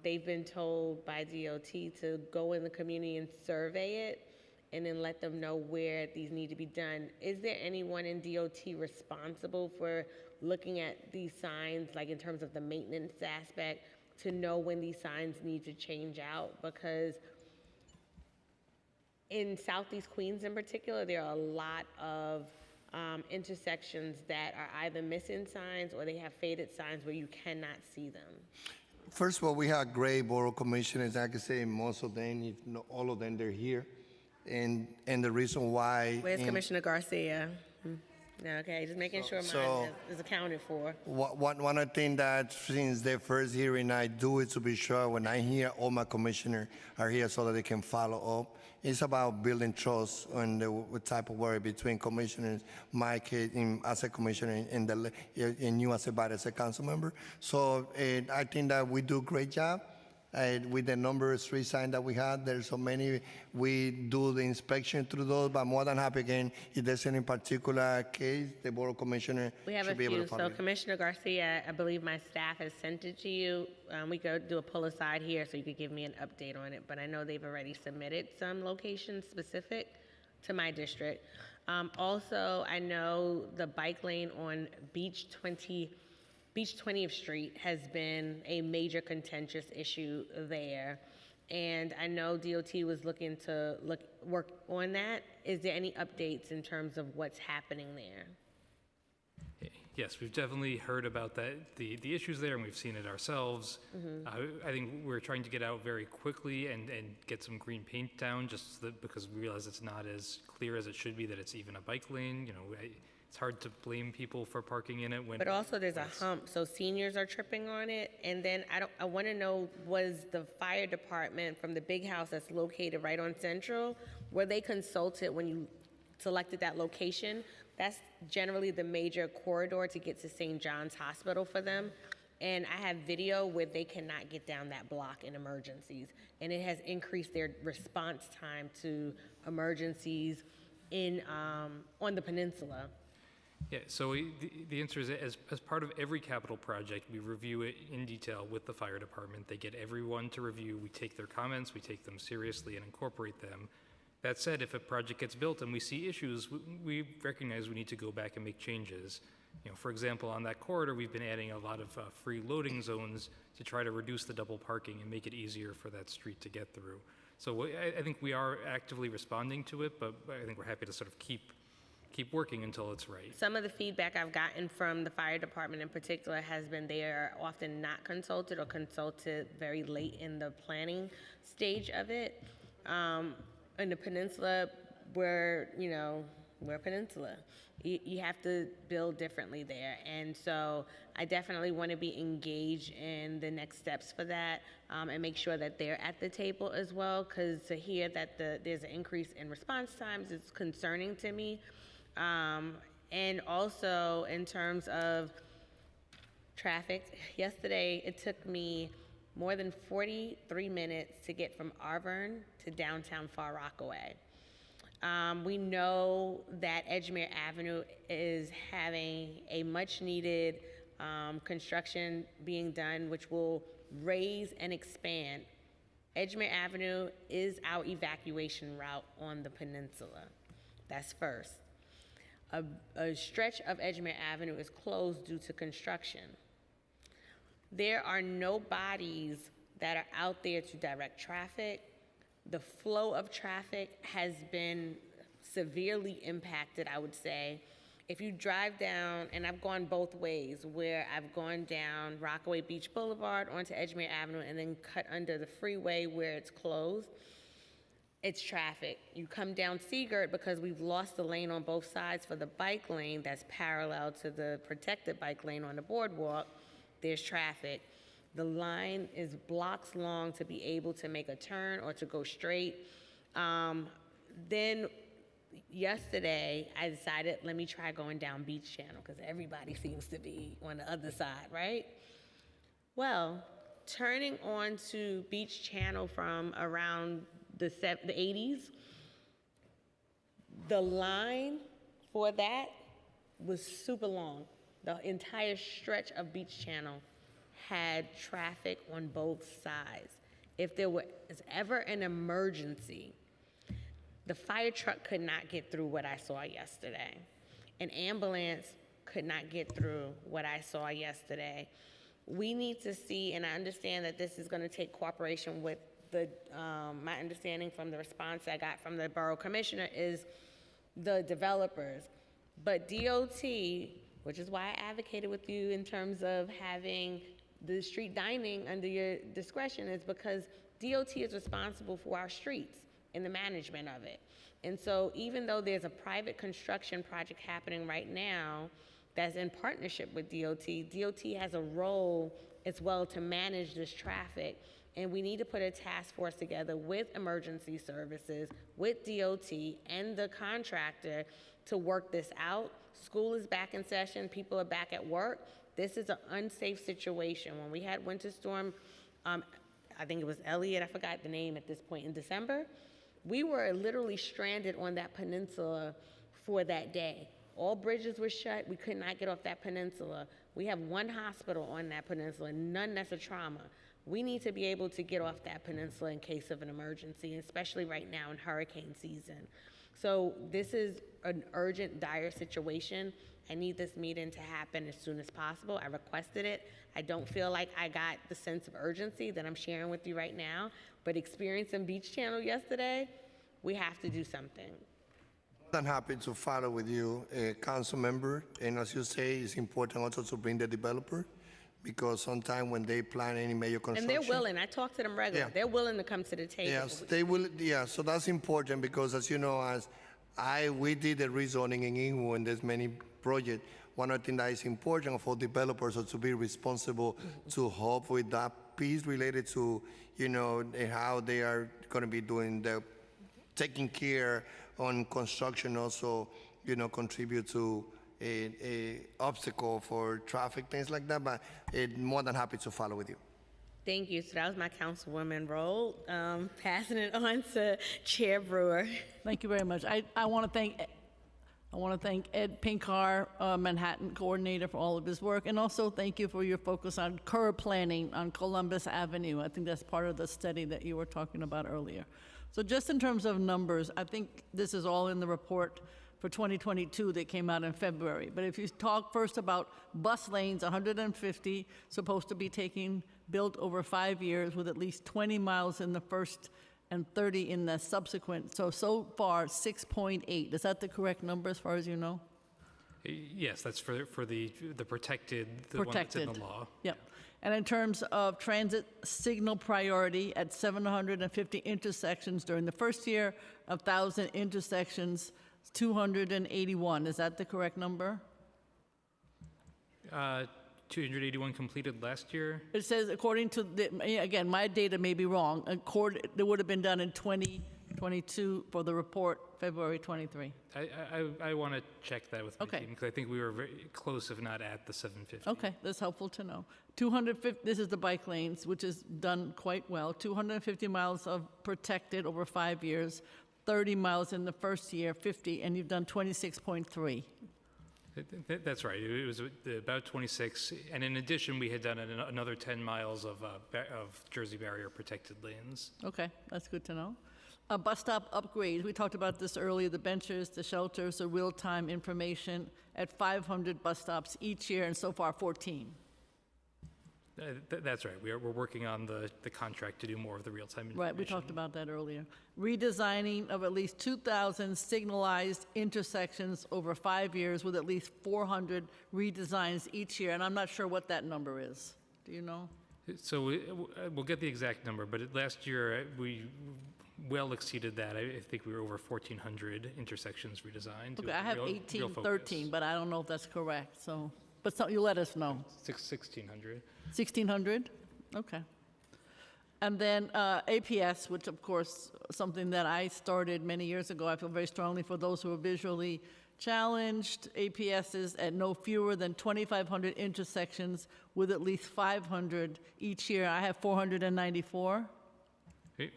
they've been told by DOT to go in the community and survey it and then let them know where these need to be done. Is there anyone in DOT responsible for looking at these signs, like in terms of the maintenance aspect, to know when these signs need to change out? Because in Southeast Queens in particular, there are a lot of intersections that are either missing signs or they have faded signs where you cannot see them. First of all, we have great borough commissioners. I can say most of them, if not all of them, they're here. And the reason why... Where's Commissioner Garcia? Okay, just making sure mine is accounted for. One of the things that since the first hearing I do it to be sure when I hear all my commissioners are here so that they can follow up. It's about building trust and the type of work between commissioners, Mike as a commissioner and you as a council member. So I think that we do a great job. With the number of street signs that we had, there's so many, we do the inspection through those, but more than happy again, if there's any particular case, the Board of Commissioners should be able to follow it. So Commissioner Garcia, I believe my staff has sent it to you. We could do a pull aside here so you could give me an update on it, but I know they've already submitted some locations specific to my district. Also, I know the bike lane on Beach 20th Street has been a major contentious issue there. And I know DOT was looking to work on that. Is there any updates in terms of what's happening there? Yes, we've definitely heard about that, the issues there, and we've seen it ourselves. I think we're trying to get out very quickly and get some green paint down because we realize it's not as clear as it should be that it's even a bike lane. It's hard to blame people for parking in it when. But also there's a hump, so seniors are tripping on it. And then I want to know, was the fire department from the big house that's located right on Central, were they consulted when you selected that location? That's generally the major corridor to get to St. John's Hospital for them. And I have video where they cannot get down that block in emergencies. And it has increased their response time to emergencies on the peninsula. Yeah, so the answer is as part of every capital project, we review it in detail with the fire department. They get everyone to review. We take their comments, we take them seriously and incorporate them. That said, if a project gets built and we see issues, we recognize we need to go back and make changes. For example, on that corridor, we've been adding a lot of free loading zones to try to reduce the double parking and make it easier for that street to get through. So I think we are actively responding to it, but I think we're happy to sort of keep working until it's right. Some of the feedback I've gotten from the fire department in particular has been they are often not consulted or consulted very late in the planning stage of it. in the peninsula, we're a peninsula. You have to build differently there. And so I definitely want to be engaged in the next steps for that, and make sure that they're at the table as well, because to hear that there's an increase in response times is concerning to me. And also in terms of traffic, yesterday it took me more than 43 minutes to get from Auburn to downtown Far Rockaway. We know that Edgemere Avenue is having a much needed construction being done, which will raise and expand. Edgemere Avenue is our evacuation route on the peninsula. That's first. A stretch of Edgemere Avenue is closed due to construction. There are no bodies that are out there to direct traffic. The flow of traffic has been severely impacted, I would say. If you drive down, and I've gone both ways, where I've gone down Rockaway Beach Boulevard onto Edgemere Avenue and then cut under the freeway where it's closed, it's traffic. You come down Seagirt because we've lost the lane on both sides for the bike lane that's parallel to the protected bike lane on the boardwalk. There's traffic. The line is blocks long to be able to make a turn or to go straight. Then yesterday, I decided, let me try going down Beach Channel, because everybody seems to be on the other side, right? Well, turning onto Beach Channel from around the 80s, the line for that was super long. The entire stretch of Beach Channel had traffic on both sides. If there was ever an emergency, the fire truck could not get through what I saw yesterday. An ambulance could not get through what I saw yesterday. We need to see, and I understand that this is going to take cooperation with my understanding from the response I got from the borough commissioner is the developers. But DOT, which is why I advocated with you in terms of having the street dining under your discretion, is because DOT is responsible for our streets and the management of it. And so even though there's a private construction project happening right now that's in partnership with DOT, DOT has a role as well to manage this traffic. And we need to put a task force together with emergency services, with DOT and the contractor to work this out. School is back in session, people are back at work. This is an unsafe situation. When we had winter storm, I think it was Elliott, I forgot the name at this point, in December, we were literally stranded on that peninsula for that day. All bridges were shut, we could not get off that peninsula. We have one hospital on that peninsula, none that's a trauma. We need to be able to get off that peninsula in case of an emergency, especially right now in hurricane season. So this is an urgent, dire situation. I need this meeting to happen as soon as possible. I requested it. I don't feel like I got the sense of urgency that I'm sharing with you right now, but experiencing Beach Channel yesterday, we have to do something. I'm happy to follow with you, council member, and as you say, it's important also to bring the developer, because sometimes when they plan any major construction. And they're willing, I talk to them regularly, They're willing to come to the table. Yes, they will, yeah, so that's important, because as you know, we did the rezoning in Inglewood, and there's many projects. One of the things that is important for developers is to be responsible to help with that piece related to, how they are gonna be doing taking care on construction, also, contribute to a obstacle for traffic, things like that, but more than happy to follow with you. Thank you. So that was my councilwoman role. Passing it on to Chair Brewer. Thank you very much. I want to thank Ed Pinkar, Manhattan coordinator, for all of his work, and also thank you for your focus on curb planning on Columbus Avenue. I think that's part of the study that you were talking about earlier. So just in terms of numbers, I think this is all in the report for 2022 that came out in February. But if you talk first about bus lanes, 150 supposed to be built over 5 years, with at least 20 miles in the first and 30 in the subsequent. So far, 6.8. Is that the correct number as far as you know? Yes, that's for the protected, the one that's in the law. Yep. And in terms of transit signal priority at 750 intersections during the first year, 1,000 intersections, 281. Is that the correct number? 281 completed last year. It says, according to, again, my data may be wrong, it would have been done in 2022 for the report, February 23. I want to check that with my Okay. team, because I think we were very close, if not at the 750. Okay, that's helpful to know. 250, this is the bike lanes, which is done quite well. 250 miles of protected over 5 years, 30 miles in the first year, 50, and you've done 26.3. That's right. It was about 26, and in addition, we had done another 10 miles of Jersey barrier protected lanes. Okay, that's good to know. Bus stop upgrades, we talked about this earlier, the benches, the shelters, the real-time information at 500 bus stops each year, and so far 14. That's right. We're working on the contract to do more of the real-time information. Right, we talked about that earlier. Redesigning of at least 2,000 signalized intersections over 5 years with at least 400 redesigns each year, and I'm not sure what that number is. Do you know? So we'll get the exact number, but last year we well exceeded that. I think we were over 1,400 intersections redesigned. Okay, I have Real 1813, but I don't know if that's correct, so, but you let us know. 1,600. 1,600? Okay. And then APS, which of course, something that I started many years ago. I feel very strongly for those who are visually challenged. APS is at no fewer than 2,500 intersections with at least 500 each year. I have 494.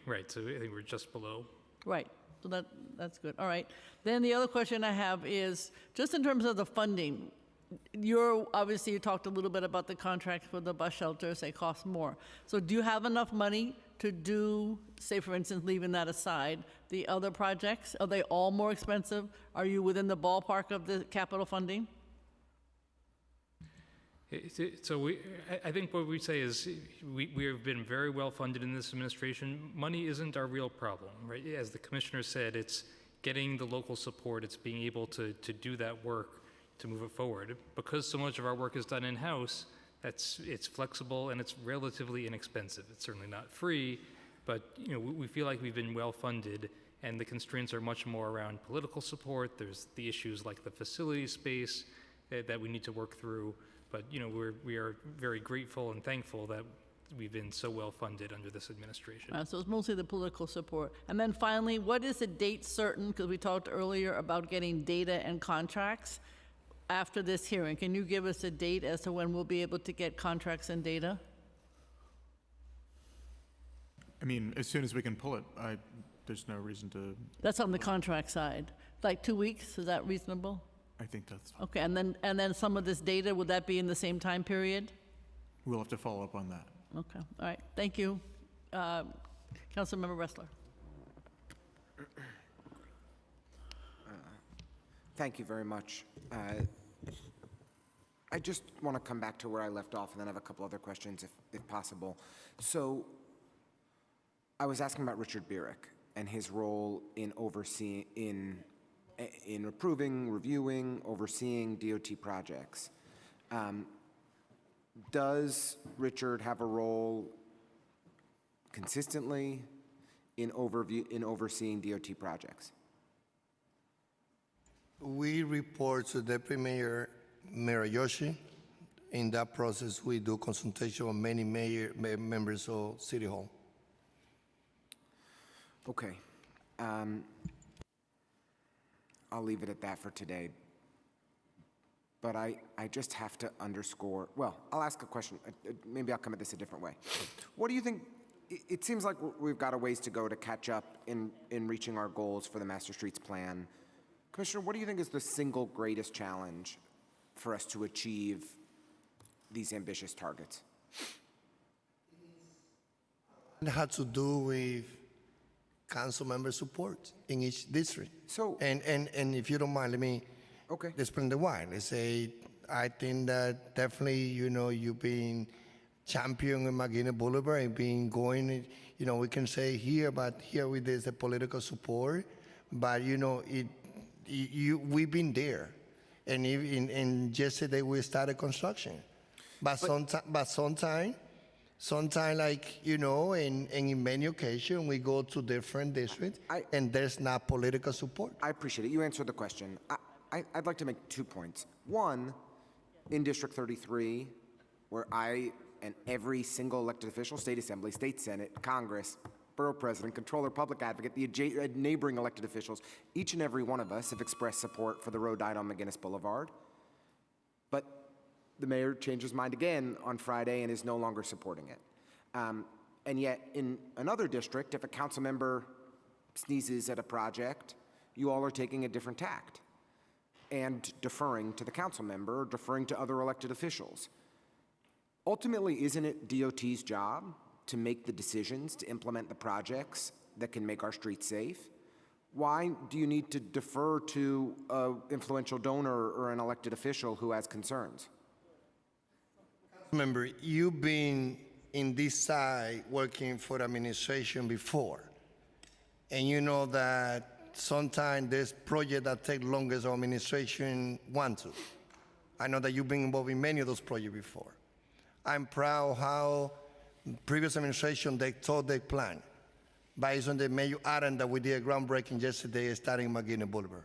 Right, so I think we're just below. Right, so that's good. All right. Then the other question I have is, just in terms of the funding, obviously you talked a little bit about the contracts for the bus shelters, they cost more. So do you have enough money to do, say for instance, leaving that aside, the other projects? Are they all more expensive? Are you within the ballpark of the capital funding? So I think what we say is we have been very well funded in this administration. Money isn't our real problem, right? As the commissioner said, it's getting the local support, it's being able to do that work to move it forward. Because so much of our work is done in-house, it's flexible and it's relatively inexpensive. It's certainly not free, but we feel like we've been well funded, and the constraints are much more around political support. There's the issues like the facility space that we need to work through. But we are very grateful and thankful that we've been so well funded under this administration. So it's mostly the political support. And then finally, what is the date certain? Because we talked earlier about getting data and contracts after this hearing. Can you give us a date as to when we'll be able to get contracts and data? I mean, as soon as we can pull it, there's no reason to. That's on the contract side. Like 2 weeks, is that reasonable? I think that's fine. Okay, and then some of this data, would that be in the same time period? We'll have to follow up on that. Okay, all right, thank you. Councilmember Ressler. Thank you very much. I just want to come back to where I left off and then have a couple other questions if possible. So I was asking about Richard Bierek and his role in in approving, reviewing, overseeing DOT projects. Does Richard have a role consistently in overseeing DOT projects? We report to Deputy Mayor Yoshi. In that process, we do consultation with many members of City Hall. Okay. I'll leave it at that for today. But I just have to underscore, well, I'll ask a question. Maybe I'll come at this a different way. What do you think? It seems like we've got a ways to go to catch up in reaching our goals for the Master Streets Plan. Commissioner, what do you think is the single greatest challenge for us to achieve these ambitious targets? It had to do with council member support in each district. So, and if you don't mind, let me explain the why. Let's say, I think that definitely, you've been champion in McGuinness Boulevard and been going, we can say here, but here with this, the political support, but we've been there. And yesterday we started construction. But sometimes, like, you know, and in many occasions, we go to different districts, and there's not political support. I appreciate it. You answered the question. I'd like to make 2 points. One, in District 33, where I and every single elected official, state assembly, state senate, Congress, borough president, controller, public advocate, the neighboring elected officials, each and every one of us have expressed support for the road died on McGinnis Boulevard. But the mayor changed his mind again on Friday and is no longer supporting it. And yet, in another district, if a council member sneezes at a project, you all are taking a different tact and deferring to the council member, or deferring to other elected officials. Ultimately, isn't it DOT's job to make the decisions to implement the projects that can make our streets safe? Why do you need to defer to an influential donor or an elected official who has concerns? Remember, you've been in this side working for administration before, and you know that sometimes there's projects that take longer than administration want to. I know that you've been involved in many of those projects before. I'm proud how previous administration, they told their plan based on the major item that we did a groundbreaking yesterday starting McGinnis Boulevard.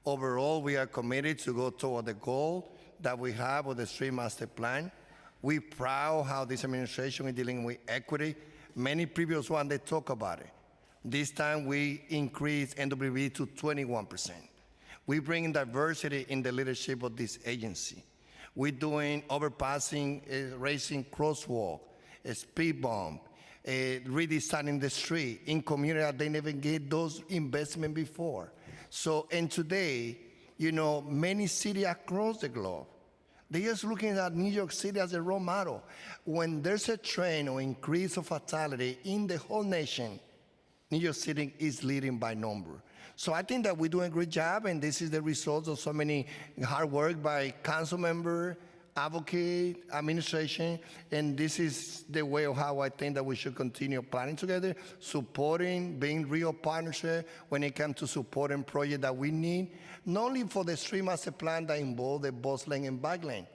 Overall, we are committed to go toward the goal that we have with the street master plan. We're proud how this administration is dealing with equity. Many previous ones, they talk about it. This time, we increased NWB to 21%. We bring diversity in the leadership of this agency. We're doing overpassing, raising crosswalk, a speed bump, redesigning the street in communities that they never get those investments before. So, and today, you know, many cities across the globe, they're just looking at New York City as a role model. When there's a trend or increase of fatality in the whole nation, New York City is leading by number. So I think that we're doing a great job, and this is the result of so many hard work by council member, advocate, administration, and this is the way of how I think that we should continue planning together, supporting, being real partnership when it comes to supporting projects that we need, not only for the street master plan that involve the bus lane and bike lane.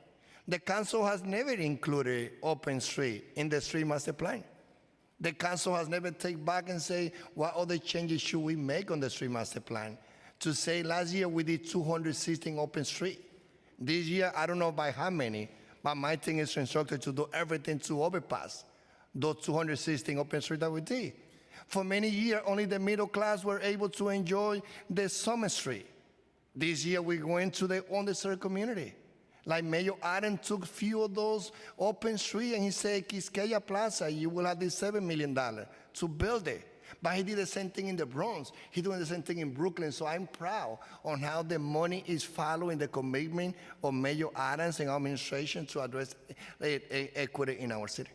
The council has never included open street in the street master plan. The council has never taken back and say, what other changes should we make on the street master plan? To say last year we did 216 open street. This year, I don't know by how many, but my team is instructed to do everything to overpass those 216 open street that we did. For many years, only the middle class were able to enjoy the summer street. This year, we're going to the underserved community. Like Mayor Adam took few of those open streets and he said, Quisqueya Plaza, you will have this $7 million to build it. But he did the same thing in the Bronx. He's doing the same thing in Brooklyn. So I'm proud on how the money is following the commitment of Mayor Adams and our administration to address equity in our city.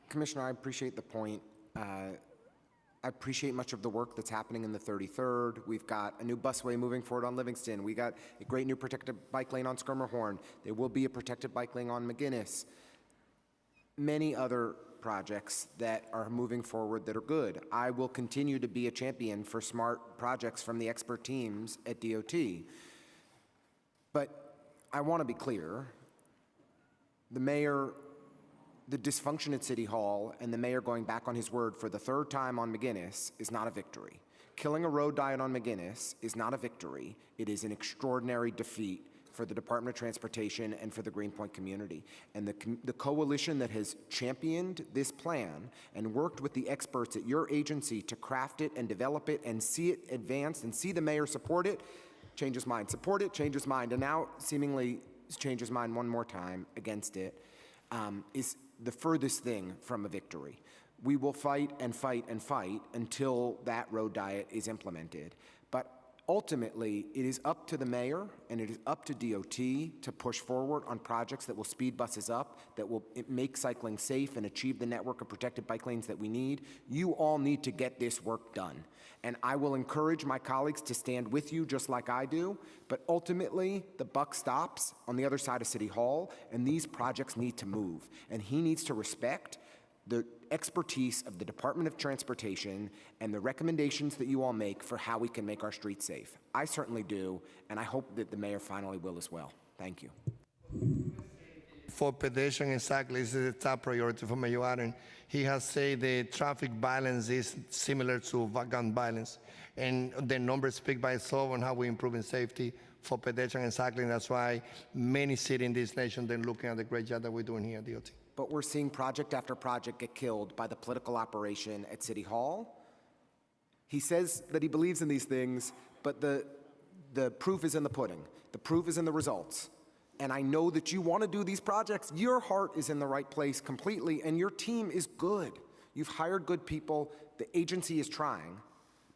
Commissioner, I appreciate the point. I appreciate much of the work that's happening in the 33rd. We've got a new busway moving forward on Livingston. We got a great new protected bike lane on Skirmerhorn. There will be a protected bike lane on McGinnis. Many other projects that are moving forward that are good. I will continue to be a champion for smart projects from the expert teams at DOT. But I want to be clear. The mayor, the dysfunction at City Hall, and the mayor going back on his word for the third time on McGinnis is not a victory. Killing a road diet on McGinnis is not a victory. It is an extraordinary defeat for the Department of Transportation and for the Greenpoint community. And the coalition that has championed this plan and worked with the experts at your agency to craft it and develop it and see it advance and see the mayor support it, change his mind. Support it, change his mind, and now seemingly change his mind one more time against it, is the furthest thing from a victory. We will fight and fight and fight until that road diet is implemented. But ultimately, it is up to the mayor and it is up to DOT to push forward on projects that will speed buses up, that will make cycling safe and achieve the network of protected bike lanes that we need. You all need to get this work done. And I will encourage my colleagues to stand with you just like I do, but ultimately the buck stops on the other side of City Hall and these projects need to move. And he needs to respect the expertise of the Department of Transportation and the recommendations that you all make for how we can make our streets safe. I certainly do, and I hope that the mayor finally will as well. Thank you. for pedestrian and cyclists, this is a top priority for Mayor Adams. He has said the traffic violence is similar to gun violence, and the numbers speak by itself on how we're improving safety for pedestrian and cycling. That's why many cities in this nation, they're looking at the great job that we're doing here at DOT. But we're seeing project after project get killed by the political operation at City Hall. He says that he believes in these things, but the proof is in the pudding. The proof is in the results. And I know that you want to do these projects. Your heart is in the right place completely, and your team is good. You've hired good people. The agency is trying,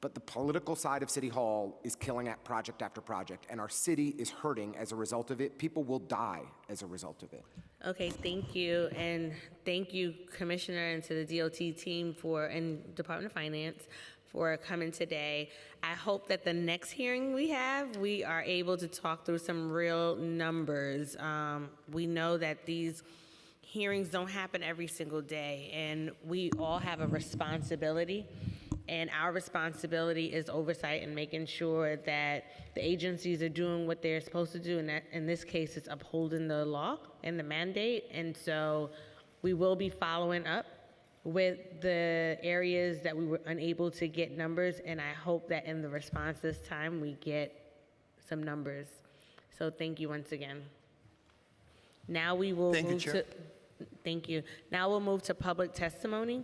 but the political side of City Hall is killing at project after project, and our city is hurting as a result of it. People will die as a result of it. Okay, thank you. And thank you, Commissioner, and to the DOT team and Department of Finance for coming today. I hope that the next hearing we are able to talk through some real numbers. We know that these hearings don't happen every single day, and we all have a responsibility. And our responsibility is oversight and making sure that the agencies are doing what they're supposed to do. And that, in this case, it's upholding the law and the mandate. And so we will be following up with the areas that we were unable to get numbers. And I hope that in the response this time, we get some numbers. So thank you once again. Now we will move to, thank you. Now we'll move to public testimony.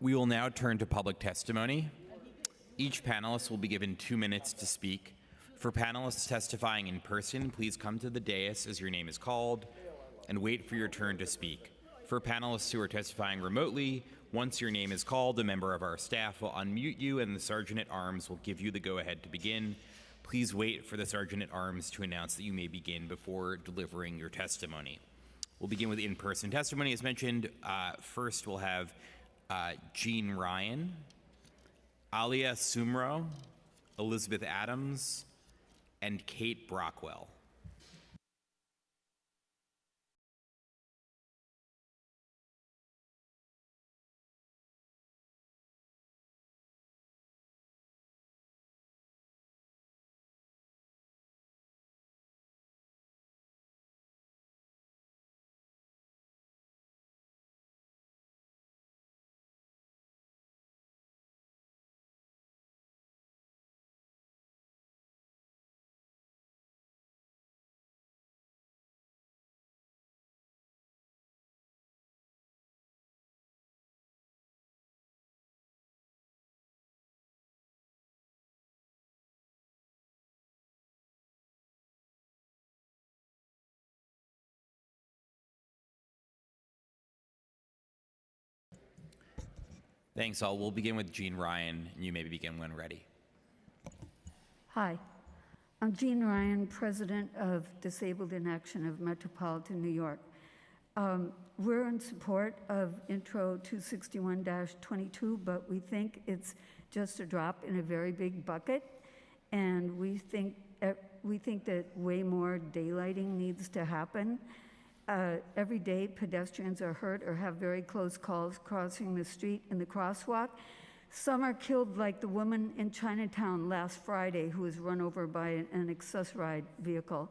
We will now turn to public testimony. Each panelist will be given 2 minutes to speak. For panelists testifying in person, please come to the dais as your name is called and wait for your turn to speak. For panelists who are testifying remotely, once your name is called, a member of our staff will unmute you and the Sergeant-at-Arms will give you the go-ahead to begin. Please wait for the Sergeant-at-Arms to announce that you may begin before delivering your testimony. We'll begin with in-person testimony. As mentioned, first we'll have Jean Ryan, Alia Sumro, Elizabeth Adams, and Kate Brockwell. Thanks all. We'll begin with Jean Ryan, and you may begin when ready. Hi, I'm Jean Ryan, President of Disabled in Action of Metropolitan New York. We're in support of Intro 261-22, but we think it's just a drop in a very big bucket, and we think that way more daylighting needs to happen. Every day, pedestrians are hurt or have very close calls crossing the street in the crosswalk. Some are killed, like the woman in Chinatown last Friday who was run over by an accessorized vehicle.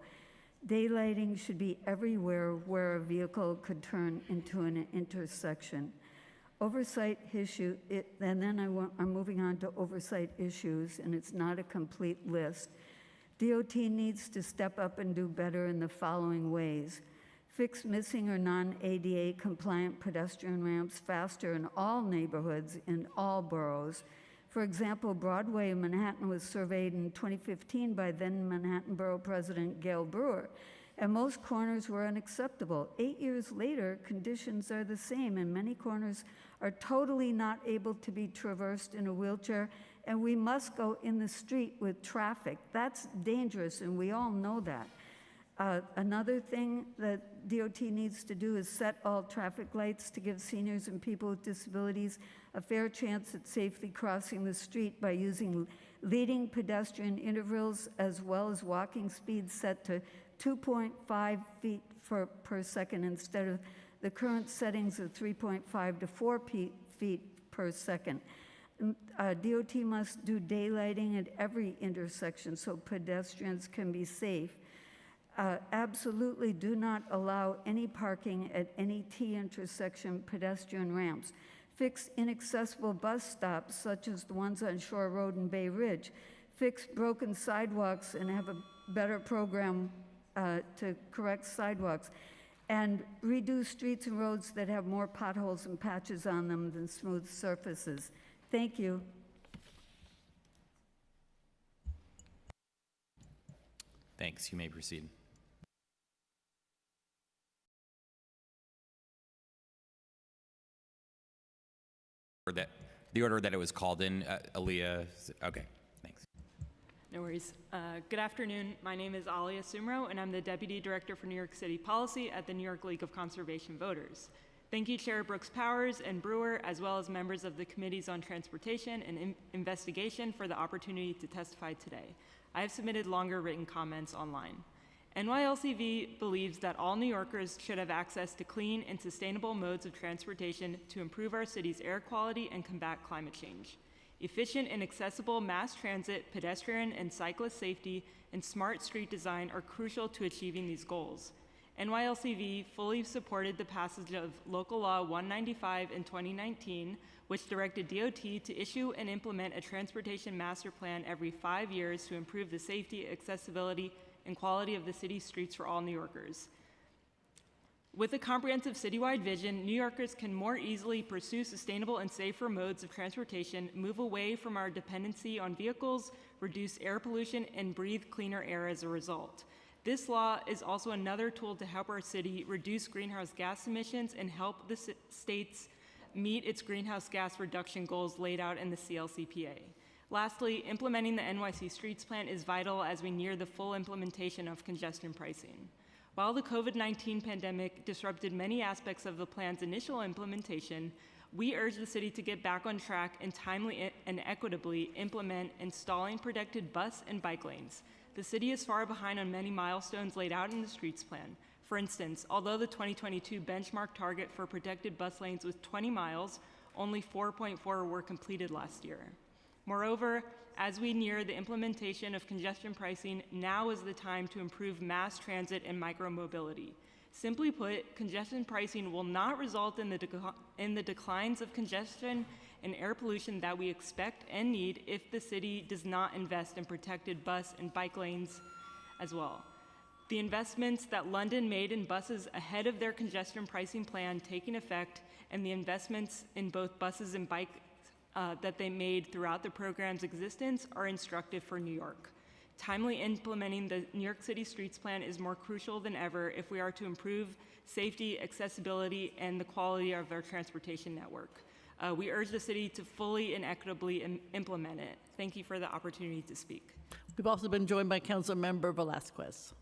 Daylighting should be everywhere where a vehicle could turn into an intersection. Oversight issue, and then I'm moving on to oversight issues, and it's not a complete list. DOT needs to step up and do better in the following ways. fix missing or non-ADA compliant pedestrian ramps faster in all neighborhoods in all boroughs. For example, Broadway in Manhattan was surveyed in 2015 by then Manhattan Borough President Gail Brewer, and most corners were unacceptable. 8 years later, conditions are the same, and many corners are totally not able to be traversed in a wheelchair, and we must go in the street with traffic. That's dangerous, and we all know that. Another thing that DOT needs to do is set all traffic lights to give seniors and people with disabilities a fair chance at safely crossing the street by using leading pedestrian intervals as well as walking speeds set to 2.5 feet per second instead of the current settings of 3.5 to 4 feet per second. DOT must do daylighting at every intersection so pedestrians can be safe. Absolutely do not allow any parking at any T intersection pedestrian ramps. Fix inaccessible bus stops, such as the ones on Shore Road and Bay Ridge. Fix broken sidewalks and have a better program to correct sidewalks. And redo streets and roads that have more potholes and patches on them than smooth surfaces. Thank you. Thanks. You may proceed. The order that it was called in, Aaliyah. Okay, thanks. No worries. Good afternoon. My name is Alia Sumro, and I'm the Deputy Director for New York City Policy at the New York League of Conservation Voters. Thank you, Chair Brooks Powers and Brewer, as well as members of the Committees on Transportation and Investigation for the opportunity to testify today. I have submitted longer written comments online. NYLCV believes that all New Yorkers should have access to clean and sustainable modes of transportation to improve our city's air quality and combat climate change. Efficient and accessible mass transit, pedestrian and cyclist safety, and smart street design are crucial to achieving these goals. NYLCV fully supported the passage of Local Law 195 in 2019, which directed DOT to issue and implement a transportation master plan every 5 years to improve the safety, accessibility, and quality of the city's streets for all New Yorkers. With a comprehensive citywide vision, New Yorkers can more easily pursue sustainable and safer modes of transportation, move away from our dependency on vehicles, reduce air pollution, and breathe cleaner air as a result. This law is also another tool to help our city reduce greenhouse gas emissions and help the states meet its greenhouse gas reduction goals laid out in the CLCPA. Lastly, implementing the NYC Streets Plan is vital as we near the full implementation of congestion pricing. While the COVID-19 pandemic disrupted many aspects of the plan's initial implementation, we urge the city to get back on track and timely and equitably implement installing protected bus and bike lanes. The city is far behind on many milestones laid out in the Streets Plan. For instance, although the 2022 benchmark target for protected bus lanes was 20 miles, only 4.4 were completed last year. Moreover, as we near the implementation of congestion pricing, now is the time to improve mass transit and micromobility. Simply put, congestion pricing will not result in the declines of congestion and air pollution that we expect and need if the city does not invest in protected bus and bike lanes as well. The investments that London made in buses ahead of their congestion pricing plan taking effect, and the investments in both buses and bikes that they made throughout the program's existence are instructive for New York. Timely implementing the New York City Streets Plan is more crucial than ever if we are to improve safety, accessibility, and the quality of our transportation network. We urge the city to fully and equitably implement it. Thank you for the opportunity to speak. We've also been joined by Council Member Velasquez.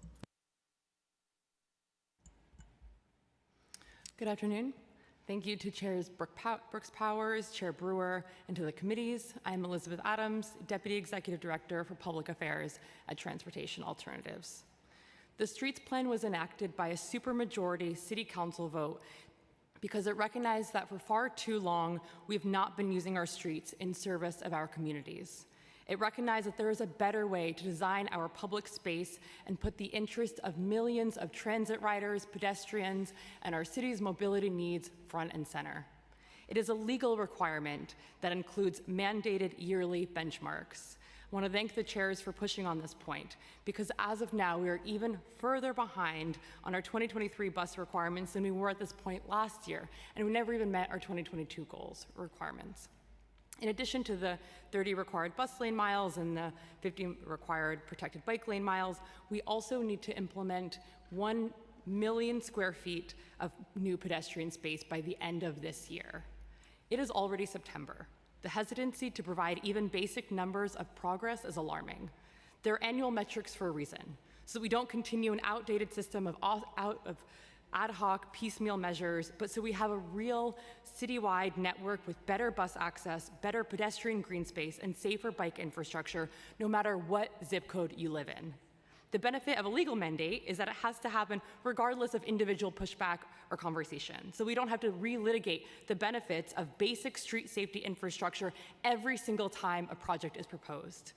Good afternoon. Thank you to Chairs Brooks Powers, Chair Brewer, and to the committees. I'm Elizabeth Adams, Deputy Executive Director for Public Affairs at Transportation Alternatives. The Streets Plan was enacted by a supermajority City Council vote because it recognized that for far too long, we've not been using our streets in service of our communities. It recognized that there is a better way to design our public space and put the interests of millions of transit riders, pedestrians, and our city's mobility needs front and center. It is a legal requirement that includes mandated yearly benchmarks. want to thank the chairs for pushing on this point, because as of now, we are even further behind on our 2023 bus requirements than we were at this point last year, and we never even met our 2022 goals requirements. In addition to the 30 required bus lane miles and the 50 required protected bike lane miles, we also need to implement 1 million square feet of new pedestrian space by the end of this year. It is already September. The hesitancy to provide even basic numbers of progress is alarming. They're annual metrics for a reason, so that we don't continue an outdated system of ad hoc piecemeal measures, but so we have a real citywide network with better bus access, better pedestrian green space, and safer bike infrastructure, no matter what zip code you live in. The benefit of a legal mandate is that it has to happen regardless of individual pushback or conversation. So we don't have to relitigate the benefits of basic street safety infrastructure every single time a project is proposed.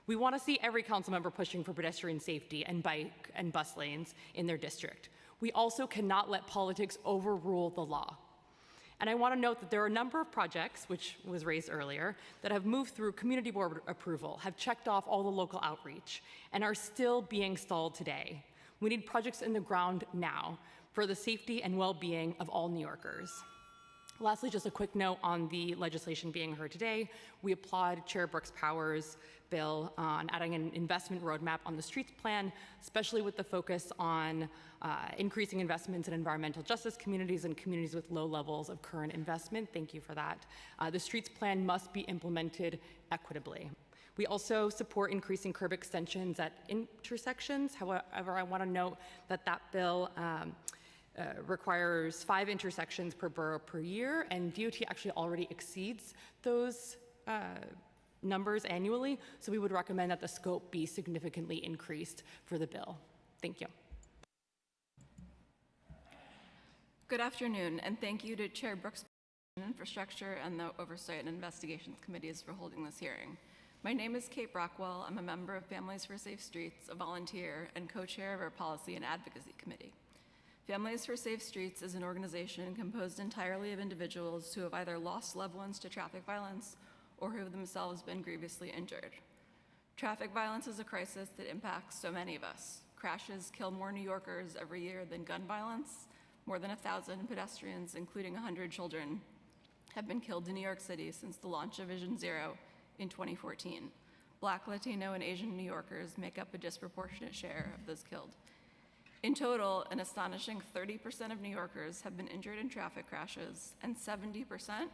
We want to see every council member pushing for pedestrian safety and bike and bus lanes in their district. We also cannot let politics overrule the law. And I want to note that there are a number of projects, which was raised earlier, that have moved through community board approval, have checked off all the local outreach, and are still being stalled today. We need projects in the ground now for the safety and well-being of all New Yorkers. Lastly, just a quick note on the legislation being heard today. We applaud Chair Brooks Powers' bill on adding an investment roadmap on the streets plan, especially with the focus on increasing investments in environmental justice communities and communities with low levels of current investment. Thank you for that. The streets plan must be implemented equitably. We also support increasing curb extensions at intersections. However, I want to note that that bill requires 5 intersections per borough per year, and DOT actually already exceeds those numbers annually, so we would recommend that the scope be significantly increased for the bill. Thank you. Good afternoon, and thank you to Chair Brooks, Infrastructure, and the Oversight and Investigations Committees for holding this hearing. My name is Kate Brockwell. I'm a member of Families for Safe Streets, a volunteer, and co-chair of our Policy and Advocacy Committee. Families for Safe Streets is an organization composed entirely of individuals who have either lost loved ones to traffic violence or who have themselves been grievously injured. Traffic violence is a crisis that impacts so many of us. Crashes kill more New Yorkers every year than gun violence. More than 1,000 pedestrians, including 100 children, have been killed in New York City since the launch of Vision Zero in 2014. Black, Latino, and Asian New Yorkers make up a disproportionate share of those killed. In total, an astonishing 30% of New Yorkers have been injured in traffic crashes, and 70%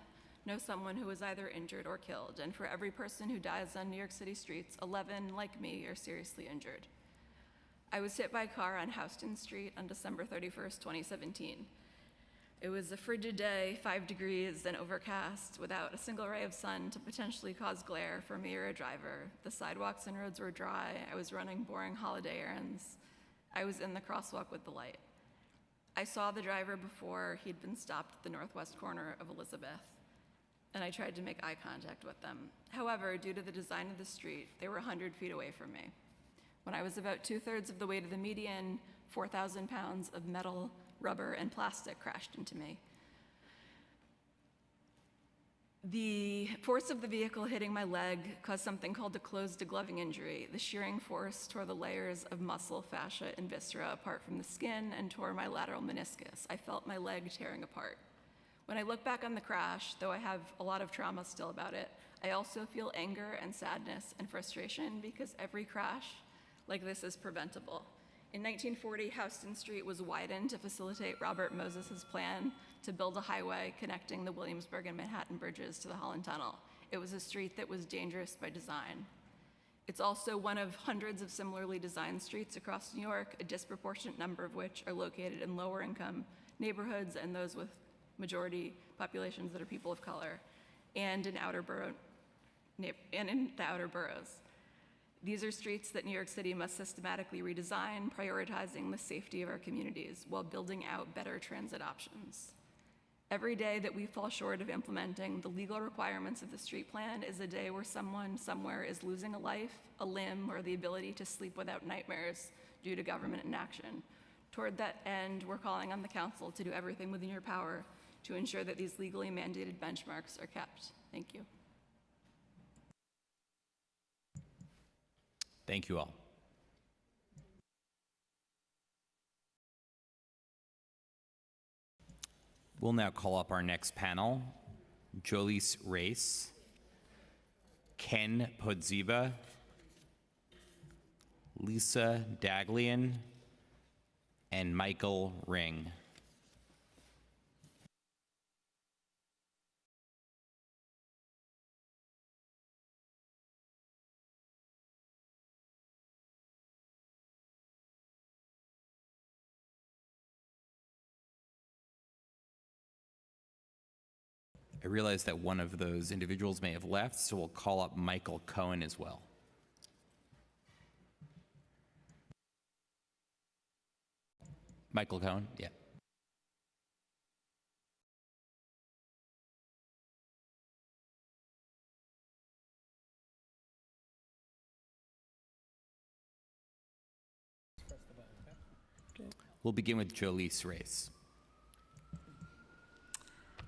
know someone who was either injured or killed. And for every person who dies on New York City streets, 11, like me, are seriously injured. I was hit by a car on Houston Street on December 31st, 2017. It was a frigid day, 5 degrees and overcast, without a single ray of sun to potentially cause glare for me or a driver. The sidewalks and roads were dry. I was running boring holiday errands. I was in the crosswalk with the light. I saw the driver before he'd been stopped at the northwest corner of Elizabeth, and I tried to make eye contact with them. However, due to the design of the street, they were 100 feet away from me. When I was about 2/3 of the way to the median, 4,000 pounds of metal, rubber, and plastic crashed into me. The force of the vehicle hitting my leg caused something called a closed degloving injury. The shearing force tore the layers of muscle, fascia, and viscera apart from the skin and tore my lateral meniscus. I felt my leg tearing apart. When I look back on the crash, though I have a lot of trauma still about it, I also feel anger and sadness and frustration because every crash like this is preventable. In 1940, Houston Street was widened to facilitate Robert Moses's plan to build a highway connecting the Williamsburg and Manhattan bridges to the Holland Tunnel. It was a street that was dangerous by design. It's also one of hundreds of similarly designed streets across New York, a disproportionate number of which are located in lower income neighborhoods and those with majority populations that are people of color, and in the outer boroughs. These are streets that New York City must systematically redesign, prioritizing the safety of our communities while building out better transit options. Every day that we fall short of implementing the legal requirements of the street plan is a day where someone somewhere is losing a life, a limb, or the ability to sleep without nightmares due to government inaction. Toward that end, we're calling on the council to do everything within your power to ensure that these legally mandated benchmarks are kept. Thank you. Thank you all. We'll now call up our next panel, Jolise Race, Ken Podziva, Lisa Daglian, and Michael Ring. I realize that one of those individuals may have left, so we'll call up Michael Cohen as well. Michael Cohen, yeah. We'll begin with Jolise Race.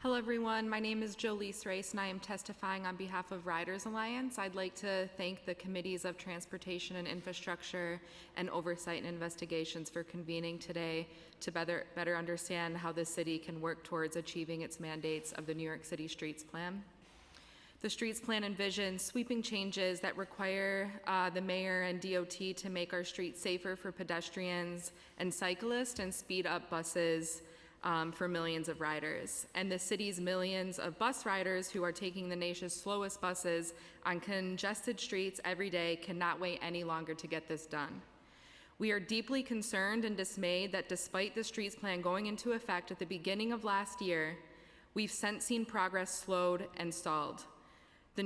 Hello, everyone. My name is Jolise Race, and I am testifying on behalf of Riders Alliance. I'd like to thank the Committees of Transportation and Infrastructure and Oversight and Investigations for convening today to better understand how the city can work towards achieving its mandates of the New York City Streets Plan. The Streets Plan envisions sweeping changes that require the mayor and DOT to make our streets safer for pedestrians and cyclists and speed up buses for millions of riders. And the city's millions of bus riders who are taking the nation's slowest buses on congested streets every day cannot wait any longer to get this done. We are deeply concerned and dismayed that despite the Streets Plan going into effect at the beginning of last year, we've since seen progress slowed and stalled. The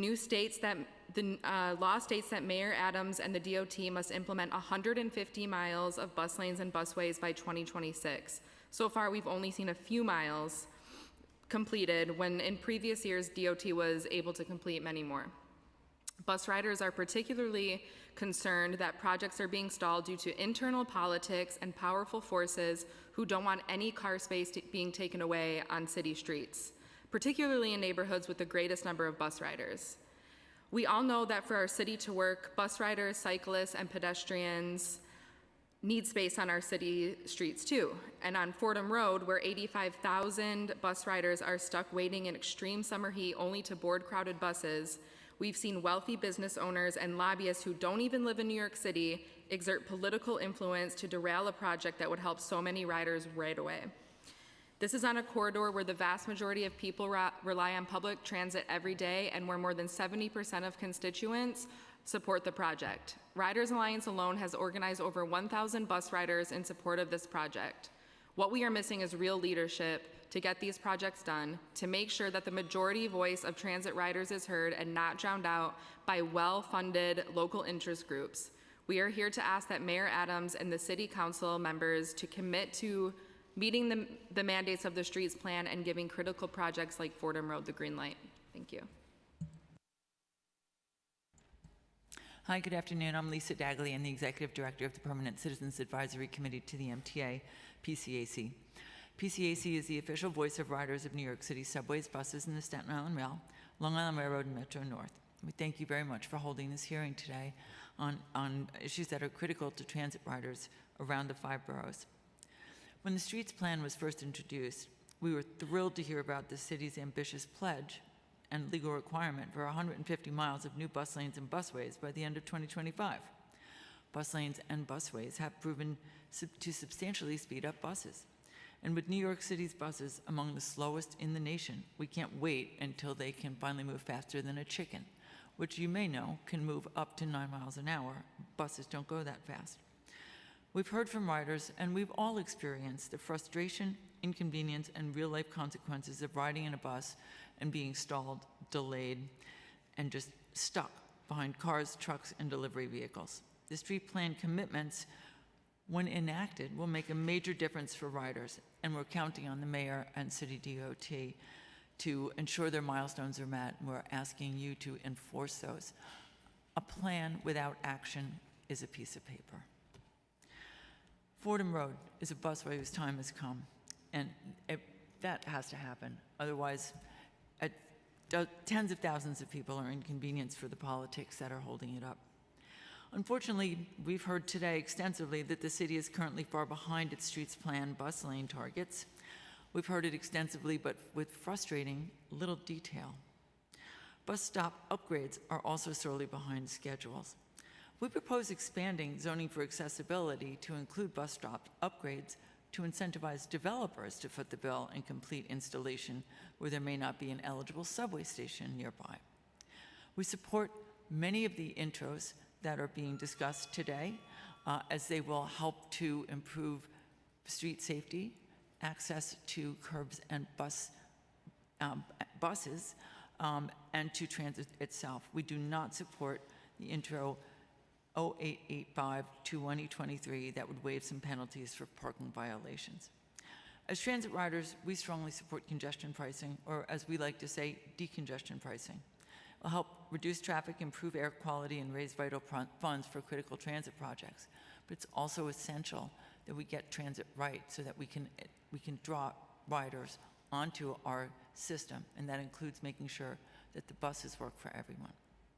law states that Mayor Adams and the DOT must implement 150 miles of bus lanes and busways by 2026. So far, we've only seen a few miles completed, when in previous years, DOT was able to complete many more. Bus riders are particularly concerned that projects are being stalled due to internal politics and powerful forces who don't want any car space being taken away on city streets, particularly in neighborhoods with the greatest number of bus riders. We all know that for our city to work, bus riders, cyclists, and pedestrians need space on our city streets too. And on Fordham Road, where 85,000 bus riders are stuck waiting in extreme summer heat only to board crowded buses, we've seen wealthy business owners and lobbyists who don't even live in New York City exert political influence to derail a project that would help so many riders right away. This is on a corridor where the vast majority of people rely on public transit every day, and where more than 70% of constituents support the project. Riders Alliance alone has organized over 1,000 bus riders in support of this project. What we are missing is real leadership to get these projects done, to make sure that the majority voice of transit riders is heard and not drowned out by well-funded local interest groups. We are here to ask that Mayor Adams and the City Council members to commit to meeting the mandates of the Streets Plan and giving critical projects like Fordham Road the green light. Thank you. Hi, good afternoon. I'm Lisa Daglian, the Executive Director of the Permanent Citizens Advisory Committee to the MTA, PCAC. PCAC is the official voice of riders of New York City subways, buses, and the Staten Island Rail, Long Island Railroad, and Metro North. We thank you very much for holding this hearing today on issues that are critical to transit riders around the 5 boroughs. When the Streets Plan was first introduced, we were thrilled to hear about the city's ambitious pledge and legal requirement for 150 miles of new bus lanes and busways by the end of 2025. Bus lanes and busways have proven to substantially speed up buses. And with New York City's buses among the slowest in the nation, we can't wait until they can finally move faster than a chicken, which you may know can move up to 9 miles an hour. Buses don't go that fast. We've heard from riders, and we've all experienced the frustration, inconvenience, and real-life consequences of riding in a bus and being stalled, delayed, and just stuck behind cars, trucks, and delivery vehicles. The Street Plan commitments, when enacted, will make a major difference for riders, and we're counting on the mayor and city DOT to ensure their milestones are met, and we're asking you to enforce those. A plan without action is a piece of paper. Fordham Road is a busway whose time has come, and that has to happen. Otherwise, tens of thousands of people are inconvenienced for the politics that are holding it up. Unfortunately, we've heard today extensively that the city is currently far behind its streets plan bus lane targets. We've heard it extensively, but with frustrating little detail. Bus stop upgrades are also sorely behind schedules. We propose expanding zoning for accessibility to include bus stop upgrades to incentivize developers to foot the bill and complete installation where there may not be an eligible subway station nearby. We support many of the intros that are being discussed today, as they will help to improve street safety, access to curbs and buses, and to transit itself. We do not support the intro 0885-2023 that would waive some penalties for parking violations. As transit riders, we strongly support congestion pricing, or as we like to say, decongestion pricing. It will help reduce traffic, improve air quality, and raise vital funds for critical transit projects. But it's also essential that we get transit right so that we can draw riders onto our system, and that includes making sure that the buses work for everyone.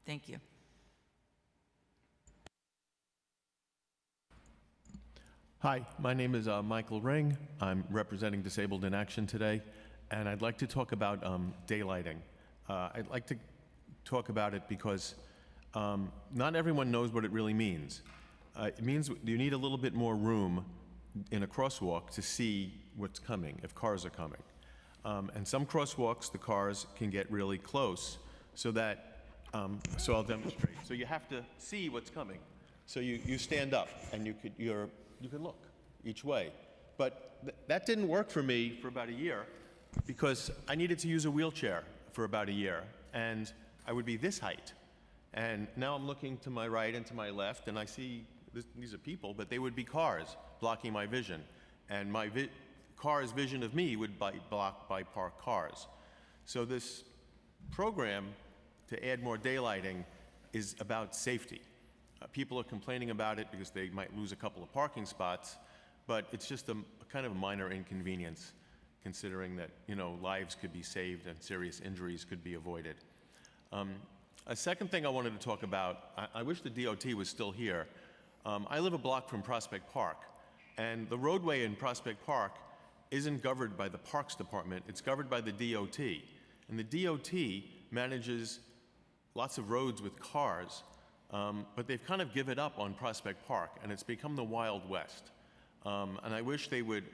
Thank you. Hi, my name is Michael Ring. I'm representing Disabled in Action today, and I'd like to talk about daylighting. I'd like to talk about it because not everyone knows what it really means. It means you need a little bit more room in a crosswalk to see what's coming, if cars are coming. And some crosswalks, the cars can get really close so that, so I'll demonstrate. So you have to see what's coming. So you stand up and you can look each way. But that didn't work for me for about a year because I needed to use a wheelchair for about a year. And I would be this height. And now I'm looking to my right and to my left, and I see these are people, but they would be cars blocking my vision. And my car's vision of me would be blocked by parked cars. So this program to add more daylighting is about safety. People are complaining about it because they might lose a couple of parking spots, but it's just a kind of a minor inconvenience considering that, you know, lives could be saved and serious injuries could be avoided. A second thing I wanted to talk about, I wish the DOT was still here. I live a block from Prospect Park, and the roadway in Prospect Park isn't governed by the Parks Department, it's governed by the DOT. And the DOT manages lots of roads with cars, but they've kind of given up on Prospect Park, and it's become the Wild West. And I wish they would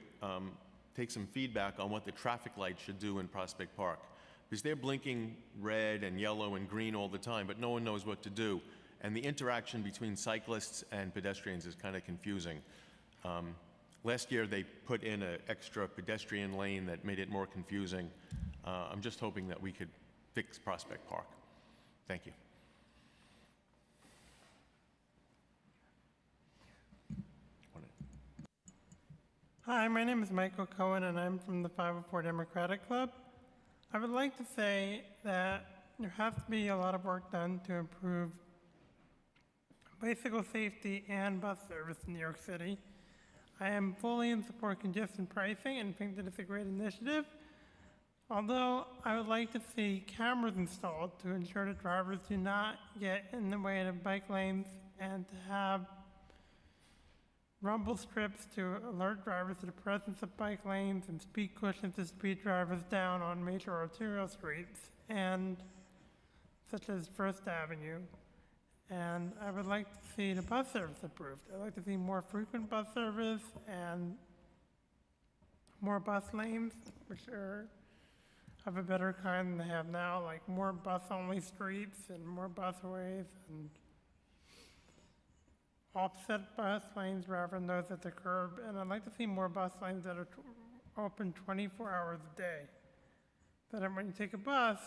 take some feedback on what the traffic lights should do in Prospect Park, because they're blinking red and yellow and green all the time, but no one knows what to do. And the interaction between cyclists and pedestrians is kind of confusing. Last year, they put in an extra pedestrian lane that made it more confusing. I'm just hoping that we could fix Prospect Park. Thank you. Hi, my name is Michael Cohen, and I'm from the 504 Democratic Club. I would like to say that there has to be a lot of work done to improve bicycle safety and bus service in New York City. I am fully in support of congestion pricing and think that it's a great initiative. Although I would like to see cameras installed to ensure that drivers do not get in the way of bike lanes and to have rumble strips to alert drivers to the presence of bike lanes and speed cushions to speed drivers down on major arterial streets and such as First Avenue. And I would like to see the bus service improved. I'd like to see more frequent bus service and more bus lanes, which are of a better kind than they have now, like more bus-only streets and more busways and offset bus lanes rather than those at the curb. And I'd like to see more bus lanes that are open 24 hours a day. So that when you take a bus,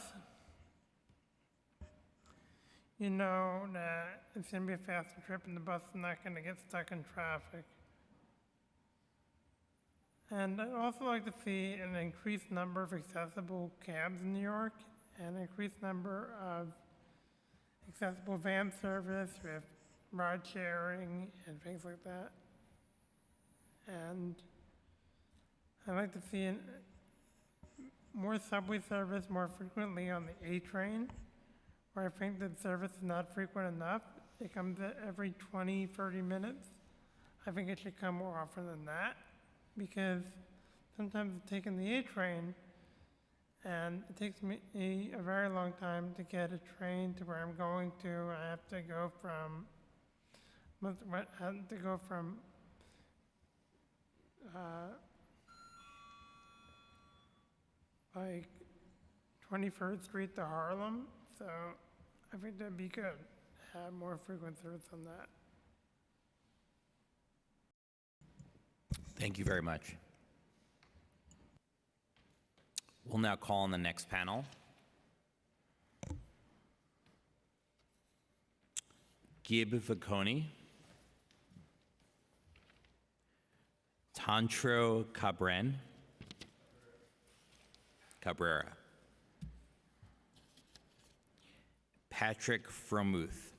you know that it's going to be a faster trip and the bus is not going to get stuck in traffic. And I'd also like to see an increased number of accessible cabs in New York and an increased number of accessible van service with ride sharing and things like that. And I'd like to see more subway service more frequently on the A train, where I think that service is not frequent enough. it comes every 20, 30 minutes. I think it should come more often than that, because sometimes I'm taking the A train, and it takes me a very long time to get a train to where I'm going to. I have to go from, like 21st Street to Harlem, so I think that'd be good. Have more frequent service on that. Thank you very much. We'll now call on the next panel. Gib Viconi, Tantro Cabrera, Patrick Fromuth.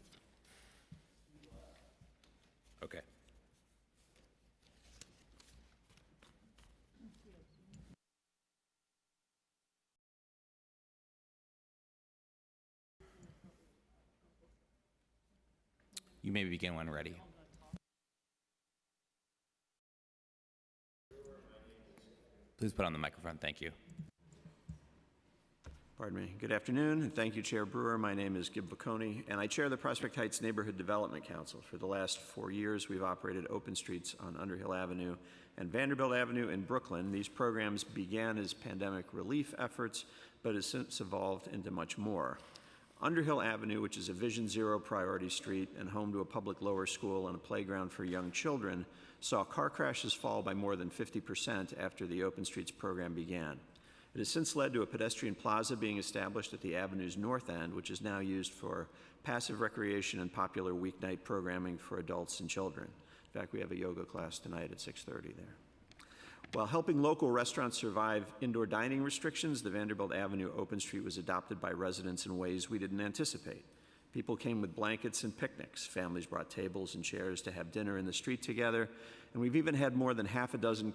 Okay. You may begin when ready. Please put on the microphone. Thank you. Pardon me. Good afternoon, and thank you, Chair Brewer. My name is Gib Viconi, and I chair the Prospect Heights Neighborhood Development Council. For the last 4 years, we've operated open streets on Underhill Avenue and Vanderbilt Avenue in Brooklyn. These programs began as pandemic relief efforts, but has since evolved into much more. Underhill Avenue, which is a Vision Zero priority street and home to a public lower school and a playground for young children, saw car crashes fall by more than 50% after the Open Streets program began. It has since led to a pedestrian plaza being established at the avenue's north end, which is now used for passive recreation and popular weeknight programming for adults and children. In fact, we have a yoga class tonight at 6:30 there. While helping local restaurants survive indoor dining restrictions, the Vanderbilt Avenue Open Street was adopted by residents in ways we didn't anticipate. People came with blankets and picnics. Families brought tables and chairs to have dinner in the street together, and we've even had more than half a dozen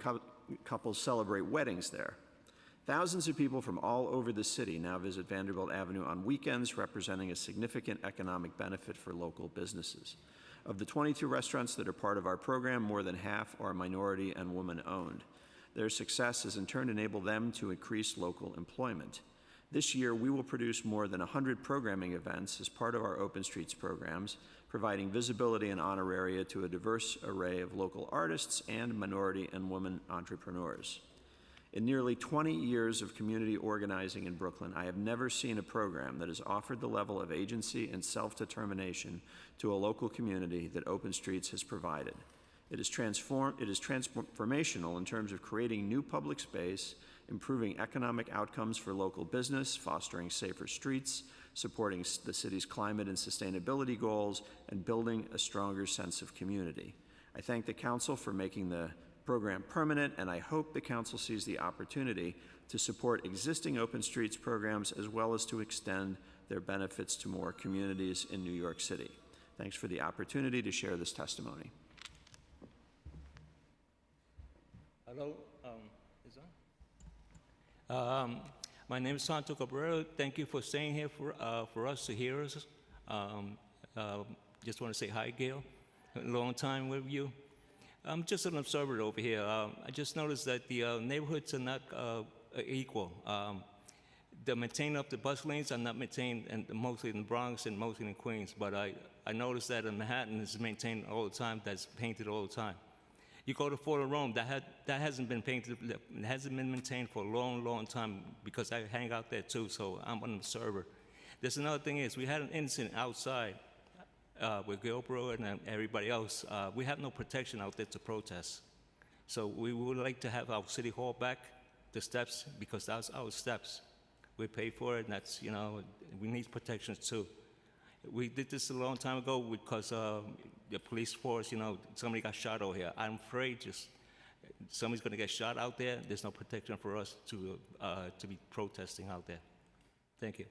couples celebrate weddings there. Thousands of people from all over the city now visit Vanderbilt Avenue on weekends, representing a significant economic benefit for local businesses. Of the 22 restaurants that are part of our program, more than half are minority and woman-owned. Their success has in turn enabled them to increase local employment. This year, we will produce more than 100 programming events as part of our Open Streets programs, providing visibility and honoraria to a diverse array of local artists and minority and women entrepreneurs. In nearly 20 years of community organizing in Brooklyn, I have never seen a program that has offered the level of agency and self-determination to a local community that Open Streets has provided. It is transformational in terms of creating new public space, improving economic outcomes for local business, fostering safer streets, supporting the city's climate and sustainability goals, and building a stronger sense of community. I thank the Council for making the program permanent, and I hope the Council sees the opportunity to support existing Open Streets programs as well as to extend their benefits to more communities in New York City. Thanks for the opportunity to share this testimony. Hello, is on? My name is Santo Cabrera. Thank you for staying here for us to hear us. Just want to say hi, Gail. A long time with you. I'm just an observer over here. I just noticed that the neighborhoods are not equal. The maintaining of the bus lanes are not maintained, and mostly in the Bronx and mostly in Queens. But I noticed that in Manhattan it's maintained all the time. That's painted all the time. You go to Fort of Rome, that hasn't been painted, it hasn't been maintained for a long, long time because I hang out there too, so I'm an observer. There's another thing is, we had an incident outside with Gilbro and everybody else. We have no protection out there to protest. So we would like to have our city hall back, the steps, because that's our steps. We pay for it, and that's, you know, we need protection too. We did this a long time ago because the police force, you know, somebody got shot over here. I'm afraid just somebody's going to get shot out there. There's no protection for us to be protesting out there. Thank you.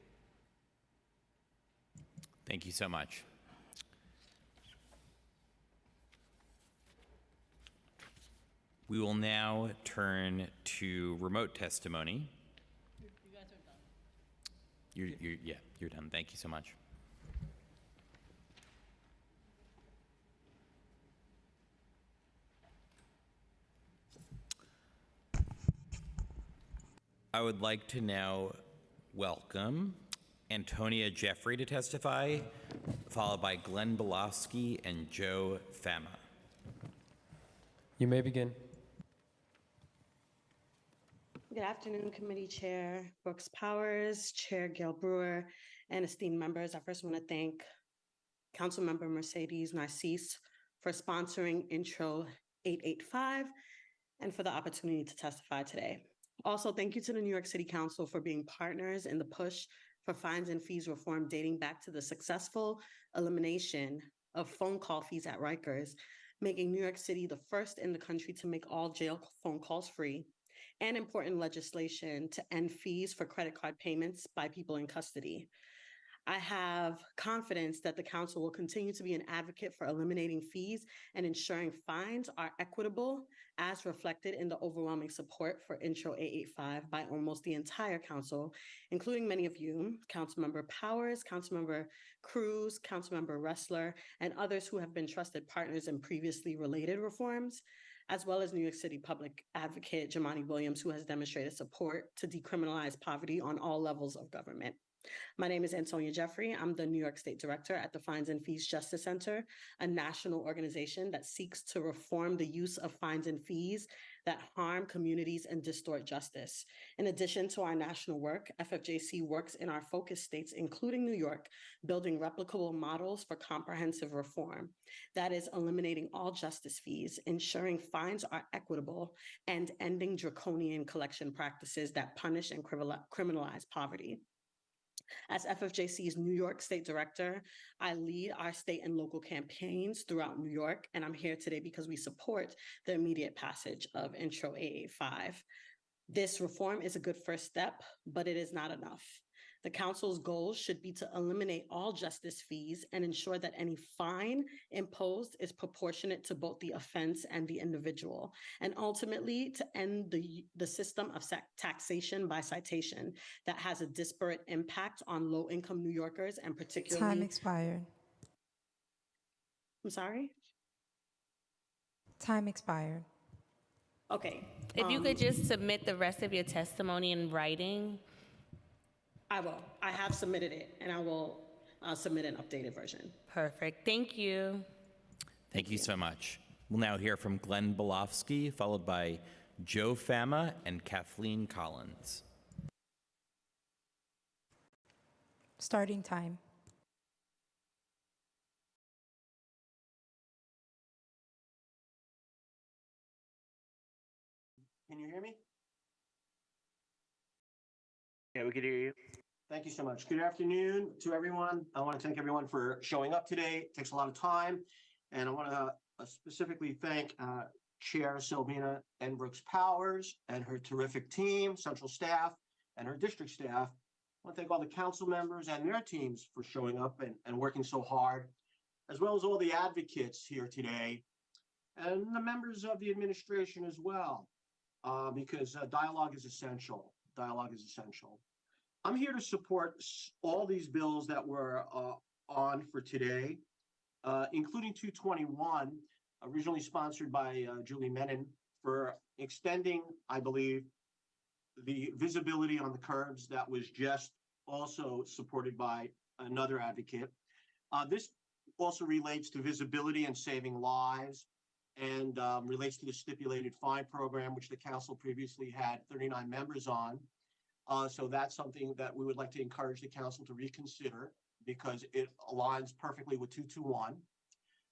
Thank you so much. We will now turn to remote testimony. You guys are done. You're done. Thank you so much. I would like to now welcome Antonia Jeffrey to testify, followed by Glenn Belofsky and Joe Fama. You may begin. Good afternoon, Committee Chair Brooks Powers, Chair Gail Brewer, and esteemed members. I first want to thank Councilmember Mercedes Narcisse for sponsoring Intro 885 and for the opportunity to testify today. Also, thank you to the New York City Council for being partners in the push for fines and fees reform dating back to the successful elimination of phone call fees at Rikers, making New York City the first in the country to make all jail phone calls free, and important legislation to end fees for credit card payments by people in custody. I have confidence that the council will continue to be an advocate for eliminating fees and ensuring fines are equitable, as reflected in the overwhelming support for Intro 885 by almost the entire council, including many of you, Councilmember Powers, Councilmember Cruz, Councilmember Ressler, and others who have been trusted partners in previously related reforms, as well as New York City Public Advocate Jamani Williams, who has demonstrated support to decriminalize poverty on all levels of government. My name is Antonia Jeffrey. I'm the New York State Director at the Fines and Fees Justice Center, a national organization that seeks to reform the use of fines and fees that harm communities and distort justice. In addition to our national work, FFJC works in our focus states, including New York, building replicable models for comprehensive reform. That is eliminating all justice fees, ensuring fines are equitable, and ending draconian collection practices that punish and criminalize poverty. As FFJC's New York State Director, I lead our state and local campaigns throughout New York, and I'm here today because we support the immediate passage of Intro 885. This reform is a good first step, but it is not enough. The council's goal should be to eliminate all justice fees and ensure that any fine imposed is proportionate to both the offense and the individual, and ultimately to end the system of taxation by citation that has a disparate impact on low-income New Yorkers and particularly— Time expired. I'm sorry? Time expired. Okay. If you could just submit the rest of your testimony in writing. I will. I have submitted it, and I will submit an updated version. Perfect. Thank you. Thank you so much. We'll now hear from Glenn Belofsky, followed by Joe Fama and Kathleen Collins. Starting time. Can you hear me? Yeah, we can hear you. Thank you so much. Good afternoon to everyone. I want to thank everyone for showing up today. It takes a lot of time. And I want to specifically thank Chair Sylvina N. Brooks Powers and her terrific team, central staff, and her district staff. I want to thank all the council members and their teams for showing up and working so hard, as well as all the advocates here today, and the members of the administration as well, because dialogue is essential. Dialogue is essential. I'm here to support all these bills that were on for today, including 221, originally sponsored by Julie Menin, for extending, I believe, the visibility on the curbs that was just also supported by another advocate. This also relates to visibility and saving lives, and relates to the stipulated fine program, which the council previously had 39 members on. So that's something that we would like to encourage the council to reconsider because it aligns perfectly with 221.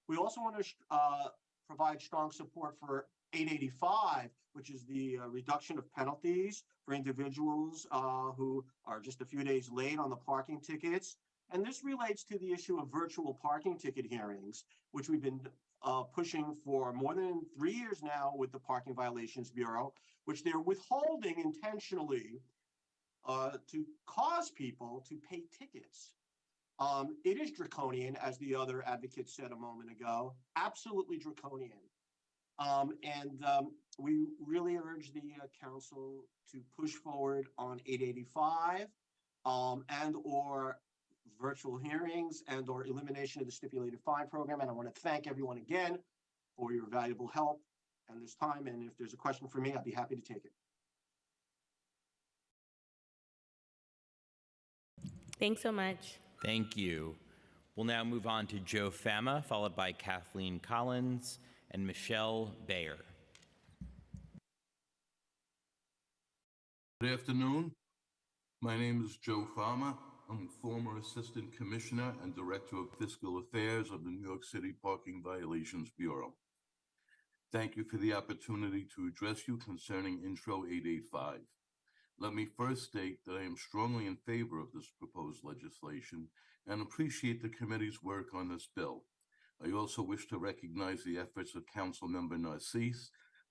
We also want to provide strong support for 885, which is the reduction of penalties for individuals who are just a few days late on the parking tickets. And this relates to the issue of virtual parking ticket hearings, which we've been pushing for more than 3 years now with the Parking Violations Bureau, which they're withholding intentionally to cause people to pay tickets. It is draconian, as the other advocate said a moment ago, absolutely draconian. We really urge the council to push forward on 885 and or virtual hearings and or elimination of the stipulated fine program. And I want to thank everyone again for your valuable help and this time. And if there's a question for me, I'd be happy to take it. Thanks so much. Thank you. We'll now move on to Joe Fama, followed by Kathleen Collins and Michelle Bayer. Good afternoon. My name is Joe Fama. I'm former Assistant Commissioner and Director of Fiscal Affairs of the New York City Parking Violations Bureau. Thank you for the opportunity to address you concerning Intro 885. Let me first state that I am strongly in favor of this proposed legislation and appreciate the committee's work on this bill. I also wish to recognize the efforts of Councilmember Narcisse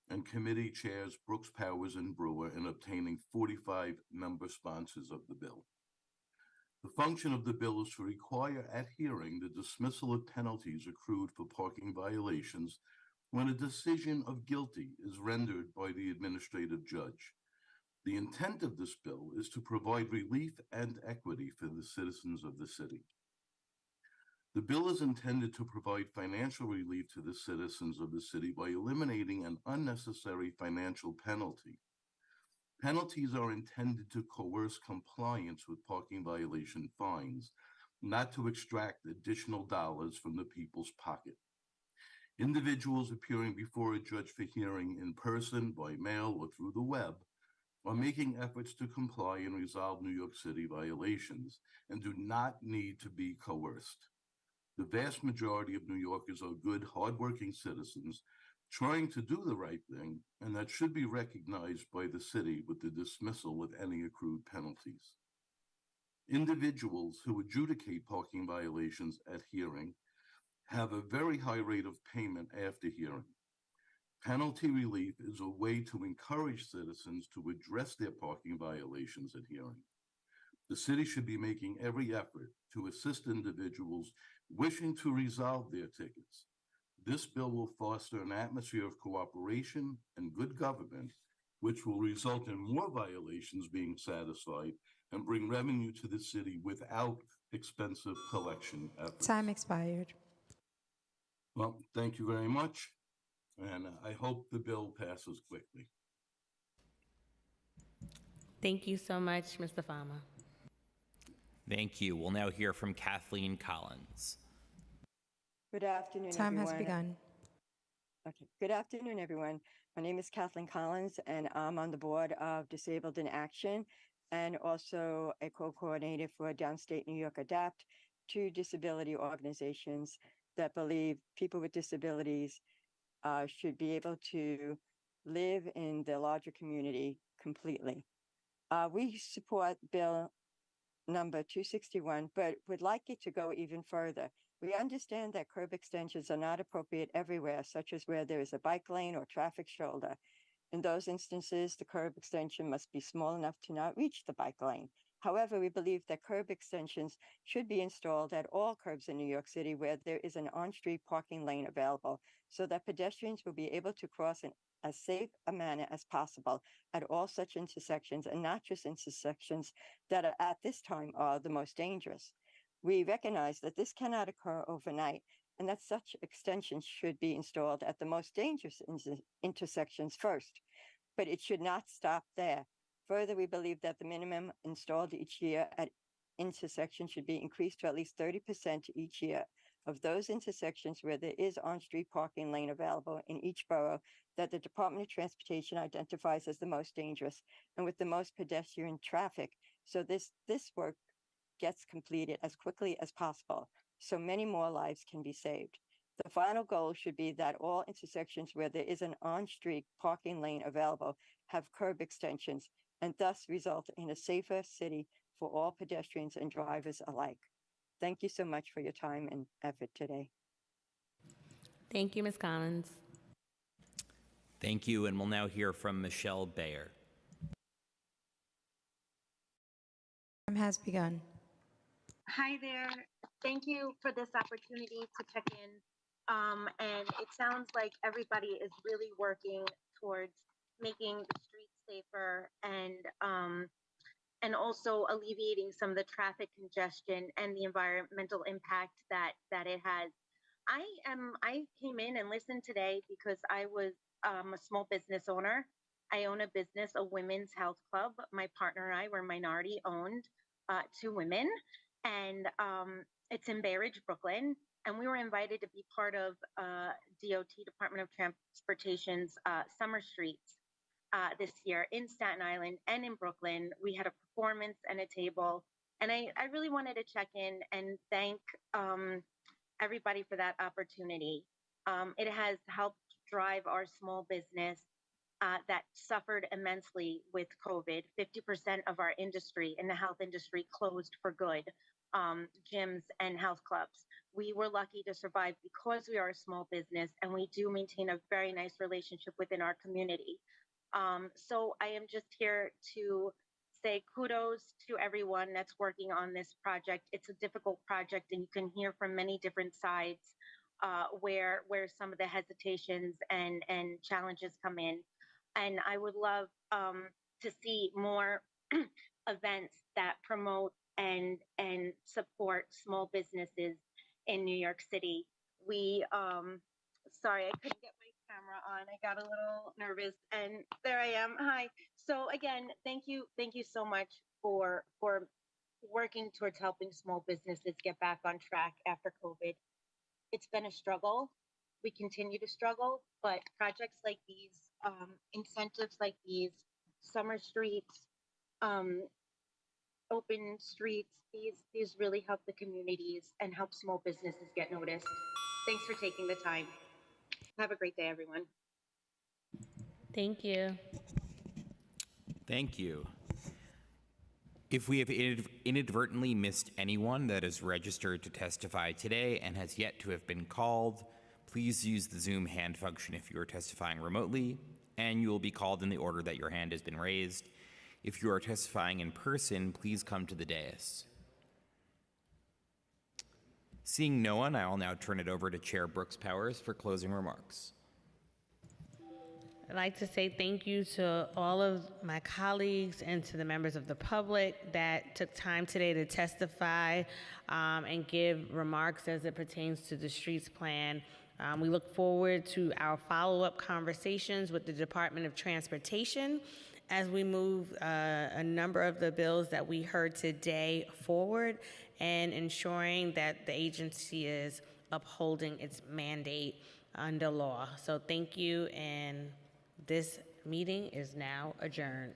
and committee chairs Brooks, Powers, and Brewer in obtaining 45 member sponsors of the bill. The function of the bill is to require at hearing the dismissal of penalties accrued for parking violations when a decision of guilty is rendered by the administrative judge. The intent of this bill is to provide relief and equity for the citizens of the city. The bill is intended to provide financial relief to the citizens of the city by eliminating an unnecessary financial penalty. Penalties are intended to coerce compliance with parking violation fines, not to extract additional dollars from the people's pocket. Individuals appearing before a judge for hearing in person, by mail, or through the web are making efforts to comply and resolve New York City violations and do not need to be coerced. The vast majority of New Yorkers are good, hardworking citizens trying to do the right thing, and that should be recognized by the city with the dismissal of any accrued penalties. Individuals who adjudicate parking violations at hearing have a very high rate of payment after hearing. Penalty relief is a way to encourage citizens to address their parking violations at hearing. The city should be making every effort to assist individuals wishing to resolve their tickets. This bill will foster an atmosphere of cooperation and good government, which will result in more violations being satisfied and bring revenue to the city without expensive collection efforts. Time expired. Well, thank you very much, and I hope the bill passes quickly. Thank you so much, Mr. Fama. Thank you. We'll now hear from Kathleen Collins. Good afternoon, Time everyone. has begun. Okay. Good afternoon, everyone. My name is Kathleen Collins, and I'm on the board of Disabled in Action and also a co-coordinator for Downstate New York Adapt, two disability organizations that believe people with disabilities should be able to live in the larger community completely. We support Bill number 261, but would like it to go even further. We understand that curb extensions are not appropriate everywhere, such as where there is a bike lane or traffic shoulder. In those instances, the curb extension must be small enough to not reach the bike lane. However, we believe that curb extensions should be installed at all curbs in New York City where there is an on-street parking lane available, so that pedestrians will be able to cross in as safe a manner as possible at all such intersections, and not just intersections that are at this time are the most dangerous. We recognize that this cannot occur overnight, and that such extensions should be installed at the most dangerous intersections first, but it should not stop there. Further, we believe that the minimum installed each year at intersections should be increased to at least 30% each year of those intersections where there is on-street parking lane available in each borough that the Department of Transportation identifies as the most dangerous and with the most pedestrian traffic. So this work gets completed as quickly as possible, so many more lives can be saved. The final goal should be that all intersections where there is an on-street parking lane available have curb extensions, and thus result in a safer city for all pedestrians and drivers alike. Thank you so much for your time and effort today. Thank you, Ms. Collins. Thank you, and we'll now hear from Michelle Bayer. Time has begun. Hi there. Thank you for this opportunity to check in. And it sounds like everybody is really working towards making the streets safer and also alleviating some of the traffic congestion and the environmental impact that it has. I came in and listened today because I was a small business owner. I own a business, a women's health club. My partner and I were minority owned. two women, and it's in Bay Ridge, Brooklyn. And we were invited to be part of DOT, Department of Transportation's Summer Streets this year in Staten Island and in Brooklyn. We had a performance and a table. And I really wanted to check in and thank everybody for that opportunity. It has helped drive our small business that suffered immensely with COVID. 50% of our industry in the health industry closed for good, gyms and health clubs. We were lucky to survive because we are a small business and we do maintain a very nice relationship within our community. So I am just here to say kudos to everyone that's working on this project. It's a difficult project and you can hear from many different sides where some of the hesitations and challenges come in. And I would love to see more events that promote and support small businesses in New York City. We, sorry, I couldn't get my camera on. I got a little nervous and there I am. Hi. So again, thank you so much for working towards helping small businesses get back on track after COVID. It's been a struggle. We continue to struggle, but projects like these, incentives like these, summer streets, open streets, these really help the communities and help small businesses get noticed. Thanks for taking the time. Have a great day, everyone. Thank you. Thank you. If we have inadvertently missed anyone that is registered to testify today and has yet to have been called, please use the Zoom hand function if you are testifying remotely, and you will be called in the order that your hand has been raised. If you are testifying in person, please come to the dais. Seeing no one, I will now turn it over to Chair Brooks Powers for closing remarks. I'd like to say thank you to all of my colleagues and to the members of the public that took time today to testify and give remarks as it pertains to the streets plan. We look forward to our follow-up conversations with the Department of Transportation as we move a number of the bills that we heard today forward and ensuring that the agency is upholding its mandate under law. So thank you, and this meeting is now adjourned.